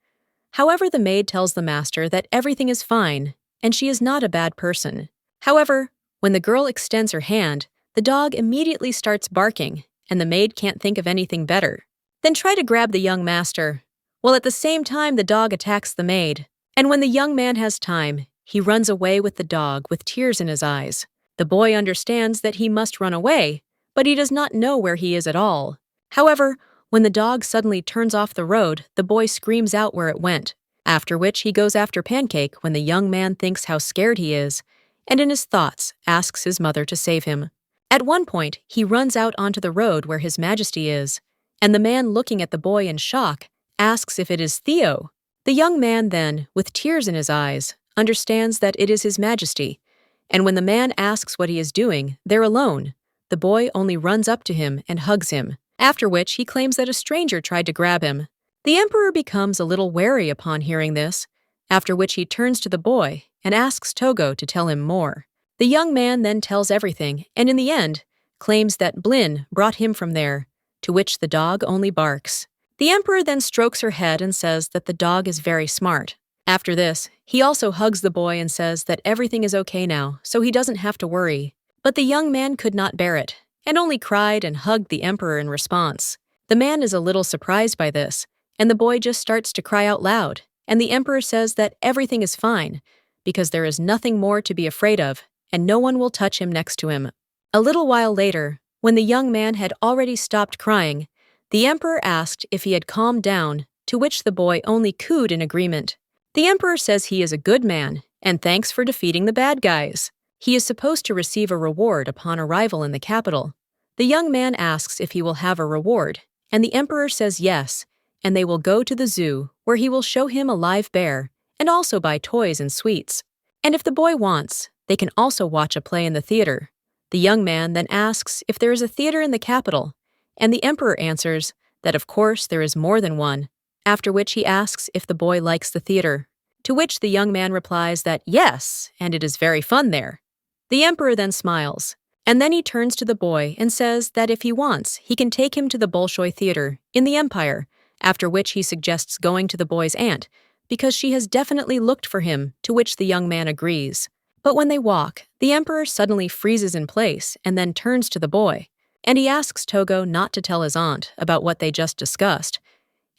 However, the maid tells the master that everything is fine, and she is not a bad person. However, when the girl extends her hand, the dog immediately starts barking, and the maid can't think of anything better than try to grab the young master. While at the same time the dog attacks the maid, and when the young man has time, he runs away with the dog with tears in his eyes. The boy understands that he must run away, but he does not know where he is at all. However, when the dog suddenly turns off the road, the boy screams out where it went, after which he goes after Pancake when the young man thinks how scared he is, and in his thoughts asks his mother to save him. At one point, he runs out onto the road where His Majesty is, and the man looking at the boy in shock asks if it is Theo. The young man then, with tears in his eyes, understands that it is His Majesty, and when the man asks what he is doing, they're alone. The boy only runs up to him and hugs him, after which he claims that a stranger tried to grab him. The emperor becomes a little wary upon hearing this, after which he turns to the boy and asks Togo to tell him more. The young man then tells everything, and in the end, claims that Blin brought him from there, to which the dog only barks. The emperor then strokes her head and says that the dog is very smart. After this, he also hugs the boy and says that everything is okay now, so he doesn't have to worry. But the young man could not bear it, and only cried and hugged the emperor in response. The man is a little surprised by this, and the boy just starts to cry out loud, and the emperor says that everything is fine, because there is nothing more to be afraid of, and no one will touch him next to him. A little while later, when the young man had already stopped crying, the emperor asked if he had calmed down, to which the boy only cooed in agreement. The emperor says he is a good man, and thanks for defeating the bad guys. He is supposed to receive a reward upon arrival in the capital. The young man asks if he will have a reward, and the emperor says yes, and they will go to the zoo, where he will show him a live bear, and also buy toys and sweets. And if the boy wants, they can also watch a play in the theater. The young man then asks if there is a theater in the capital, and the emperor answers that of course there is more than one, after which he asks if the boy likes the theater, to which the young man replies that yes, and it is very fun there. The emperor then smiles, and then he turns to the boy and says that if he wants, he can take him to the Bolshoi Theater in the Empire, after which he suggests going to the boy's aunt, because she has definitely looked for him, to which the young man agrees. But when they walk, the emperor suddenly freezes in place and then turns to the boy, and he asks Togo not to tell his aunt about what they just discussed.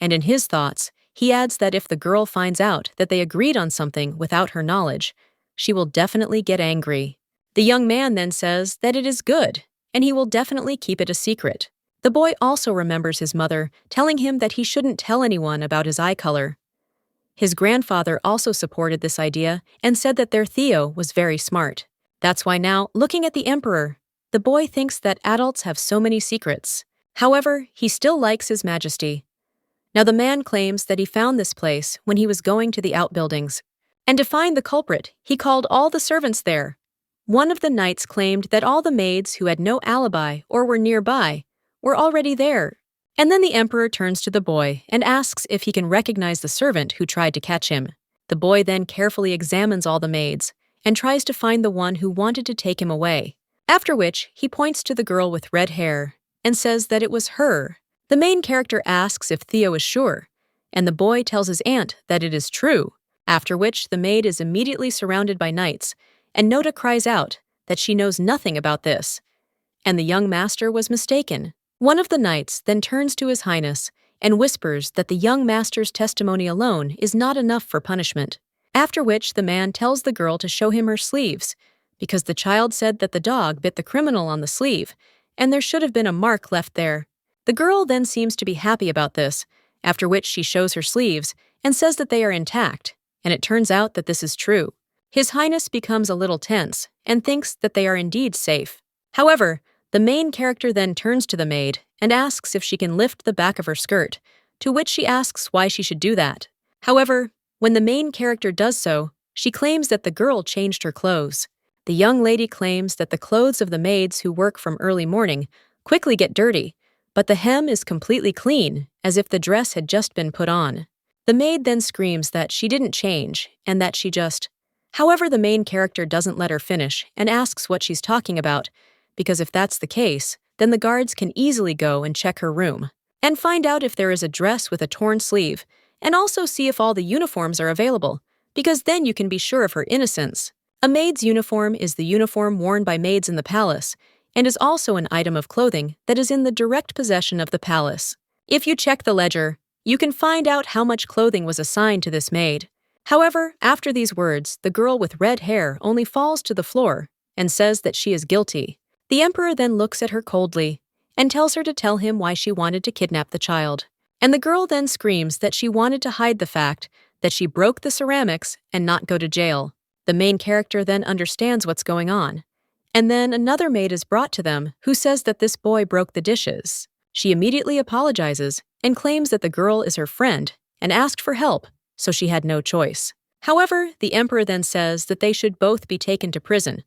And in his thoughts, he adds that if the girl finds out that they agreed on something without her knowledge, she will definitely get angry. The young man then says that it is good, and he will definitely keep it a secret. The boy also remembers his mother telling him that he shouldn't tell anyone about his eye color. His grandfather also supported this idea and said that their Theo was very smart. That's why now, looking at the emperor, the boy thinks that adults have so many secrets. However, he still likes His Majesty. Now the man claims that he found this place when he was going to the outbuildings, and to find the culprit, he called all the servants there. One of the knights claimed that all the maids who had no alibi or were nearby were already there. And then the emperor turns to the boy and asks if he can recognize the servant who tried to catch him. The boy then carefully examines all the maids and tries to find the one who wanted to take him away, after which he points to the girl with red hair and says that it was her. The main character asks if Theo is sure, and the boy tells his aunt that it is true, after which the maid is immediately surrounded by knights, and Noda cries out that she knows nothing about this, and the young master was mistaken. One of the knights then turns to His Highness and whispers that the young master's testimony alone is not enough for punishment, after which the man tells the girl to show him her sleeves, because the child said that the dog bit the criminal on the sleeve, and there should have been a mark left there. The girl then seems to be happy about this, after which she shows her sleeves and says that they are intact, and it turns out that this is true. His Highness becomes a little tense and thinks that they are indeed safe. However, the main character then turns to the maid and asks if she can lift the back of her skirt, to which she asks why she should do that. However, when the main character does so, she claims that the girl changed her clothes. The young lady claims that the clothes of the maids who work from early morning quickly get dirty, but the hem is completely clean, as if the dress had just been put on. The maid then screams that she didn't change and that she just. However, the main character doesn't let her finish and asks what she's talking about, because if that's the case, then the guards can easily go and check her room and find out if there is a dress with a torn sleeve, and also see if all the uniforms are available, because then you can be sure of her innocence. A maid's uniform is the uniform worn by maids in the palace, and is also an item of clothing that is in the direct possession of the palace. If you check the ledger, you can find out how much clothing was assigned to this maid. However, after these words, the girl with red hair only falls to the floor and says that she is guilty. The emperor then looks at her coldly and tells her to tell him why she wanted to kidnap the child. And the girl then screams that she wanted to hide the fact that she broke the ceramics and not go to jail. The main character then understands what's going on. And then another maid is brought to them who says that this boy broke the dishes. She immediately apologizes and claims that the girl is her friend and asked for help, so she had no choice. However, the emperor then says that they should both be taken to prison,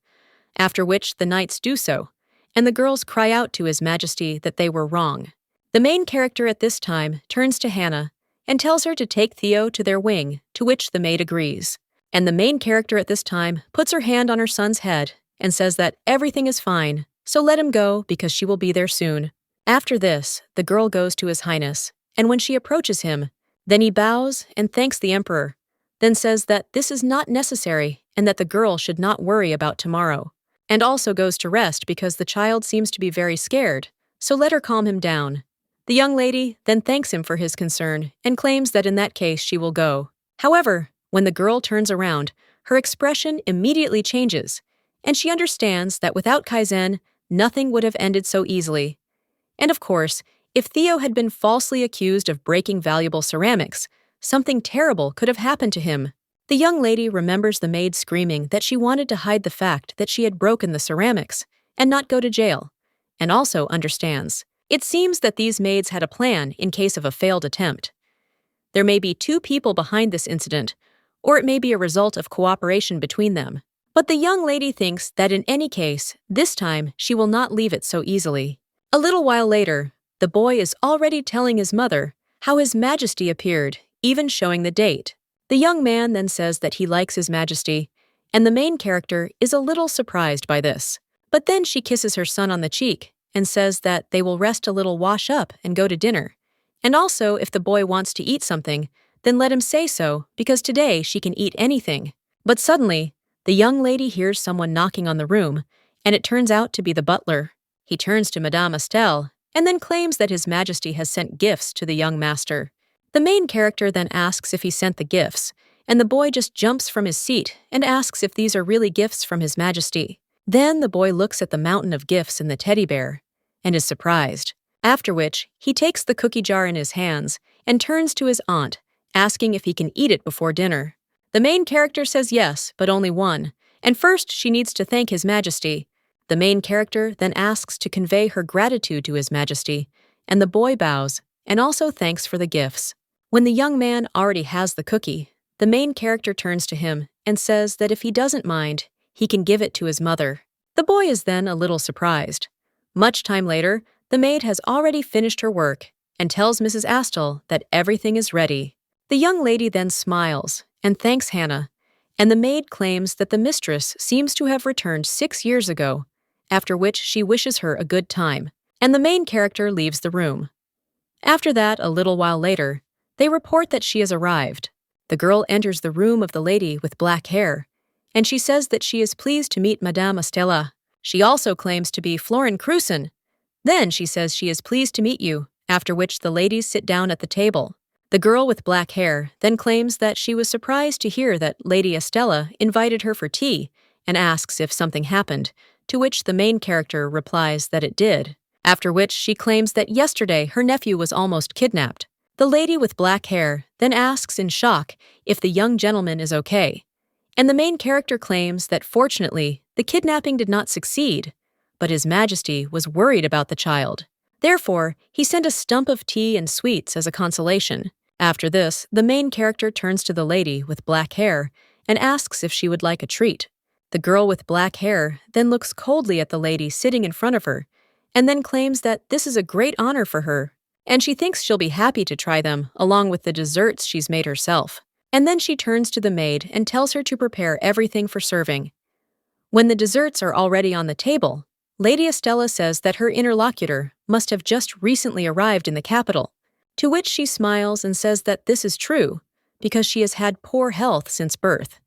after which the knights do so, and the girls cry out to His Majesty that they were wrong. The main character at this time turns to Hannah and tells her to take Theo to their wing, to which the maid agrees. And the main character at this time puts her hand on her son's head and says that everything is fine, so let him go because she will be there soon. After this, the girl goes to His Highness, and when she approaches him, then he bows and thanks the emperor, then says that this is not necessary and that the girl should not worry about tomorrow, and also goes to rest because the child seems to be very scared, so let her calm him down. The young lady then thanks him for his concern and claims that in that case she will go. However, when the girl turns around, her expression immediately changes, and she understands that without Kaizen, nothing would have ended so easily. And of course, if Theo had been falsely accused of breaking valuable ceramics, something terrible could have happened to him. The young lady remembers the maid screaming that she wanted to hide the fact that she had broken the ceramics and not go to jail, and also understands. It seems that these maids had a plan in case of a failed attempt. There may be two people behind this incident, or it may be a result of cooperation between them. But the young lady thinks that in any case, this time she will not leave it so easily. A little while later, the boy is already telling his mother how His Majesty appeared, even showing the date. The young man then says that he likes His Majesty, and the main character is a little surprised by this. But then she kisses her son on the cheek and says that they will rest a little, wash up, and go to dinner. And also, if the boy wants to eat something, then let him say so, because today she can eat anything. But suddenly, the young lady hears someone knocking on the room, and it turns out to be the butler. He turns to Madame Estelle and then claims that His Majesty has sent gifts to the young master. The main character then asks if he sent the gifts, and the boy just jumps from his seat and asks if these are really gifts from His Majesty. Then the boy looks at the mountain of gifts in the teddy bear and is surprised, after which he takes the cookie jar in his hands and turns to his aunt, asking if he can eat it before dinner. The main character says yes, but only one, and first she needs to thank His Majesty. The main character then asks to convey her gratitude to His Majesty, and the boy bows and also thanks for the gifts. When the young man already has the cookie, the main character turns to him and says that if he doesn't mind, he can give it to his mother. The boy is then a little surprised. Much time later, the maid has already finished her work and tells Mrs. Astle that everything is ready. The young lady then smiles and thanks Hannah, and the maid claims that the mistress seems to have returned 6 years ago, after which she wishes her a good time, and the main character leaves the room. After that, a little while later, they report that she has arrived. The girl enters the room of the lady with black hair, and she says that she is pleased to meet Madame Estella. She also claims to be Florin Cruson. Then she says she is pleased to meet you, after which the ladies sit down at the table. The girl with black hair then claims that she was surprised to hear that Lady Estella invited her for tea and asks if something happened, to which the main character replies that it did, after which she claims that yesterday her nephew was almost kidnapped. The lady with black hair then asks in shock if the young gentleman is okay, and the main character claims that fortunately the kidnapping did not succeed, but His Majesty was worried about the child. Therefore, he sent a stump of tea and sweets as a consolation. After this, the main character turns to the lady with black hair and asks if she would like a treat. The girl with black hair then looks coldly at the lady sitting in front of her, and then claims that this is a great honor for her, and she thinks she'll be happy to try them along with the desserts she's made herself. And then she turns to the maid and tells her to prepare everything for serving. When the desserts are already on the table, Lady Estella says that her interlocutor must have just recently arrived in the capital, to which she smiles and says that this is true because she has had poor health since birth.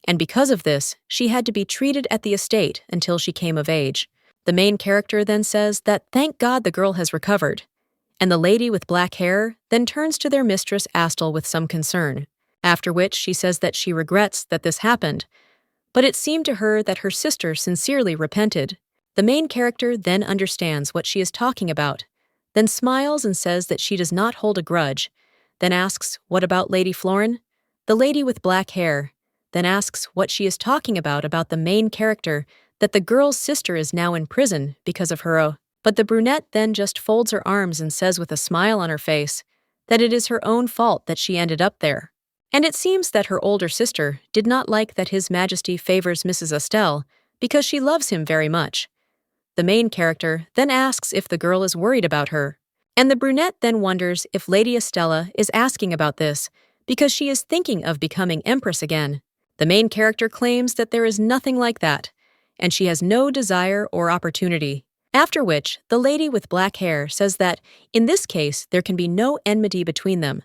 And because of this, she had to be treated at the estate until she came of age. The main character then says that thank God the girl has recovered, and the lady with black hair then turns to their mistress Astle with some concern, after which she says that she regrets that this happened, but it seemed to her that her sister sincerely repented. The main character then understands what she is talking about, then smiles and says that she does not hold a grudge, then asks, "What about Lady Florin?" The lady with black hair then asks what she is talking about the main character, that the girl's sister is now in prison because of her. But the brunette then just folds her arms and says with a smile on her face that it is her own fault that she ended up there. And it seems that her older sister did not like that His Majesty favors Mrs. Estelle because she loves him very much. The main character then asks if the girl is worried about her, and the brunette then wonders if Lady Estella is asking about this because she is thinking of becoming empress again. The main character claims that there is nothing like that, and she has no desire or opportunity. After which, the lady with black hair says that, in this case, there can be no enmity between them,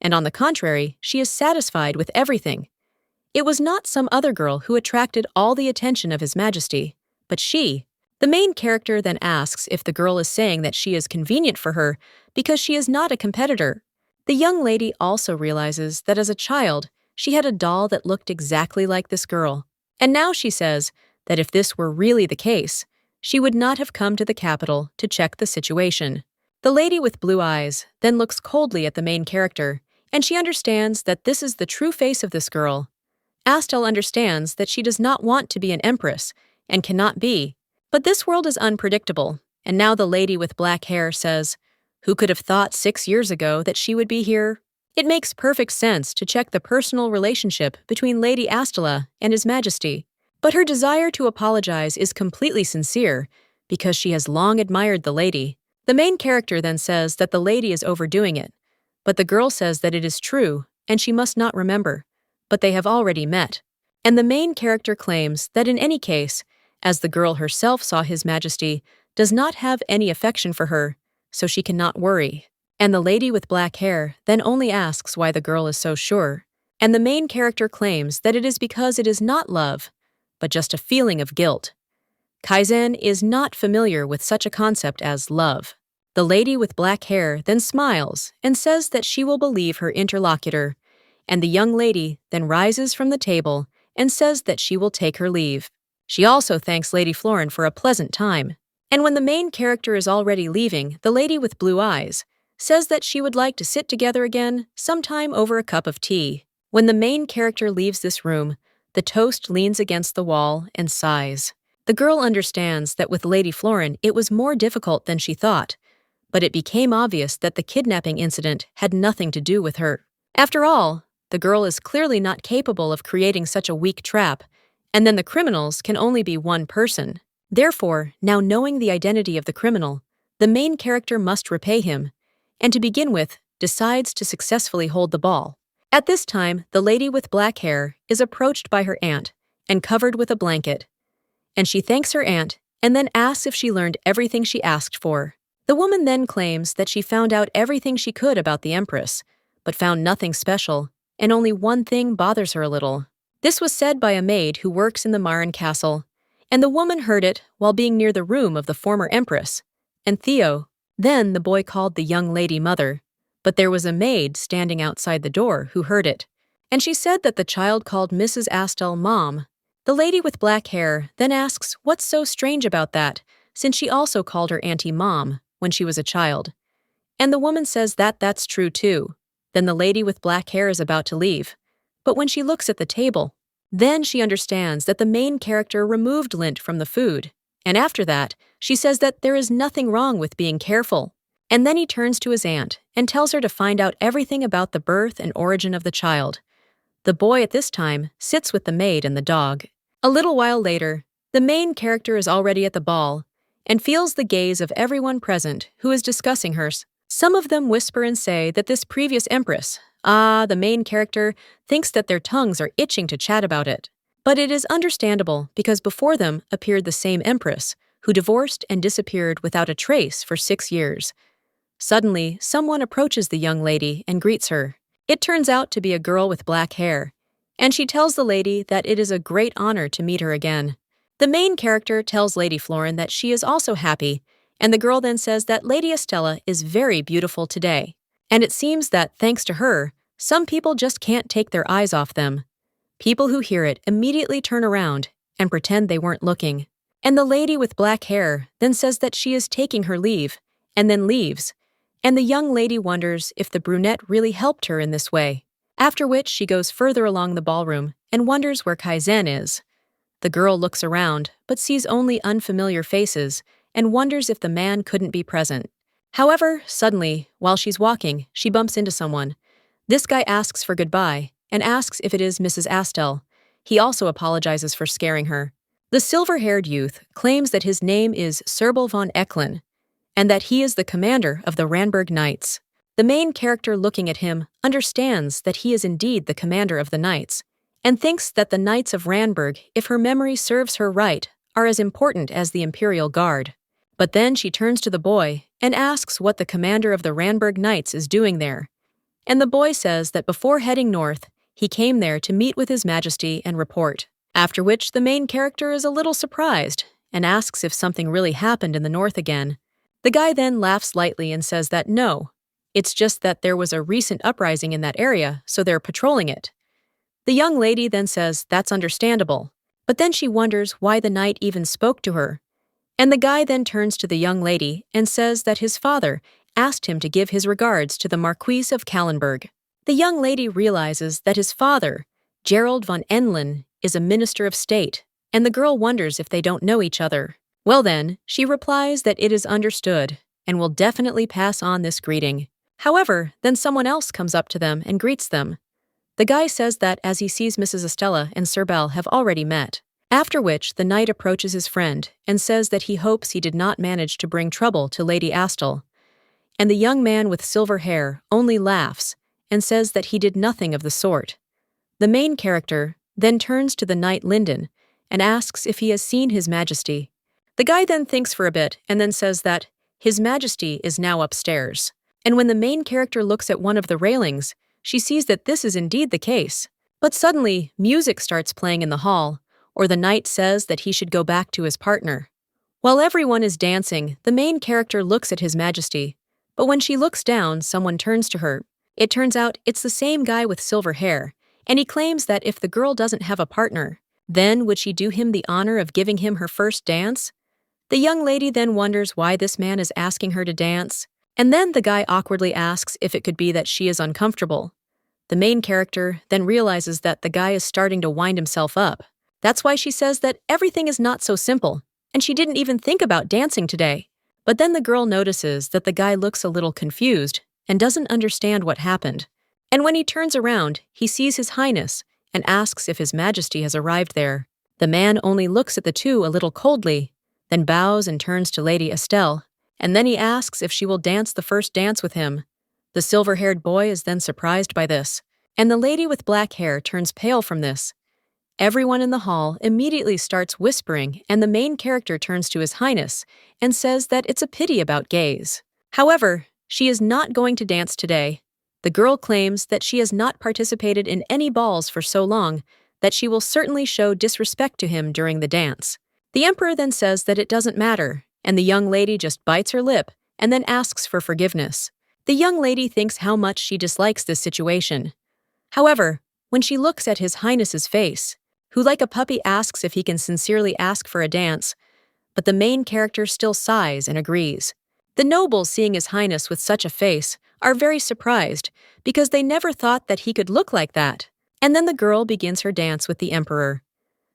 and on the contrary, she is satisfied with everything. It was not some other girl who attracted all the attention of His Majesty, but she. The main character then asks if the girl is saying that she is convenient for her because she is not a competitor. The young lady also realizes that as a child, she had a doll that looked exactly like this girl, and now she says that if this were really the case, she would not have come to the capital to check the situation. The lady with blue eyes then looks coldly at the main character, and she understands that this is the true face of this girl. Astel understands that she does not want to be an empress and cannot be, but this world is unpredictable, and now the lady with black hair says, "Who could have thought 6 years ago that she would be here?" It makes perfect sense to check the personal relationship between Lady Astela and His Majesty, but her desire to apologize is completely sincere because she has long admired the lady. The main character then says that the lady is overdoing it, but the girl says that it is true and she must not remember, but they have already met. And the main character claims that in any case, as the girl herself saw His Majesty does not have any affection for her, so she cannot worry. And the lady with black hair then only asks why the girl is so sure, and the main character claims that it is because it is not love, but just a feeling of guilt. Kaizen is not familiar with such a concept as love. The lady with black hair then smiles and says that she will believe her interlocutor, and the young lady then rises from the table and says that she will take her leave. She also thanks Lady Florin for a pleasant time, and when the main character is already leaving, the lady with blue eyes says that she would like to sit together again sometime over a cup of tea. When the main character leaves this room, the toast leans against the wall and sighs. The girl understands that with Lady Florin it was more difficult than she thought, but it became obvious that the kidnapping incident had nothing to do with her. After all, the girl is clearly not capable of creating such a weak trap, and then the criminals can only be one person. Therefore, now knowing the identity of the criminal, the main character must repay him, and to begin with, decides to successfully hold the ball. At this time, the lady with black hair is approached by her aunt and covered with a blanket, and she thanks her aunt and then asks if she learned everything she asked for. The woman then claims that she found out everything she could about the Empress, but found nothing special, and only one thing bothers her a little. This was said by a maid who works in the Marin Castle, and the woman heard it while being near the room of the former Empress, and Theo. Then the boy called the young lady mother, but there was a maid standing outside the door who heard it, and she said that the child called Mrs. Astel Mom. The lady with black hair then asks what's so strange about that, since she also called her auntie Mom when she was a child. And the woman says that that's true too. Then the lady with black hair is about to leave, but when she looks at the table, then she understands that the main character removed lint from the food, and after that, she says that there is nothing wrong with being careful. And then he turns to his aunt and tells her to find out everything about the birth and origin of the child. The boy at this time sits with the maid and the dog, A little while later, the main character is already at the ball and feels the gaze of everyone present who is discussing hers. Some of them whisper and say that this previous empress, the main character, thinks that their tongues are itching to chat about it. But it is understandable because before them appeared the same empress, who divorced and disappeared without a trace for 6 years. Suddenly, someone approaches the young lady and greets her. It turns out to be a girl with black hair, and she tells the lady that it is a great honor to meet her again. The main character tells Lady Florin that she is also happy, and the girl then says that Lady Estella is very beautiful today. And it seems that, thanks to her, some people just can't take their eyes off them. People who hear it immediately turn around and pretend they weren't looking. And the lady with black hair then says that she is taking her leave, and then leaves. And the young lady wonders if the brunette really helped her in this way. After which she goes further along the ballroom and wonders where Kaizen is. The girl looks around, but sees only unfamiliar faces and wonders if the man couldn't be present. However, suddenly, while she's walking, she bumps into someone. This guy asks for goodbye and asks if it is Mrs. Astel. He also apologizes for scaring her. The silver-haired youth claims that his name is Serbel von Eklund and that he is the commander of the Ranberg Knights. The main character looking at him understands that he is indeed the commander of the Knights and thinks that the Knights of Ranberg, if her memory serves her right, are as important as the Imperial Guard. But then she turns to the boy and asks what the commander of the Ranberg Knights is doing there. And the boy says that before heading north, he came there to meet with His Majesty and report. After which the main character is a little surprised and asks if something really happened in the north again. The guy then laughs lightly and says that no, it's just that there was a recent uprising in that area, so they're patrolling it. The young lady then says that's understandable, but then she wonders why the knight even spoke to her. And the guy then turns to the young lady and says that his father asked him to give his regards to the Marquis of Kallenberg. The young lady realizes that his father, Gerald von Enlin, is a minister of state, and the girl wonders if they don't know each other. Well then, she replies that it is understood and will definitely pass on this greeting. However, then someone else comes up to them and greets them. The guy says that as he sees Mrs. Estella and Serbel have already met. After which, the knight approaches his friend and says that he hopes he did not manage to bring trouble to Lady Astel. And the young man with silver hair only laughs and says that he did nothing of the sort. The main character then turns to the knight Linden and asks if he has seen His Majesty. The guy then thinks for a bit and then says that His Majesty is now upstairs. And when the main character looks at one of the railings, she sees that this is indeed the case. But suddenly, music starts playing in the hall, or the knight says that he should go back to his partner. While everyone is dancing, the main character looks at His Majesty, but when she looks down, someone turns to her. It turns out it's the same guy with silver hair, and he claims that if the girl doesn't have a partner, then would she do him the honor of giving him her first dance? The young lady then wonders why this man is asking her to dance, and then the guy awkwardly asks if it could be that she is uncomfortable. The main character then realizes that the guy is starting to wind himself up. That's why she says that everything is not so simple, and she didn't even think about dancing today. But then the girl notices that the guy looks a little confused and doesn't understand what happened. And when he turns around, he sees His Highness and asks if His Majesty has arrived there. The man only looks at the two a little coldly, then bows and turns to Lady Estelle, and then he asks if she will dance the first dance with him. The silver-haired boy is then surprised by this, and the lady with black hair turns pale from this. Everyone in the hall immediately starts whispering, and the main character turns to His Highness and says that it's a pity about gays. However, she is not going to dance today. The girl claims that she has not participated in any balls for so long that she will certainly show disrespect to him during the dance. The emperor then says that it doesn't matter, and the young lady just bites her lip and then asks for forgiveness. The young lady thinks how much she dislikes this situation. However, when she looks at His Highness's face, who like a puppy asks if he can sincerely ask for a dance, but the main character still sighs and agrees. The nobles, seeing His Highness with such a face, are very surprised because they never thought that he could look like that. And then the girl begins her dance with the emperor.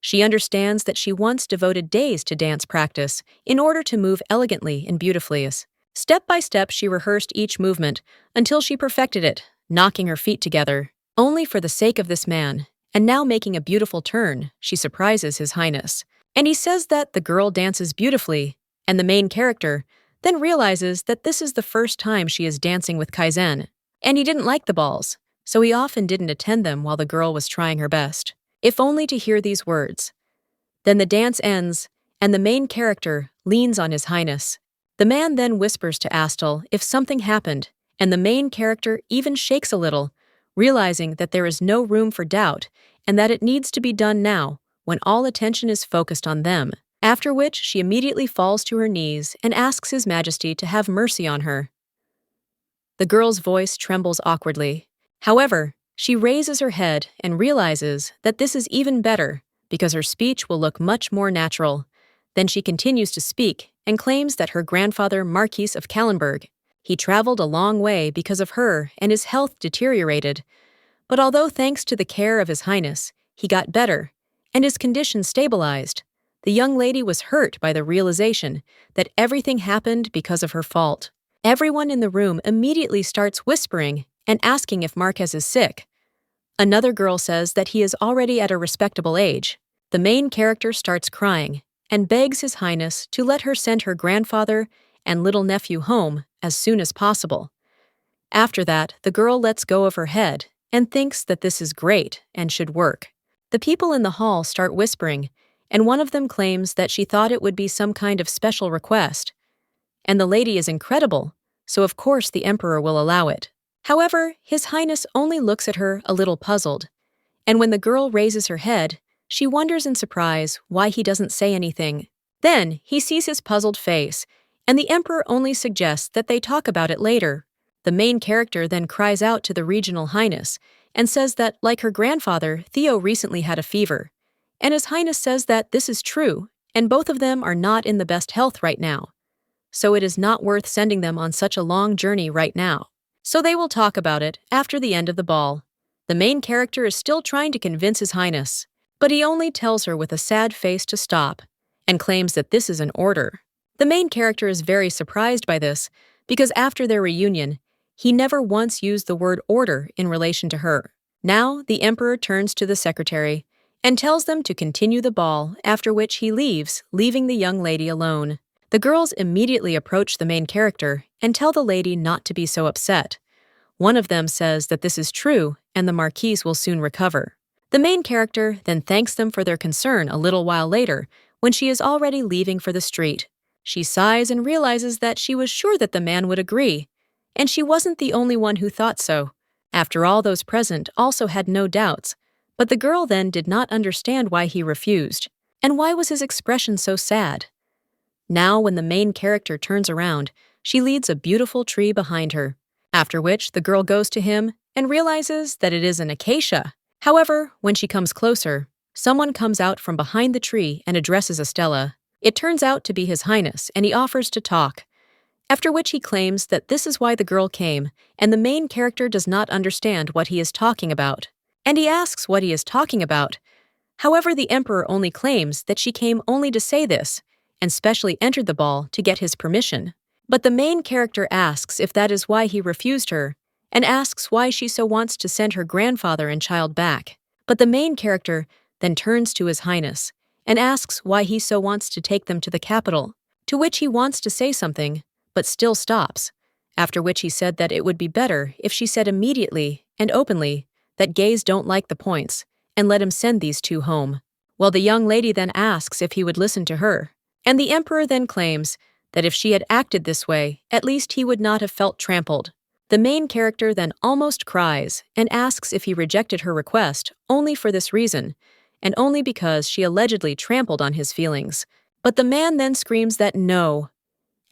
She understands that she once devoted days to dance practice in order to move elegantly and beautifully. Step by step, she rehearsed each movement until she perfected it, knocking her feet together, only for the sake of this man, and now making a beautiful turn, she surprises His Highness. And he says that the girl dances beautifully, and the main character then realizes that this is the first time she is dancing with Kaizen. And he didn't like the balls, so he often didn't attend them while the girl was trying her best. If only to hear these words. Then the dance ends, and the main character leans on His Highness. The man then whispers to Astel if something happened, and the main character even shakes a little, realizing that there is no room for doubt and that it needs to be done now when all attention is focused on them, after which she immediately falls to her knees and asks His Majesty to have mercy on her. The girl's voice trembles awkwardly. However, she raises her head and realizes that this is even better because her speech will look much more natural. Then she continues to speak and claims that her grandfather, Marquis of Kallenberg, he traveled a long way because of her and his health deteriorated. But although thanks to the care of His Highness, he got better and his condition stabilized, the young lady was hurt by the realization that everything happened because of her fault. Everyone in the room immediately starts whispering and asking if Marquez is sick. Another girl says that he is already at a respectable age. The main character starts crying and begs His Highness to let her send her grandfather and little nephew home as soon as possible. After that, the girl lets go of her head and thinks that this is great and should work. The people in the hall start whispering, and one of them claims that she thought it would be some kind of special request. And the lady is incredible, so of course the emperor will allow it. However, His Highness only looks at her a little puzzled, and when the girl raises her head, she wonders in surprise why he doesn't say anything. Then he sees his puzzled face, and the emperor only suggests that they talk about it later. The main character then cries out to the regional highness and says that, like her grandfather, Theo recently had a fever. And His Highness says that this is true, and both of them are not in the best health right now. So it is not worth sending them on such a long journey right now. So they will talk about it after the end of the ball. The main character is still trying to convince His Highness, but he only tells her with a sad face to stop, and claims that this is an order. The main character is very surprised by this, because after their reunion, he never once used the word order in relation to her. Now the emperor turns to the secretary and tells them to continue the ball, after which he leaves, leaving the young lady alone. The girls immediately approach the main character and tell the lady not to be so upset. One of them says that this is true and the Marquis will soon recover. The main character then thanks them for their concern a little while later when she is already leaving for the street. She sighs and realizes that she was sure that the man would agree, and she wasn't the only one who thought so. After all, those present also had no doubts, but the girl then did not understand why he refused, and why was his expression so sad. Now, when the main character turns around, she leads a beautiful tree behind her, after which the girl goes to him and realizes that it is an acacia. However, when she comes closer, someone comes out from behind the tree and addresses Estella. It turns out to be His Highness, and he offers to talk, after which he claims that this is why the girl came, and the main character does not understand what he is talking about. And he asks what he is talking about. However, the emperor only claims that she came only to say this, and specially entered the ball to get his permission. But the main character asks if that is why he refused her, and asks why she so wants to send her grandfather and child back. But the main character then turns to His Highness and asks why he so wants to take them to the capital, to which he wants to say something, but still stops, after which he said that it would be better if she said immediately and openly that gays don't like the points, and let him send these two home. Well, the young lady then asks if he would listen to her, and the emperor then claims that if she had acted this way, at least he would not have felt trampled. The main character then almost cries and asks if he rejected her request only for this reason, and only because she allegedly trampled on his feelings. But the man then screams that no,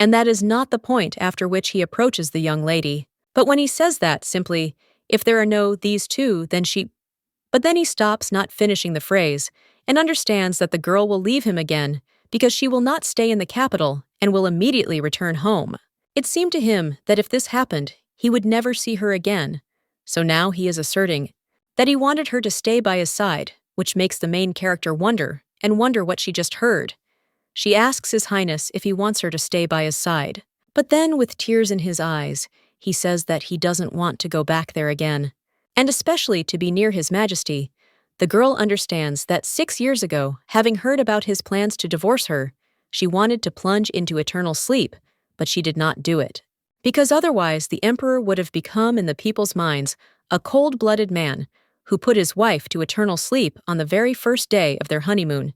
and that is not the point, after which he approaches the young lady. But when he says that, simply, if there are no these two, then she... But then he stops, not finishing the phrase, and understands that the girl will leave him again because she will not stay in the capital and will immediately return home. It seemed to him that if this happened, he would never see her again. So now he is asserting that he wanted her to stay by his side, which makes the main character wonder what she just heard. She asks His Highness if he wants her to stay by his side. But then, with tears in his eyes, he says that he doesn't want to go back there again, and especially to be near His Majesty. The girl understands that 6 years ago, having heard about his plans to divorce her, she wanted to plunge into eternal sleep, but she did not do it. Because otherwise the emperor would have become in the people's minds a cold-blooded man who put his wife to eternal sleep on the very first day of their honeymoon.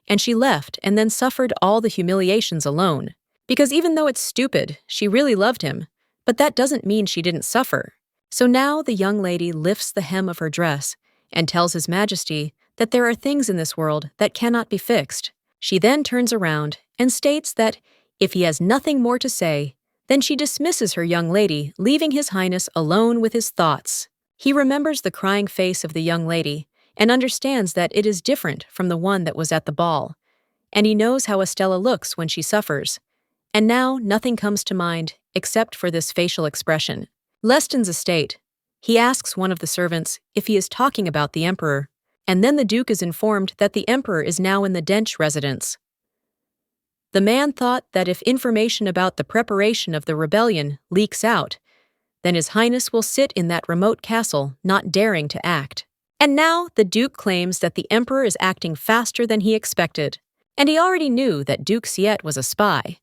And she left and then suffered all the humiliations alone. Because even though it's stupid, she really loved him, but that doesn't mean she didn't suffer. So now the young lady lifts the hem of her dress and tells His Majesty that there are things in this world that cannot be fixed. She then turns around and states that if he has nothing more to say, then she dismisses her young lady, leaving His Highness alone with his thoughts. He remembers the crying face of the young lady and understands that it is different from the one that was at the ball, and he knows how Estella looks when she suffers. And now nothing comes to mind except for this facial expression. Leston's estate. He asks one of the servants if he is talking about the emperor, and then the Duke is informed that the emperor is now in the Dench residence. The man thought that if information about the preparation of the rebellion leaks out, then His Highness will sit in that remote castle, not daring to act. And now the Duke claims that the emperor is acting faster than he expected, and he already knew that Duke Siet was a spy,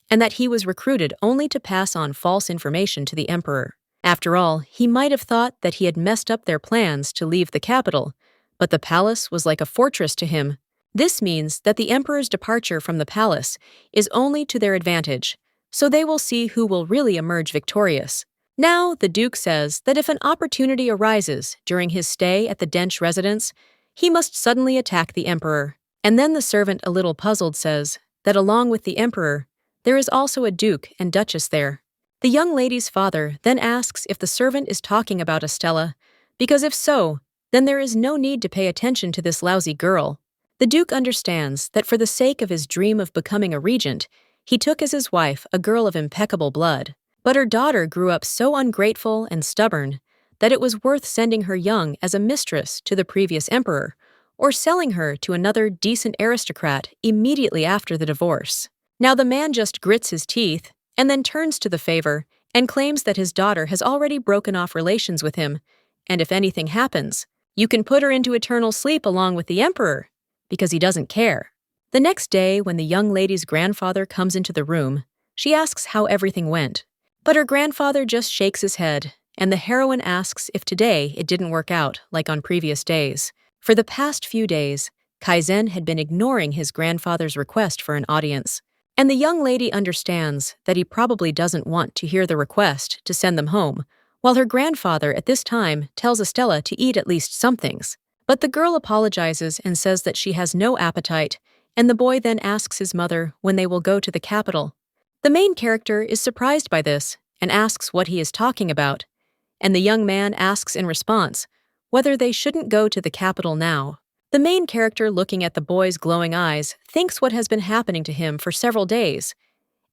and that he was recruited only to pass on false information to the emperor. After all, he might have thought that he had messed up their plans to leave the capital, but the palace was like a fortress to him. This means that the emperor's departure from the palace is only to their advantage, so they will see who will really emerge victorious. Now, the Duke says that if an opportunity arises during his stay at the Dench residence, he must suddenly attack the emperor. And then the servant, a little puzzled, says that along with the emperor, there is also a duke and duchess there. The young lady's father then asks if the servant is talking about Estella, because if so, then there is no need to pay attention to this lousy girl. The Duke understands that for the sake of his dream of becoming a regent, he took as his wife a girl of impeccable blood. But her daughter grew up so ungrateful and stubborn that it was worth sending her young as a mistress to the previous emperor, or selling her to another decent aristocrat immediately after the divorce. Now the man just grits his teeth and then turns to the favor and claims that his daughter has already broken off relations with him, and if anything happens, you can put her into eternal sleep along with the emperor, because he doesn't care. The next day, when the young lady's grandfather comes into the room, she asks how everything went. But her grandfather just shakes his head, and the heroine asks if today it didn't work out like on previous days. For the past few days, Kaizen had been ignoring his grandfather's request for an audience, and the young lady understands that he probably doesn't want to hear the request to send them home, while her grandfather at this time tells Estella to eat at least some things. But the girl apologizes and says that she has no appetite, and the boy then asks his mother when they will go to the capital. The main character is surprised by this and asks what he is talking about, and the young man asks in response whether they shouldn't go to the capital now. The main character, looking at the boy's glowing eyes, thinks what has been happening to him for several days,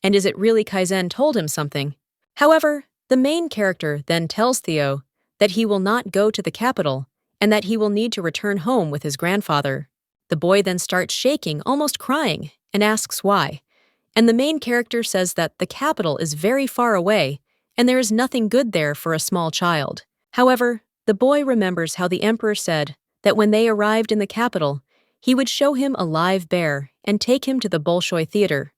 and is it really Kaizen told him something? However, the main character then tells Theo that he will not go to the capital and that he will need to return home with his grandfather. The boy then starts shaking, almost crying, and asks why. And the main character says that the capital is very far away and there is nothing good there for a small child. However, the boy remembers how the emperor said that when they arrived in the capital, he would show him a live bear and take him to the Bolshoi Theater.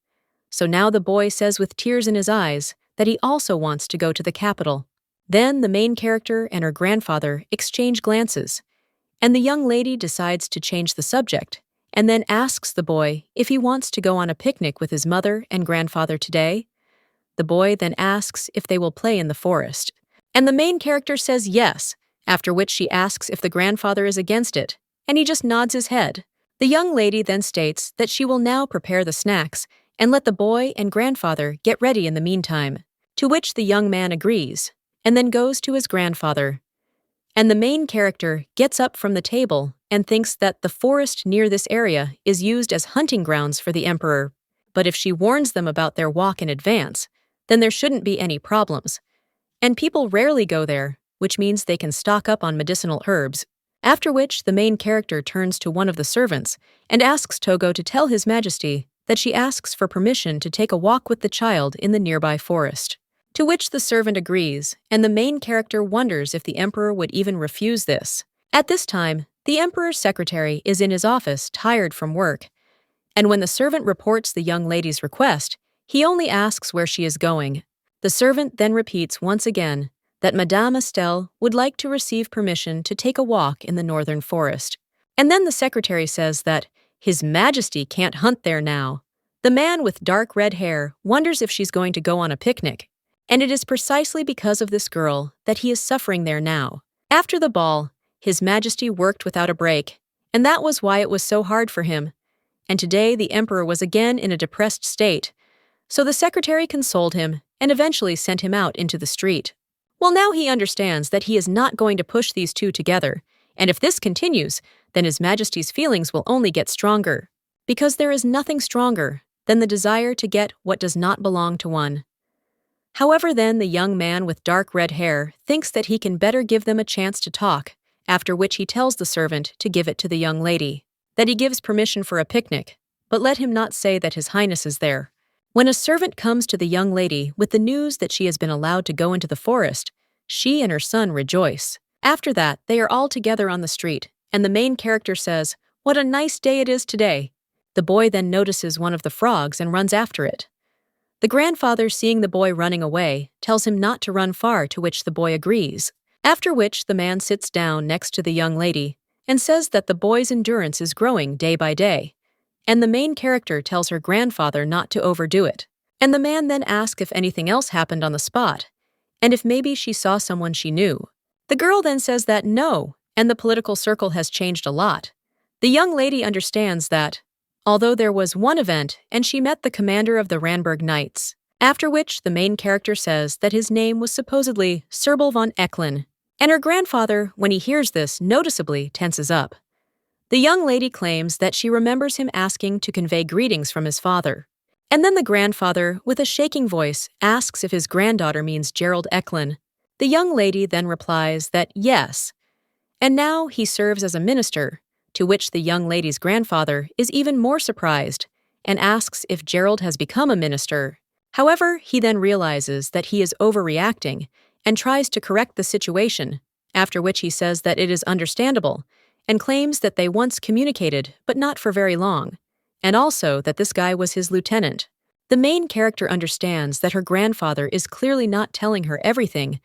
So now the boy says with tears in his eyes that he also wants to go to the capital. Then the main character and her grandfather exchange glances, and the young lady decides to change the subject and then asks the boy if he wants to go on a picnic with his mother and grandfather today. The boy then asks if they will play in the forest, and the main character says yes, after which she asks if the grandfather is against it, and he just nods his head. The young lady then states that she will now prepare the snacks and let the boy and grandfather get ready in the meantime, to which the young man agrees, and then goes to his grandfather. And the main character gets up from the table and thinks that the forest near this area is used as hunting grounds for the emperor, but if she warns them about their walk in advance, then there shouldn't be any problems. And people rarely go there, which means they can stock up on medicinal herbs. After which, the main character turns to one of the servants and asks Togo to tell His Majesty that she asks for permission to take a walk with the child in the nearby forest. To which the servant agrees, and the main character wonders if the emperor would even refuse this. At this time, The emperor's secretary is in his office, tired from work, and when the servant reports the young lady's request, he only asks where she is going. The servant then repeats once again that Madame Estelle would like to receive permission to take a walk in the northern forest. And then the secretary says that His Majesty can't hunt there now. The man with dark red hair wonders if she's going to go on a picnic, and it is precisely because of this girl that he is suffering there now. After the ball, His Majesty worked without a break, and that was why it was so hard for him. And today the emperor was again in a depressed state, so the secretary consoled him and eventually sent him out into the street. Well, now he understands that he is not going to push these two together, and if this continues, then His Majesty's feelings will only get stronger, because there is nothing stronger than the desire to get what does not belong to one. However, then the young man with dark red hair thinks that he can better give them a chance to talk, after which he tells the servant to give it to the young lady, that he gives permission for a picnic, but let him not say that His Highness is there. When a servant comes to the young lady with the news that she has been allowed to go into the forest, she and her son rejoice. After that, they are all together on the street, and the main character says, "What a nice day it is today." The boy then notices one of the frogs and runs after it. The grandfather, seeing the boy running away, tells him not to run far, to which the boy agrees. After which the man sits down next to the young lady and says that the boy's endurance is growing day by day. And the main character tells her grandfather not to overdo it. And the man then asks if anything else happened on the spot, and if maybe she saw someone she knew. The girl then says that no, and the political circle has changed a lot. The young lady understands that, although there was one event and she met the commander of the Ranberg Knights, after which the main character says that his name was supposedly Sirbel von Eklund, and her grandfather, when he hears this, noticeably tenses up. The young lady claims that she remembers him asking to convey greetings from his father. And then the grandfather, with a shaking voice, asks if his granddaughter means Gerald Eklund. The young lady then replies that yes, and now he serves as a minister, to which the young lady's grandfather is even more surprised and asks if Gerald has become a minister. However, he then realizes that he is overreacting and tries to correct the situation, after which he says that it is understandable and claims that they once communicated, but not for very long, and also that this guy was his lieutenant. The main character understands that her grandfather is clearly not telling her everything,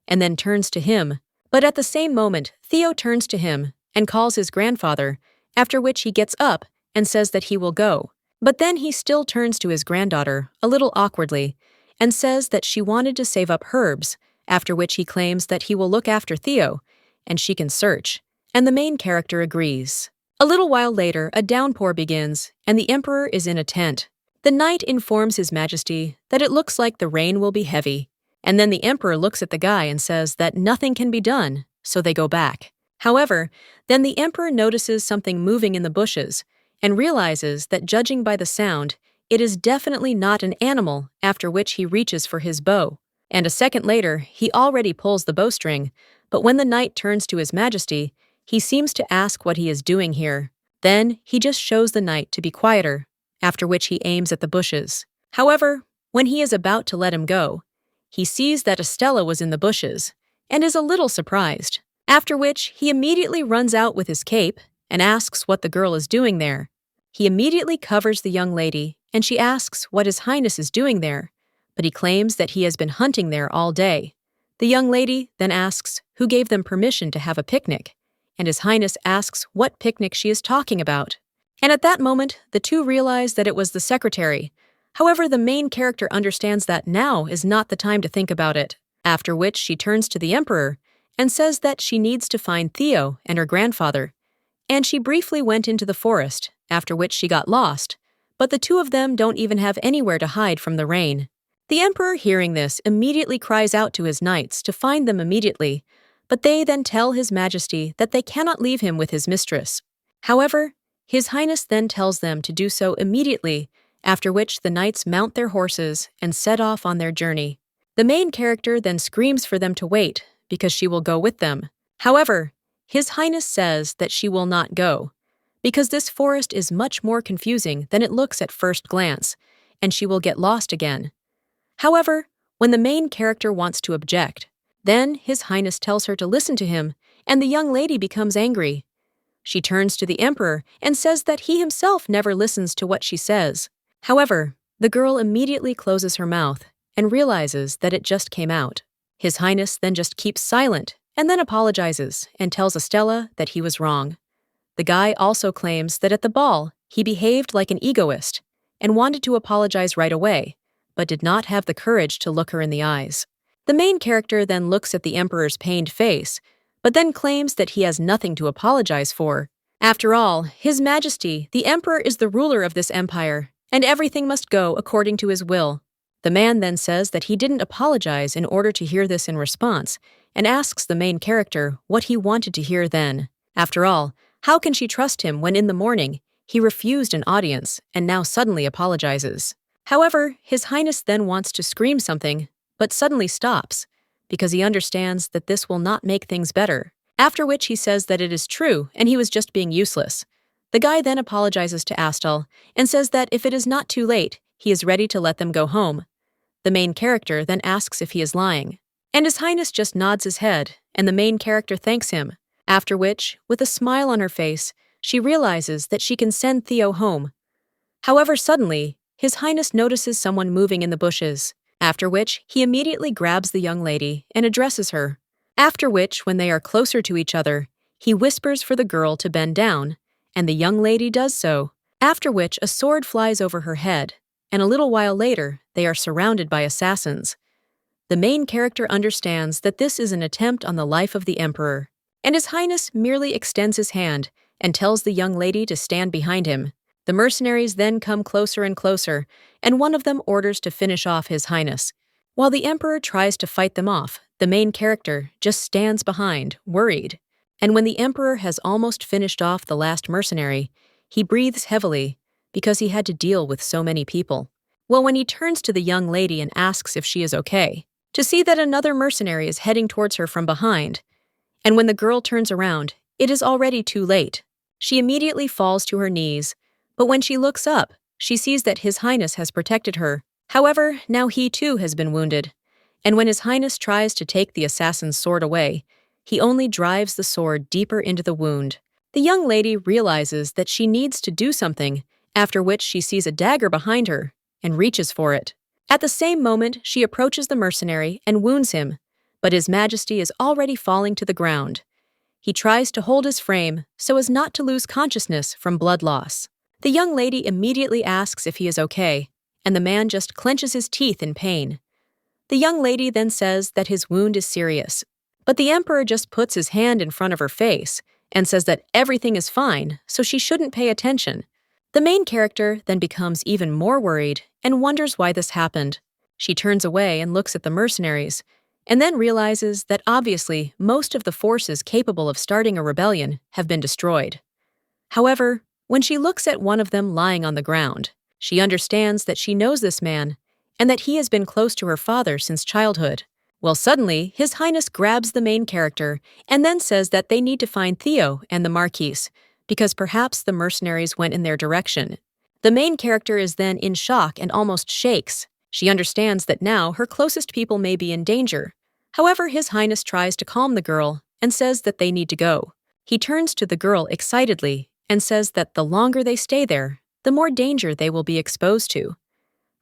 and then turns to him, but at the same moment, Theo turns to him and calls his grandfather, after which he gets up and says that he will go. But then he still turns to his granddaughter, a little awkwardly, and says that she wanted to save up herbs, after which he claims that he will look after Theo, and she can search. And the main character agrees. A little while later, a downpour begins, and the emperor is in a tent. The knight informs His Majesty that it looks like the rain will be heavy, and then the emperor looks at the guy and says that nothing can be done, so they go back. However, then the emperor notices something moving in the bushes, and realizes that judging by the sound, it is definitely not an animal, after which he reaches for his bow. And a second later, he already pulls the bowstring, but when the knight turns to His Majesty, he seems to ask what he is doing here. Then he just shows the knight to be quieter, after which he aims at the bushes. However, when he is about to let him go, he sees that Estella was in the bushes, and is a little surprised, after which he immediately runs out with his cape and asks what the girl is doing there. He immediately covers the young lady, and she asks what His Highness is doing there, but he claims that he has been hunting there all day. The young lady then asks who gave them permission to have a picnic, and His Highness asks what picnic she is talking about. And at that moment, the two realize that it was the secretary. However, the main character understands that now is not the time to think about it, after which she turns to the emperor and says that she needs to find Theo and her grandfather. And she briefly went into the forest, after which she got lost, but the two of them don't even have anywhere to hide from the rain. The emperor, hearing this, immediately cries out to his knights to find them immediately, but they then tell His Majesty that they cannot leave him with his mistress. However, His Highness then tells them to do so immediately, after which the knights mount their horses and set off on their journey. The main character then screams for them to wait, because she will go with them. However, His Highness says that she will not go, because this forest is much more confusing than it looks at first glance, and she will get lost again. However, when the main character wants to object, then His Highness tells her to listen to him, and the young lady becomes angry. She turns to the emperor and says that he himself never listens to what she says. However, the girl immediately closes her mouth and realizes that it just came out. His Highness then just keeps silent and then apologizes and tells Estella that he was wrong. The guy also claims that at the ball, he behaved like an egoist and wanted to apologize right away, but did not have the courage to look her in the eyes. The main character then looks at the emperor's pained face, but then claims that he has nothing to apologize for. After all, His Majesty, the emperor, is the ruler of this empire, and everything must go according to his will. The man then says that he didn't apologize in order to hear this in response, and asks the main character what he wanted to hear then. After all, how can she trust him when in the morning he refused an audience and now suddenly apologizes? However, His Highness then wants to scream something, but suddenly stops, because he understands that this will not make things better, after which he says that it is true and he was just being useless. The guy then apologizes to Astel and says that if it is not too late, he is ready to let them go home. The main character then asks if he is lying, and His Highness just nods his head, and the main character thanks him, after which, with a smile on her face, she realizes that she can send Theo home. However, suddenly, His Highness notices someone moving in the bushes, after which he immediately grabs the young lady and addresses her. After which, when they are closer to each other, he whispers for the girl to bend down, and the young lady does so, after which a sword flies over her head, and a little while later, they are surrounded by assassins. The main character understands that this is an attempt on the life of the emperor, and His Highness merely extends his hand and tells the young lady to stand behind him. The mercenaries then come closer and closer, and one of them orders to finish off His Highness. While the emperor tries to fight them off, the main character just stands behind, worried. And when the emperor has almost finished off the last mercenary, he breathes heavily because he had to deal with so many people. Well, when he turns to the young lady and asks if she is okay, to see that another mercenary is heading towards her from behind, and when the girl turns around, it is already too late. She immediately falls to her knees, but when she looks up, she sees that His Highness has protected her. However, now he too has been wounded, and when His Highness tries to take the assassin's sword away, he only drives the sword deeper into the wound. The young lady realizes that she needs to do something, after which she sees a dagger behind her and reaches for it. At the same moment, she approaches the mercenary and wounds him, but His Majesty is already falling to the ground. He tries to hold his frame so as not to lose consciousness from blood loss. The young lady immediately asks if he is okay, and the man just clenches his teeth in pain. The young lady then says that his wound is serious, but the emperor just puts his hand in front of her face and says that everything is fine, so she shouldn't pay attention. The main character then becomes even more worried and wonders why this happened. She turns away and looks at the mercenaries, and then realizes that obviously most of the forces capable of starting a rebellion have been destroyed. However, when she looks at one of them lying on the ground, she understands that she knows this man and that he has been close to her father since childhood. Well, suddenly, His Highness grabs the main character and then says that they need to find Theo and the Marquise, because perhaps the mercenaries went in their direction. The main character is then in shock and almost shakes. She understands that now her closest people may be in danger. However, His Highness tries to calm the girl and says that they need to go. He turns to the girl excitedly and says that the longer they stay there, the more danger they will be exposed to.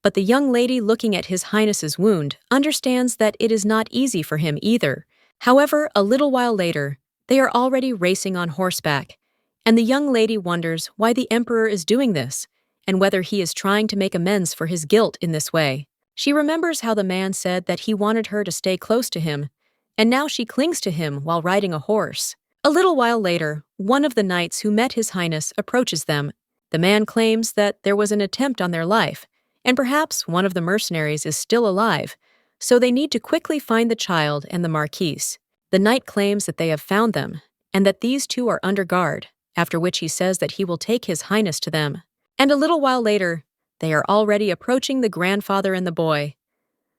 But the young lady looking at His Highness's wound understands that it is not easy for him either. However, a little while later, they are already racing on horseback, and the young lady wonders why the emperor is doing this, and whether he is trying to make amends for his guilt in this way. She remembers how the man said that he wanted her to stay close to him, and now she clings to him while riding a horse. A little while later, one of the knights who met His Highness approaches them. The man claims that there was an attempt on their life, and perhaps one of the mercenaries is still alive, so they need to quickly find the child and the Marquise. The knight claims that they have found them, and that these two are under guard, after which he says that he will take His Highness to them. And a little while later, they are already approaching the grandfather and the boy.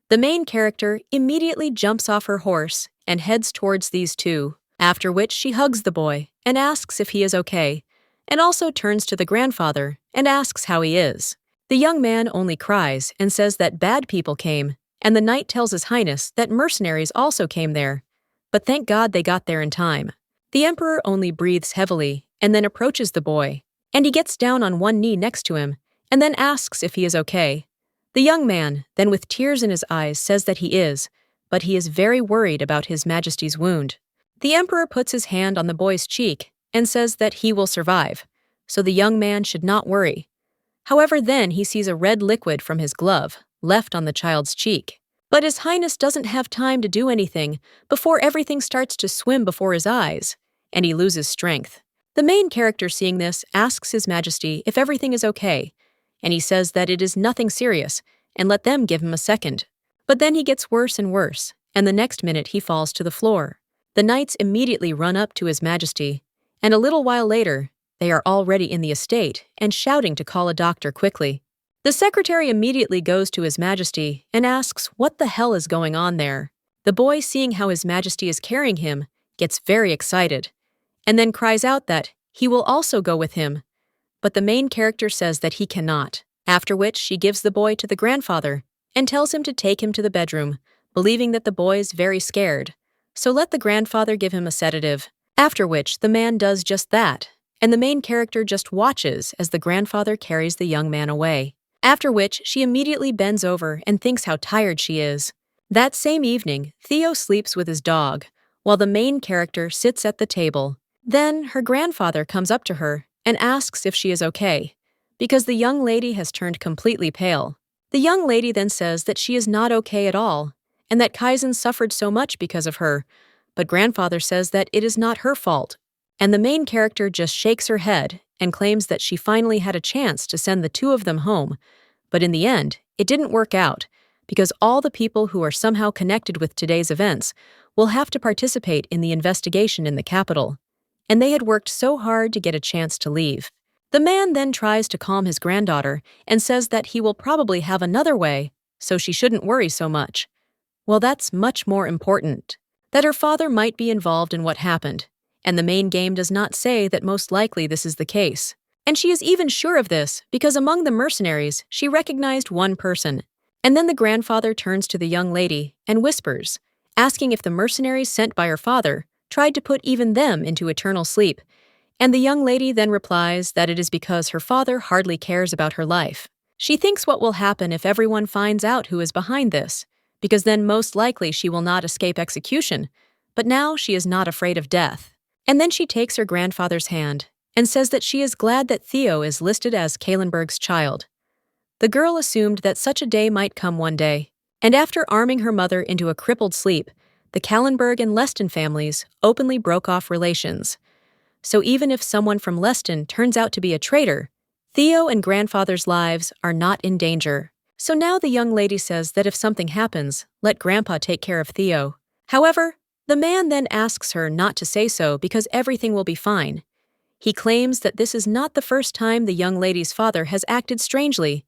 The main character immediately jumps off her horse and heads towards these two, after which she hugs the boy and asks if he is okay, and also turns to the grandfather and asks how he is. The young man only cries and says that bad people came, and the knight tells His Highness that mercenaries also came there, but thank God they got there in time. The emperor only breathes heavily and then approaches the boy, and he gets down on one knee next to him, and then asks if he is okay. The young man, then with tears in his eyes, says that he is, but he is very worried about His Majesty's wound. The emperor puts his hand on the boy's cheek and says that he will survive, so the young man should not worry. However, then he sees a red liquid from his glove left on the child's cheek. But His Highness doesn't have time to do anything before everything starts to swim before his eyes, and he loses strength. The main character, seeing this, asks His Majesty if everything is okay, and he says that it is nothing serious, and let them give him a second. But then he gets worse and worse, and the next minute he falls to the floor. The knights immediately run up to His Majesty, and a little while later, they are already in the estate and shouting to call a doctor quickly. The secretary immediately goes to His Majesty and asks what the hell is going on there. The boy, seeing how His Majesty is carrying him, gets very excited, and then cries out that he will also go with him. But the main character says that he cannot, after which she gives the boy to the grandfather and tells him to take him to the bedroom, believing that the boy is very scared. So let the grandfather give him a sedative, after which the man does just that, and the main character just watches as the grandfather carries the young man away. After which she immediately bends over and thinks how tired she is. That same evening, Theo sleeps with his dog, while the main character sits at the table. Then her grandfather comes up to her and asks if she is okay, because the young lady has turned completely pale. The young lady then says that she is not okay at all, and that Kaizen suffered so much because of her, but grandfather says that it is not her fault, and the main character just shakes her head and claims that she finally had a chance to send the two of them home, but in the end, it didn't work out, because all the people who are somehow connected with today's events will have to participate in the investigation in the capital, and they had worked so hard to get a chance to leave. The man then tries to calm his granddaughter and says that he will probably have another way, so she shouldn't worry so much. Well, that's much more important. That her father might be involved in what happened, and the main game does not say that most likely this is the case. And she is even sure of this because among the mercenaries she recognized one person. And then the grandfather turns to the young lady and whispers, asking if the mercenaries sent by her father tried to put even them into eternal sleep. And the young lady then replies that it is because her father hardly cares about her life. She thinks what will happen if everyone finds out who is behind this, because then most likely she will not escape execution, but now she is not afraid of death. And then she takes her grandfather's hand and says that she is glad that Theo is listed as Kalenberg's child. The girl assumed that such a day might come one day, and after arming her mother into a crippled sleep, the Kalenberg and Leston families openly broke off relations. So even if someone from Leston turns out to be a traitor, Theo and grandfather's lives are not in danger. So now the young lady says that if something happens, let grandpa take care of Theo. However, the man then asks her not to say so because everything will be fine. He claims that this is not the first time the young lady's father has acted strangely,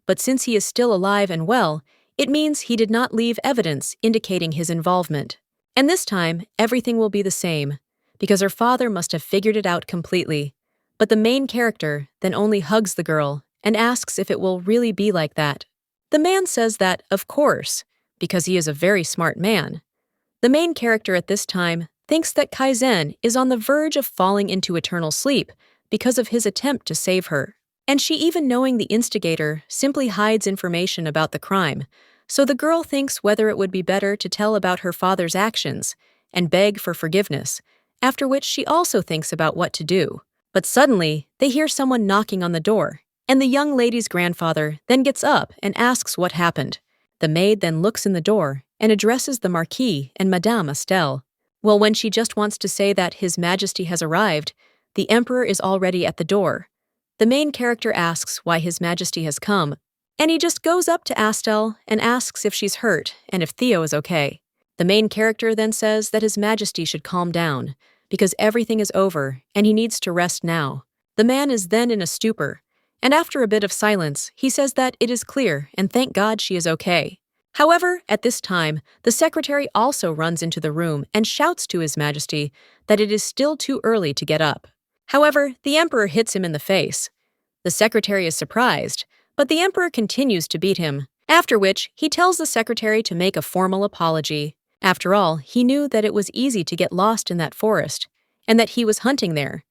but since he is still alive and well, it means he did not leave evidence indicating his involvement. And this time, everything will be the same, because her father must have figured it out completely. But the main character then only hugs the girl and asks if it will really be like that. The man says that, of course, because he is a very smart man. The main character at this time thinks that Kaizen is on the verge of falling into eternal sleep because of his attempt to save her. And she, even knowing the instigator, simply hides information about the crime, so the girl thinks whether it would be better to tell about her father's actions and beg for forgiveness, after which she also thinks about what to do. But suddenly, they hear someone knocking on the door, and the young lady's grandfather then gets up and asks what happened. The maid then looks in the door and addresses the Marquis and Madame Estelle. Well, when she just wants to say that His Majesty has arrived, the Emperor is already at the door. The main character asks why His Majesty has come, and he just goes up to Estelle and asks if she's hurt and if Theo is okay. The main character then says that His Majesty should calm down, because everything is over and he needs to rest now. The man is then in a stupor, and after a bit of silence, he says that it is clear and thank God she is okay. However, at this time, the secretary also runs into the room and shouts to His Majesty that it is still too early to get up. However, the Emperor hits him in the face. The secretary is surprised, but the Emperor continues to beat him, after which he tells the secretary to make a formal apology. After all, he knew that it was easy to get lost in that forest, and that he was hunting there,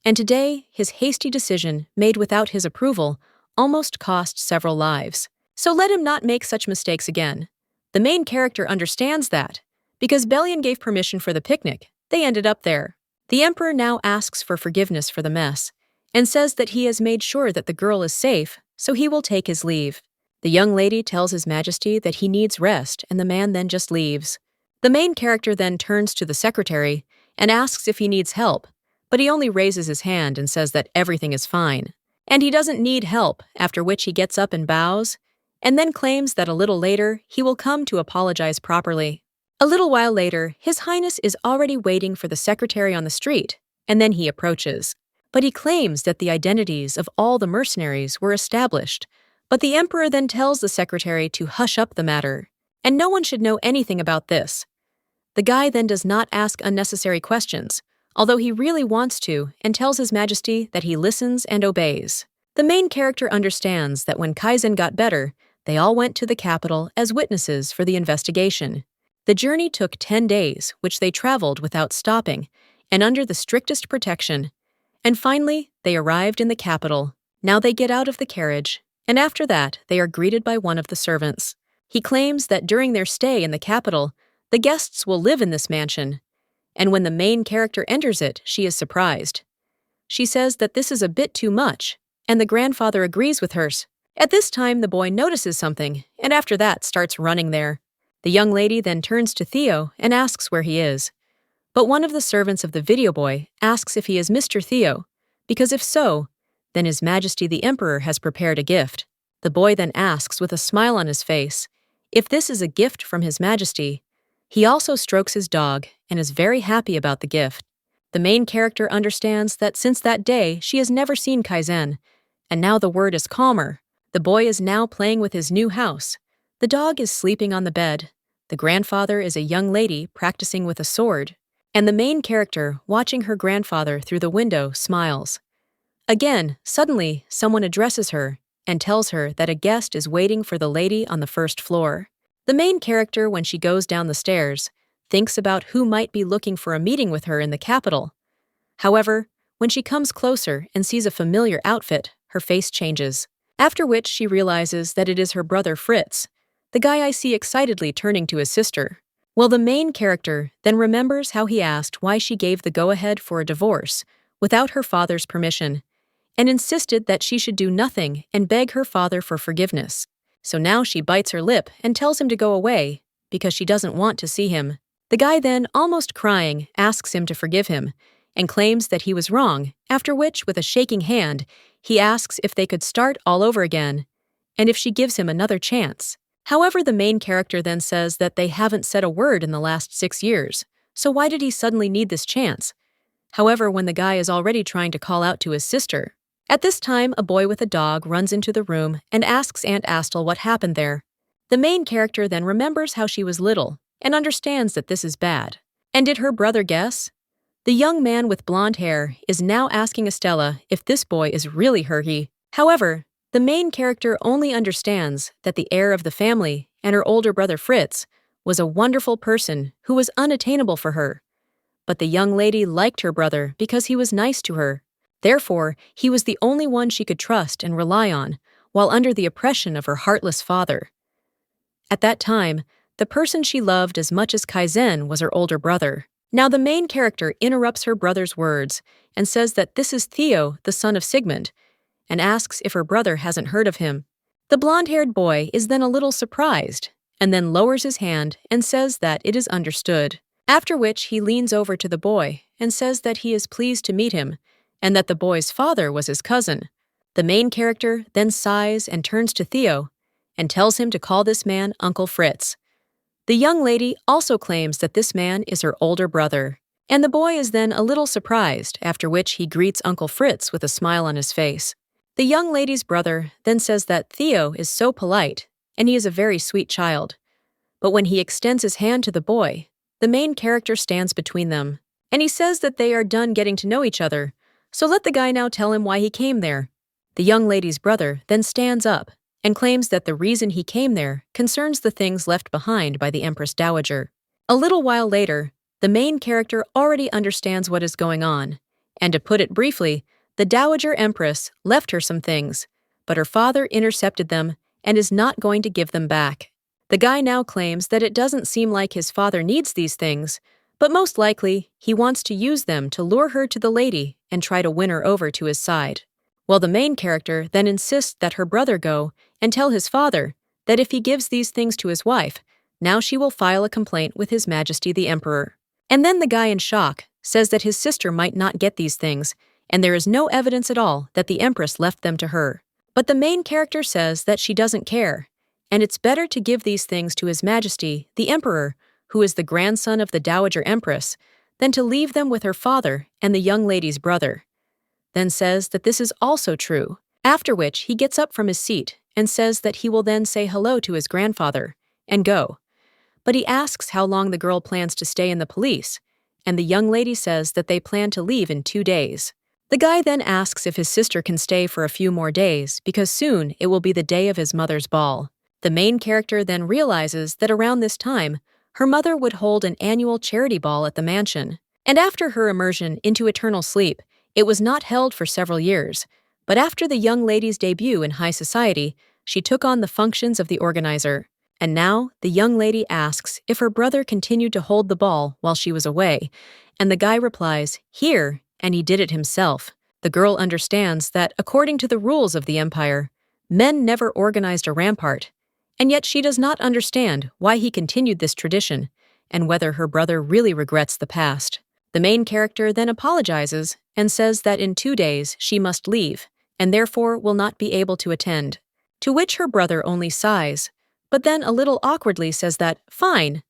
And today, his hasty decision, made without his approval, almost cost several lives. So let him not make such mistakes again. The main character understands that. Because Belian gave permission for the picnic, they ended up there. The emperor now asks for forgiveness for the mess, and says that he has made sure that the girl is safe, so he will take his leave. The young lady tells His Majesty that he needs rest, and the man then just leaves. The main character then turns to the secretary and asks if he needs help, but he only raises his hand and says that everything is fine. And he doesn't need help, after which he gets up and bows, and then claims that a little later he will come to apologize properly. A little while later, His Highness is already waiting for the secretary on the street, and then he approaches. But he claims that the identities of all the mercenaries were established, but the emperor then tells the secretary to hush up the matter, and no one should know anything about this. The guy then does not ask unnecessary questions, although he really wants to, and tells His Majesty that he listens and obeys. The main character understands that when Kaizen got better, they all went to the capital as witnesses for the investigation. The journey took 10 days, which they traveled without stopping, and under the strictest protection. And finally, they arrived in the capital. Now they get out of the carriage, and after that, they are greeted by one of the servants. He claims that during their stay in the capital, the guests will live in this mansion, and when the main character enters it, she is surprised. She says that this is a bit too much, and the grandfather agrees with hers. At this time, the boy notices something, and after that starts running there. The young lady then turns to Theo and asks where he is. But one of the servants of the video boy asks if he is Mr. Theo, because if so, then His Majesty the Emperor has prepared a gift. The boy then asks with a smile on his face if this is a gift from His Majesty. He also strokes his dog and is very happy about the gift. The main character understands that since that day she has never seen Kaizen, and now the word is calmer. The boy is now playing with his new house. The dog is sleeping on the bed. The grandfather is a young lady practicing with a sword, and the main character, watching her grandfather through the window, smiles. Again, suddenly, someone addresses her and tells her that a guest is waiting for the lady on the first floor. The main character, when she goes down the stairs, thinks about who might be looking for a meeting with her in the capital. However, when she comes closer and sees a familiar outfit, her face changes, after which she realizes that it is her brother Fritz, the guy I see excitedly turning to his sister. Well, the main character then remembers how he asked why she gave the go-ahead for a divorce without her father's permission, and insisted that she should do nothing and beg her father for forgiveness. So now she bites her lip and tells him to go away, because she doesn't want to see him. The guy then, almost crying, asks him to forgive him, and claims that he was wrong, after which, with a shaking hand, he asks if they could start all over again, and if she gives him another chance. However, the main character then says that they haven't said a word in the last 6 years, so why did he suddenly need this chance? However, when the guy is already trying to call out to his sister. At this time, a boy with a dog runs into the room and asks Aunt Astle what happened there. The main character then remembers how she was little and understands that this is bad. And did her brother guess? The young man with blonde hair is now asking Estella if this boy is really Heir. However, the main character only understands that the heir of the family and her older brother Fritz was a wonderful person who was unattainable for her. But the young lady liked her brother because he was nice to her. Therefore, he was the only one she could trust and rely on, while under the oppression of her heartless father. At that time, the person she loved as much as Kaizen was her older brother. Now the main character interrupts her brother's words and says that this is Theo, the son of Sigmund, and asks if her brother hasn't heard of him. The blonde-haired boy is then a little surprised, and then lowers his hand and says that it is understood, after which he leans over to the boy and says that he is pleased to meet him, and that the boy's father was his cousin. The main character then sighs and turns to Theo and tells him to call this man Uncle Fritz. The young lady also claims that this man is her older brother, and the boy is then a little surprised, after which he greets Uncle Fritz with a smile on his face. The young lady's brother then says that Theo is so polite, and he is a very sweet child. But when he extends his hand to the boy, the main character stands between them, and he says that they are done getting to know each other, so let the guy now tell him why he came there. The young lady's brother then stands up and claims that the reason he came there concerns the things left behind by the Empress Dowager. A little while later, the main character already understands what is going on, And to put it briefly, the Dowager Empress left her some things, but her father intercepted them and is not going to give them back. The guy now claims that it doesn't seem like his father needs these things, but most likely he wants to use them to lure her to the lady and try to win her over to his side. Well, the main character then insists that her brother go and tell his father that if he gives these things to his wife, now she will file a complaint with His Majesty the Emperor. And then the guy in shock says that his sister might not get these things, and there is no evidence at all that the Empress left them to her. But the main character says that she doesn't care, and it's better to give these things to His Majesty the Emperor, who is the grandson of the Dowager Empress, than to leave them with her father and the young lady's brother. Then says that this is also true, after which he gets up from his seat and says that he will then say hello to his grandfather and go. But he asks how long the girl plans to stay in the police, and the young lady says that they plan to leave in 2 days. The guy then asks if his sister can stay for a few more days because soon it will be the day of his mother's ball. The main character then realizes that around this time, her mother would hold an annual charity ball at the mansion. And after her immersion into eternal sleep, it was not held for several years, but after the young lady's debut in high society, she took on the functions of the organizer. And now, the young lady asks if her brother continued to hold the ball while she was away, and the guy replies, "Here," and he did it himself. The girl understands that, according to the rules of the empire, men never organized a rampart, and yet she does not understand why he continued this tradition, and whether her brother really regrets the past. The main character then apologizes and says that in 2 days she must leave, and therefore will not be able to attend, to which her brother only sighs, but then a little awkwardly says that, "Fine,"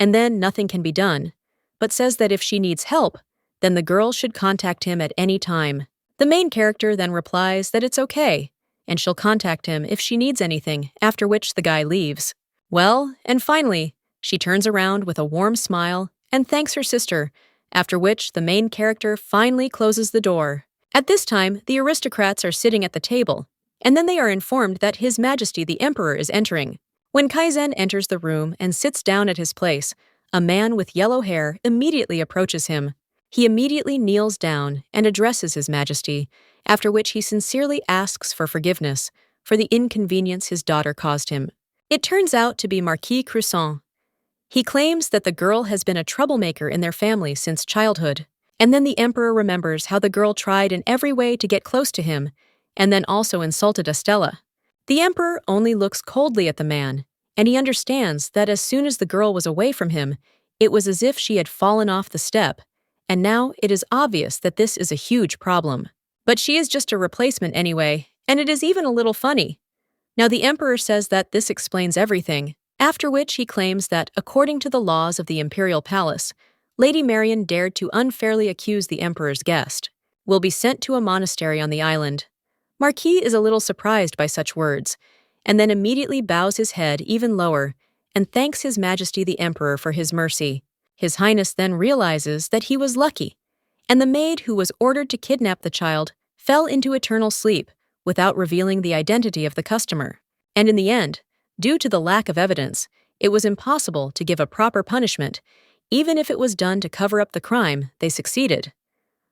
and then nothing can be done, but says that if she needs help, then the girl should contact him at any time. The main character then replies that it's okay, and she'll contact him if she needs anything, after which the guy leaves. Well, and finally, she turns around with a warm smile and thanks her sister, after which the main character finally closes the door. At this time, the aristocrats are sitting at the table, and then they are informed that His Majesty the Emperor is entering. When Kaizen enters the room and sits down at his place, a man with yellow hair immediately approaches him. He immediately kneels down and addresses His Majesty, after which he sincerely asks for forgiveness for the inconvenience his daughter caused him. It turns out to be Marquis Croissant. He claims that the girl has been a troublemaker in their family since childhood, and then the Emperor remembers how the girl tried in every way to get close to him, and then also insulted Estella. The Emperor only looks coldly at the man, and he understands that as soon as the girl was away from him, it was as if she had fallen off the step, and now it is obvious that this is a huge problem. But she is just a replacement anyway, and it is even a little funny. Now the Emperor says that this explains everything, after which he claims that, according to the laws of the Imperial Palace, Lady Marian dared to unfairly accuse the Emperor's guest, will be sent to a monastery on the island. Marquis is a little surprised by such words, and then immediately bows his head even lower and thanks His Majesty the Emperor for his mercy. His Highness then realizes that he was lucky, and the maid who was ordered to kidnap the child fell into eternal sleep without revealing the identity of the customer. And in the end, due to the lack of evidence, it was impossible to give a proper punishment. Even if it was done to cover up the crime, they succeeded.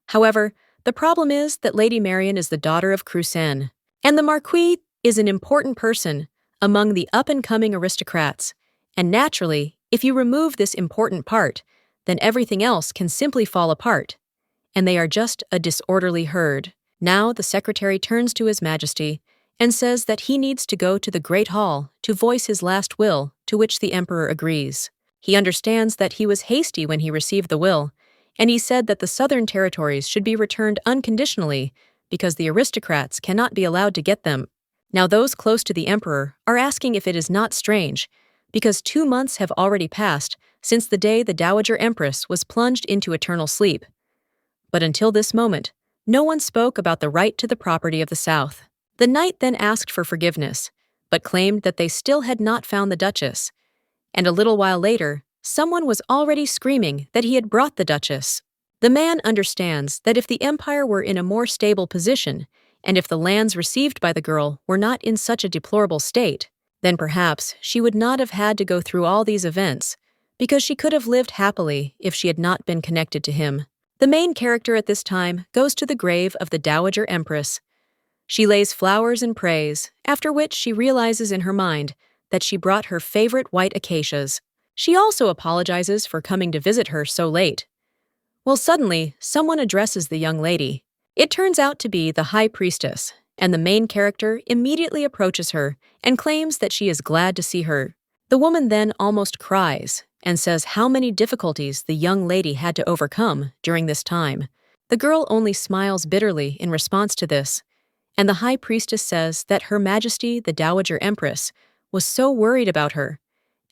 However, the problem is that Lady Marian is the daughter of Croissant, and the Marquis is an important person among the up-and-coming aristocrats, and naturally, if you remove this important part, then everything else can simply fall apart, and they are just a disorderly herd. Now the secretary turns to His Majesty and says that he needs to go to the Great Hall to voice his last will, to which the Emperor agrees. He understands that he was hasty when he received the will, and he said that the southern territories should be returned unconditionally because the aristocrats cannot be allowed to get them. Now those close to the Emperor are asking if it is not strange, because 2 months have already passed since the day the Dowager Empress was plunged into eternal sleep. But until this moment, no one spoke about the right to the property of the South. The knight then asked for forgiveness, but claimed that they still had not found the Duchess, and a little while later, someone was already screaming that he had brought the Duchess. The man understands that if the empire were in a more stable position, and if the lands received by the girl were not in such a deplorable state, then perhaps she would not have had to go through all these events, because she could have lived happily if she had not been connected to him. The main character at this time goes to the grave of the Dowager Empress. She lays flowers and prays, after which she realizes in her mind that she brought her favorite white acacias. She also apologizes for coming to visit her so late. Well, suddenly, someone addresses the young lady. It turns out to be the High Priestess, and the main character immediately approaches her and claims that she is glad to see her. The woman then almost cries and says how many difficulties the young lady had to overcome during this time. The girl only smiles bitterly in response to this, and the High Priestess says that Her Majesty the Dowager Empress was so worried about her,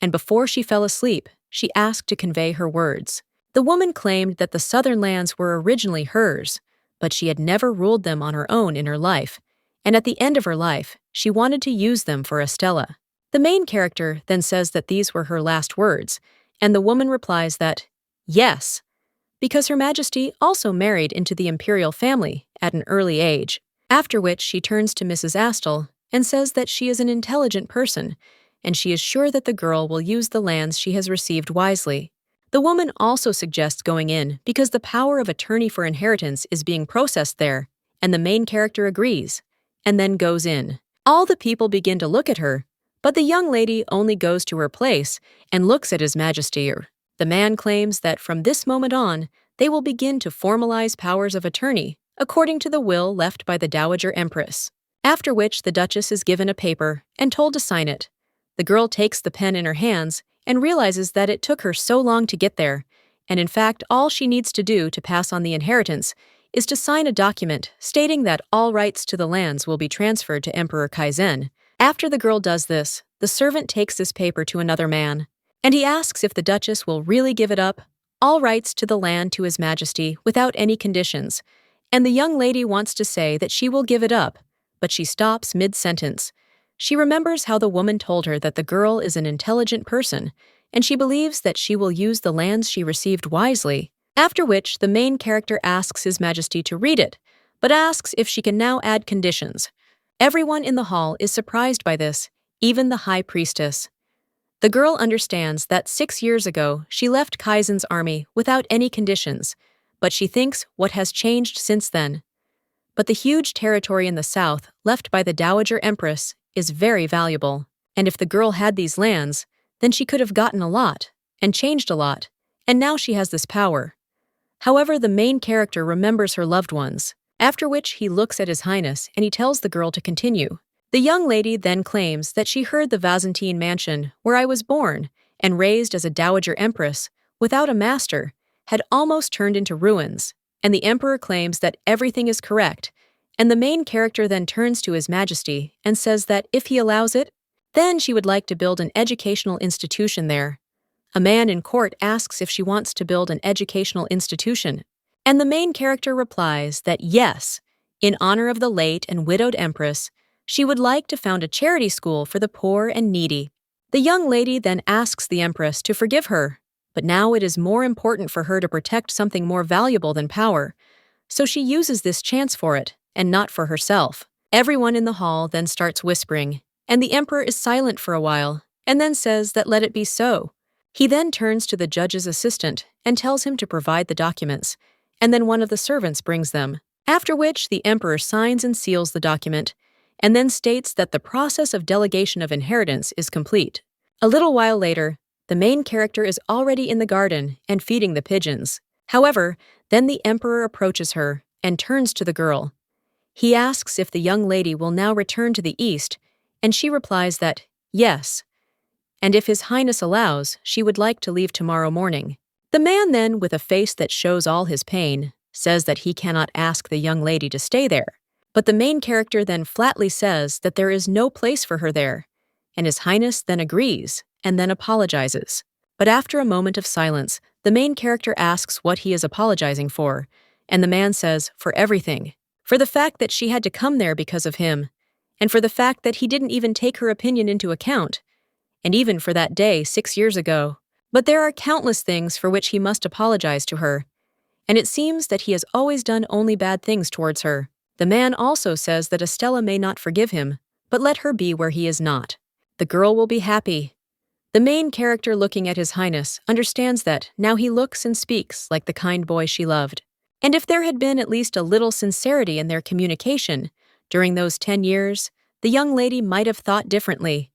and before she fell asleep, she asked to convey her words. The woman claimed that the southern lands were originally hers, but she had never ruled them on her own in her life, and at the end of her life, she wanted to use them for Estella. The main character then says that these were her last words, and the woman replies that, yes, because Her Majesty also married into the imperial family at an early age, after which she turns to Mrs. Astle and says that she is an intelligent person, and she is sure that the girl will use the lands she has received wisely. The woman also suggests going in because the power of attorney for inheritance is being processed there, and the main character agrees, and then goes in. All the people begin to look at her, but the young lady only goes to her place and looks at His Majesty. The man claims that from this moment on, they will begin to formalize powers of attorney, according to the will left by the Dowager Empress. After which the Duchess is given a paper and told to sign it. The girl takes the pen in her hands and realizes that it took her so long to get there, and in fact all she needs to do to pass on the inheritance is to sign a document stating that all rights to the lands will be transferred to Emperor Kaizen. After the girl does this, the servant takes this paper to another man, and he asks if the Duchess will really give it up, all rights to the land to His Majesty without any conditions, and the young lady wants to say that she will give it up, but she stops mid-sentence. She remembers how the woman told her that the girl is an intelligent person, and she believes that she will use the lands she received wisely, after which the main character asks His Majesty to read it, but asks if she can now add conditions. Everyone in the hall is surprised by this, even the High Priestess. The girl understands that 6 years ago she left Kaizen's army without any conditions, but she thinks what has changed since then. But the huge territory in the south left by the Dowager Empress is very valuable, and if the girl had these lands, then she could have gotten a lot, and changed a lot, and now she has this power. However, the main character remembers her loved ones, after which he looks at His Highness and he tells the girl to continue. The young lady then claims that she heard the Byzantine mansion where I was born and raised as a Dowager Empress, without a master, had almost turned into ruins, and the Emperor claims that everything is correct, and the main character then turns to His Majesty and says that if he allows it, then she would like to build an educational institution there. A man in court asks if she wants to build an educational institution, and the main character replies that yes, in honor of the late and widowed Empress, she would like to found a charity school for the poor and needy. The young lady then asks the Empress to forgive her, but now it is more important for her to protect something more valuable than power, so she uses this chance for it, and not for herself. Everyone in the hall then starts whispering, and the Emperor is silent for a while, and then says that let it be so. He then turns to the judge's assistant and tells him to provide the documents, and then one of the servants brings them, after which the Emperor signs and seals the document, and then states that the process of delegation of inheritance is complete. A little while later, the main character is already in the garden and feeding the pigeons. However, then the Emperor approaches her and turns to the girl. He asks if the young lady will now return to the east, and she replies that, yes, and if His Highness allows, she would like to leave tomorrow morning. The man then, with a face that shows all his pain, says that he cannot ask the young lady to stay there, but the main character then flatly says that there is no place for her there, and His Highness then agrees and then apologizes. But after a moment of silence, the main character asks what he is apologizing for, and the man says, for everything. For the fact that she had to come there because of him, and for the fact that he didn't even take her opinion into account, and even for that day 6 years ago. But there are countless things for which he must apologize to her, and it seems that he has always done only bad things towards her. The man also says that Estella may not forgive him, but let her be where he is not. The girl will be happy. The main character, looking at His Highness, understands that now he looks and speaks like the kind boy she loved. And if there had been at least a little sincerity in their communication during those 10 years, the young lady might have thought differently.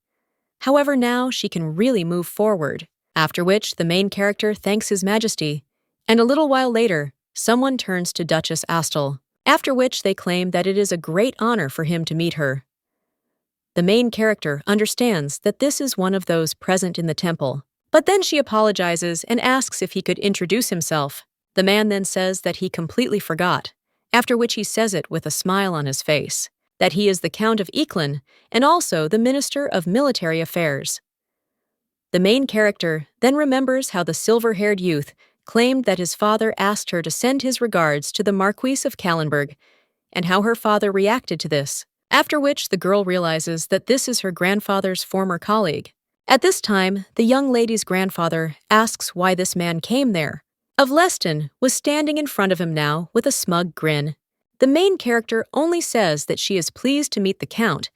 However, now she can really move forward, after which the main character thanks His Majesty, and a little while later, someone turns to Duchess Astle, after which they claim that it is a great honor for him to meet her. The main character understands that this is one of those present in the temple, but then she apologizes and asks if he could introduce himself. The man then says that he completely forgot, after which he says it with a smile on his face, that he is the Count of Eklund and also the Minister of Military Affairs. The main character then remembers how the silver-haired youth claimed that his father asked her to send his regards to the Marquis of Kallenberg, and how her father reacted to this, after which the girl realizes that this is her grandfather's former colleague. At this time, the young lady's grandfather asks why this man came there. Of Leston was standing in front of him now with a smug grin. The main character only says that she is pleased to meet the Count,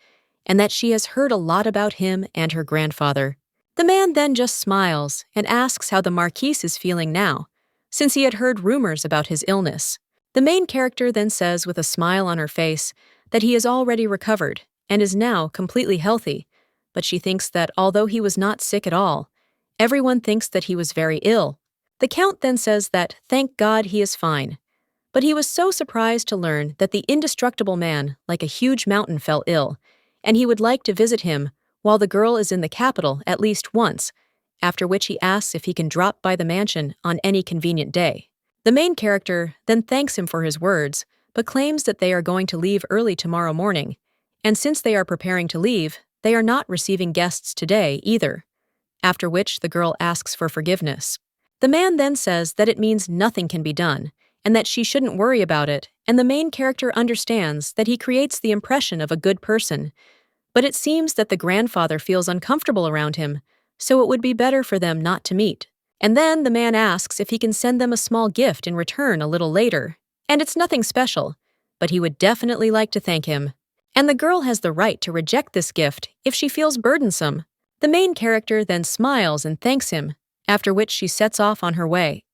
and that she has heard a lot about him and her grandfather. The man then just smiles and asks how the Marquis is feeling now, since he had heard rumors about his illness. The main character then says with a smile on her face that he is already recovered and is now completely healthy, but she thinks that although he was not sick at all, everyone thinks that he was very ill. The Count then says that thank God he is fine, but he was so surprised to learn that the indestructible man, like a huge mountain, fell ill, and he would like to visit him while the girl is in the capital at least once, after which he asks if he can drop by the mansion on any convenient day. The main character then thanks him for his words, but claims that they are going to leave early tomorrow morning, and since they are preparing to leave, they are not receiving guests today either, after which the girl asks for forgiveness. The man then says that it means nothing can be done, and that she shouldn't worry about it, and the main character understands that he creates the impression of a good person, but it seems that the grandfather feels uncomfortable around him, so it would be better for them not to meet. And then the man asks if he can send them a small gift in return a little later, and it's nothing special, but he would definitely like to thank him. And the girl has the right to reject this gift if she feels burdensome. The main character then smiles and thanks him, after which she sets off on her way.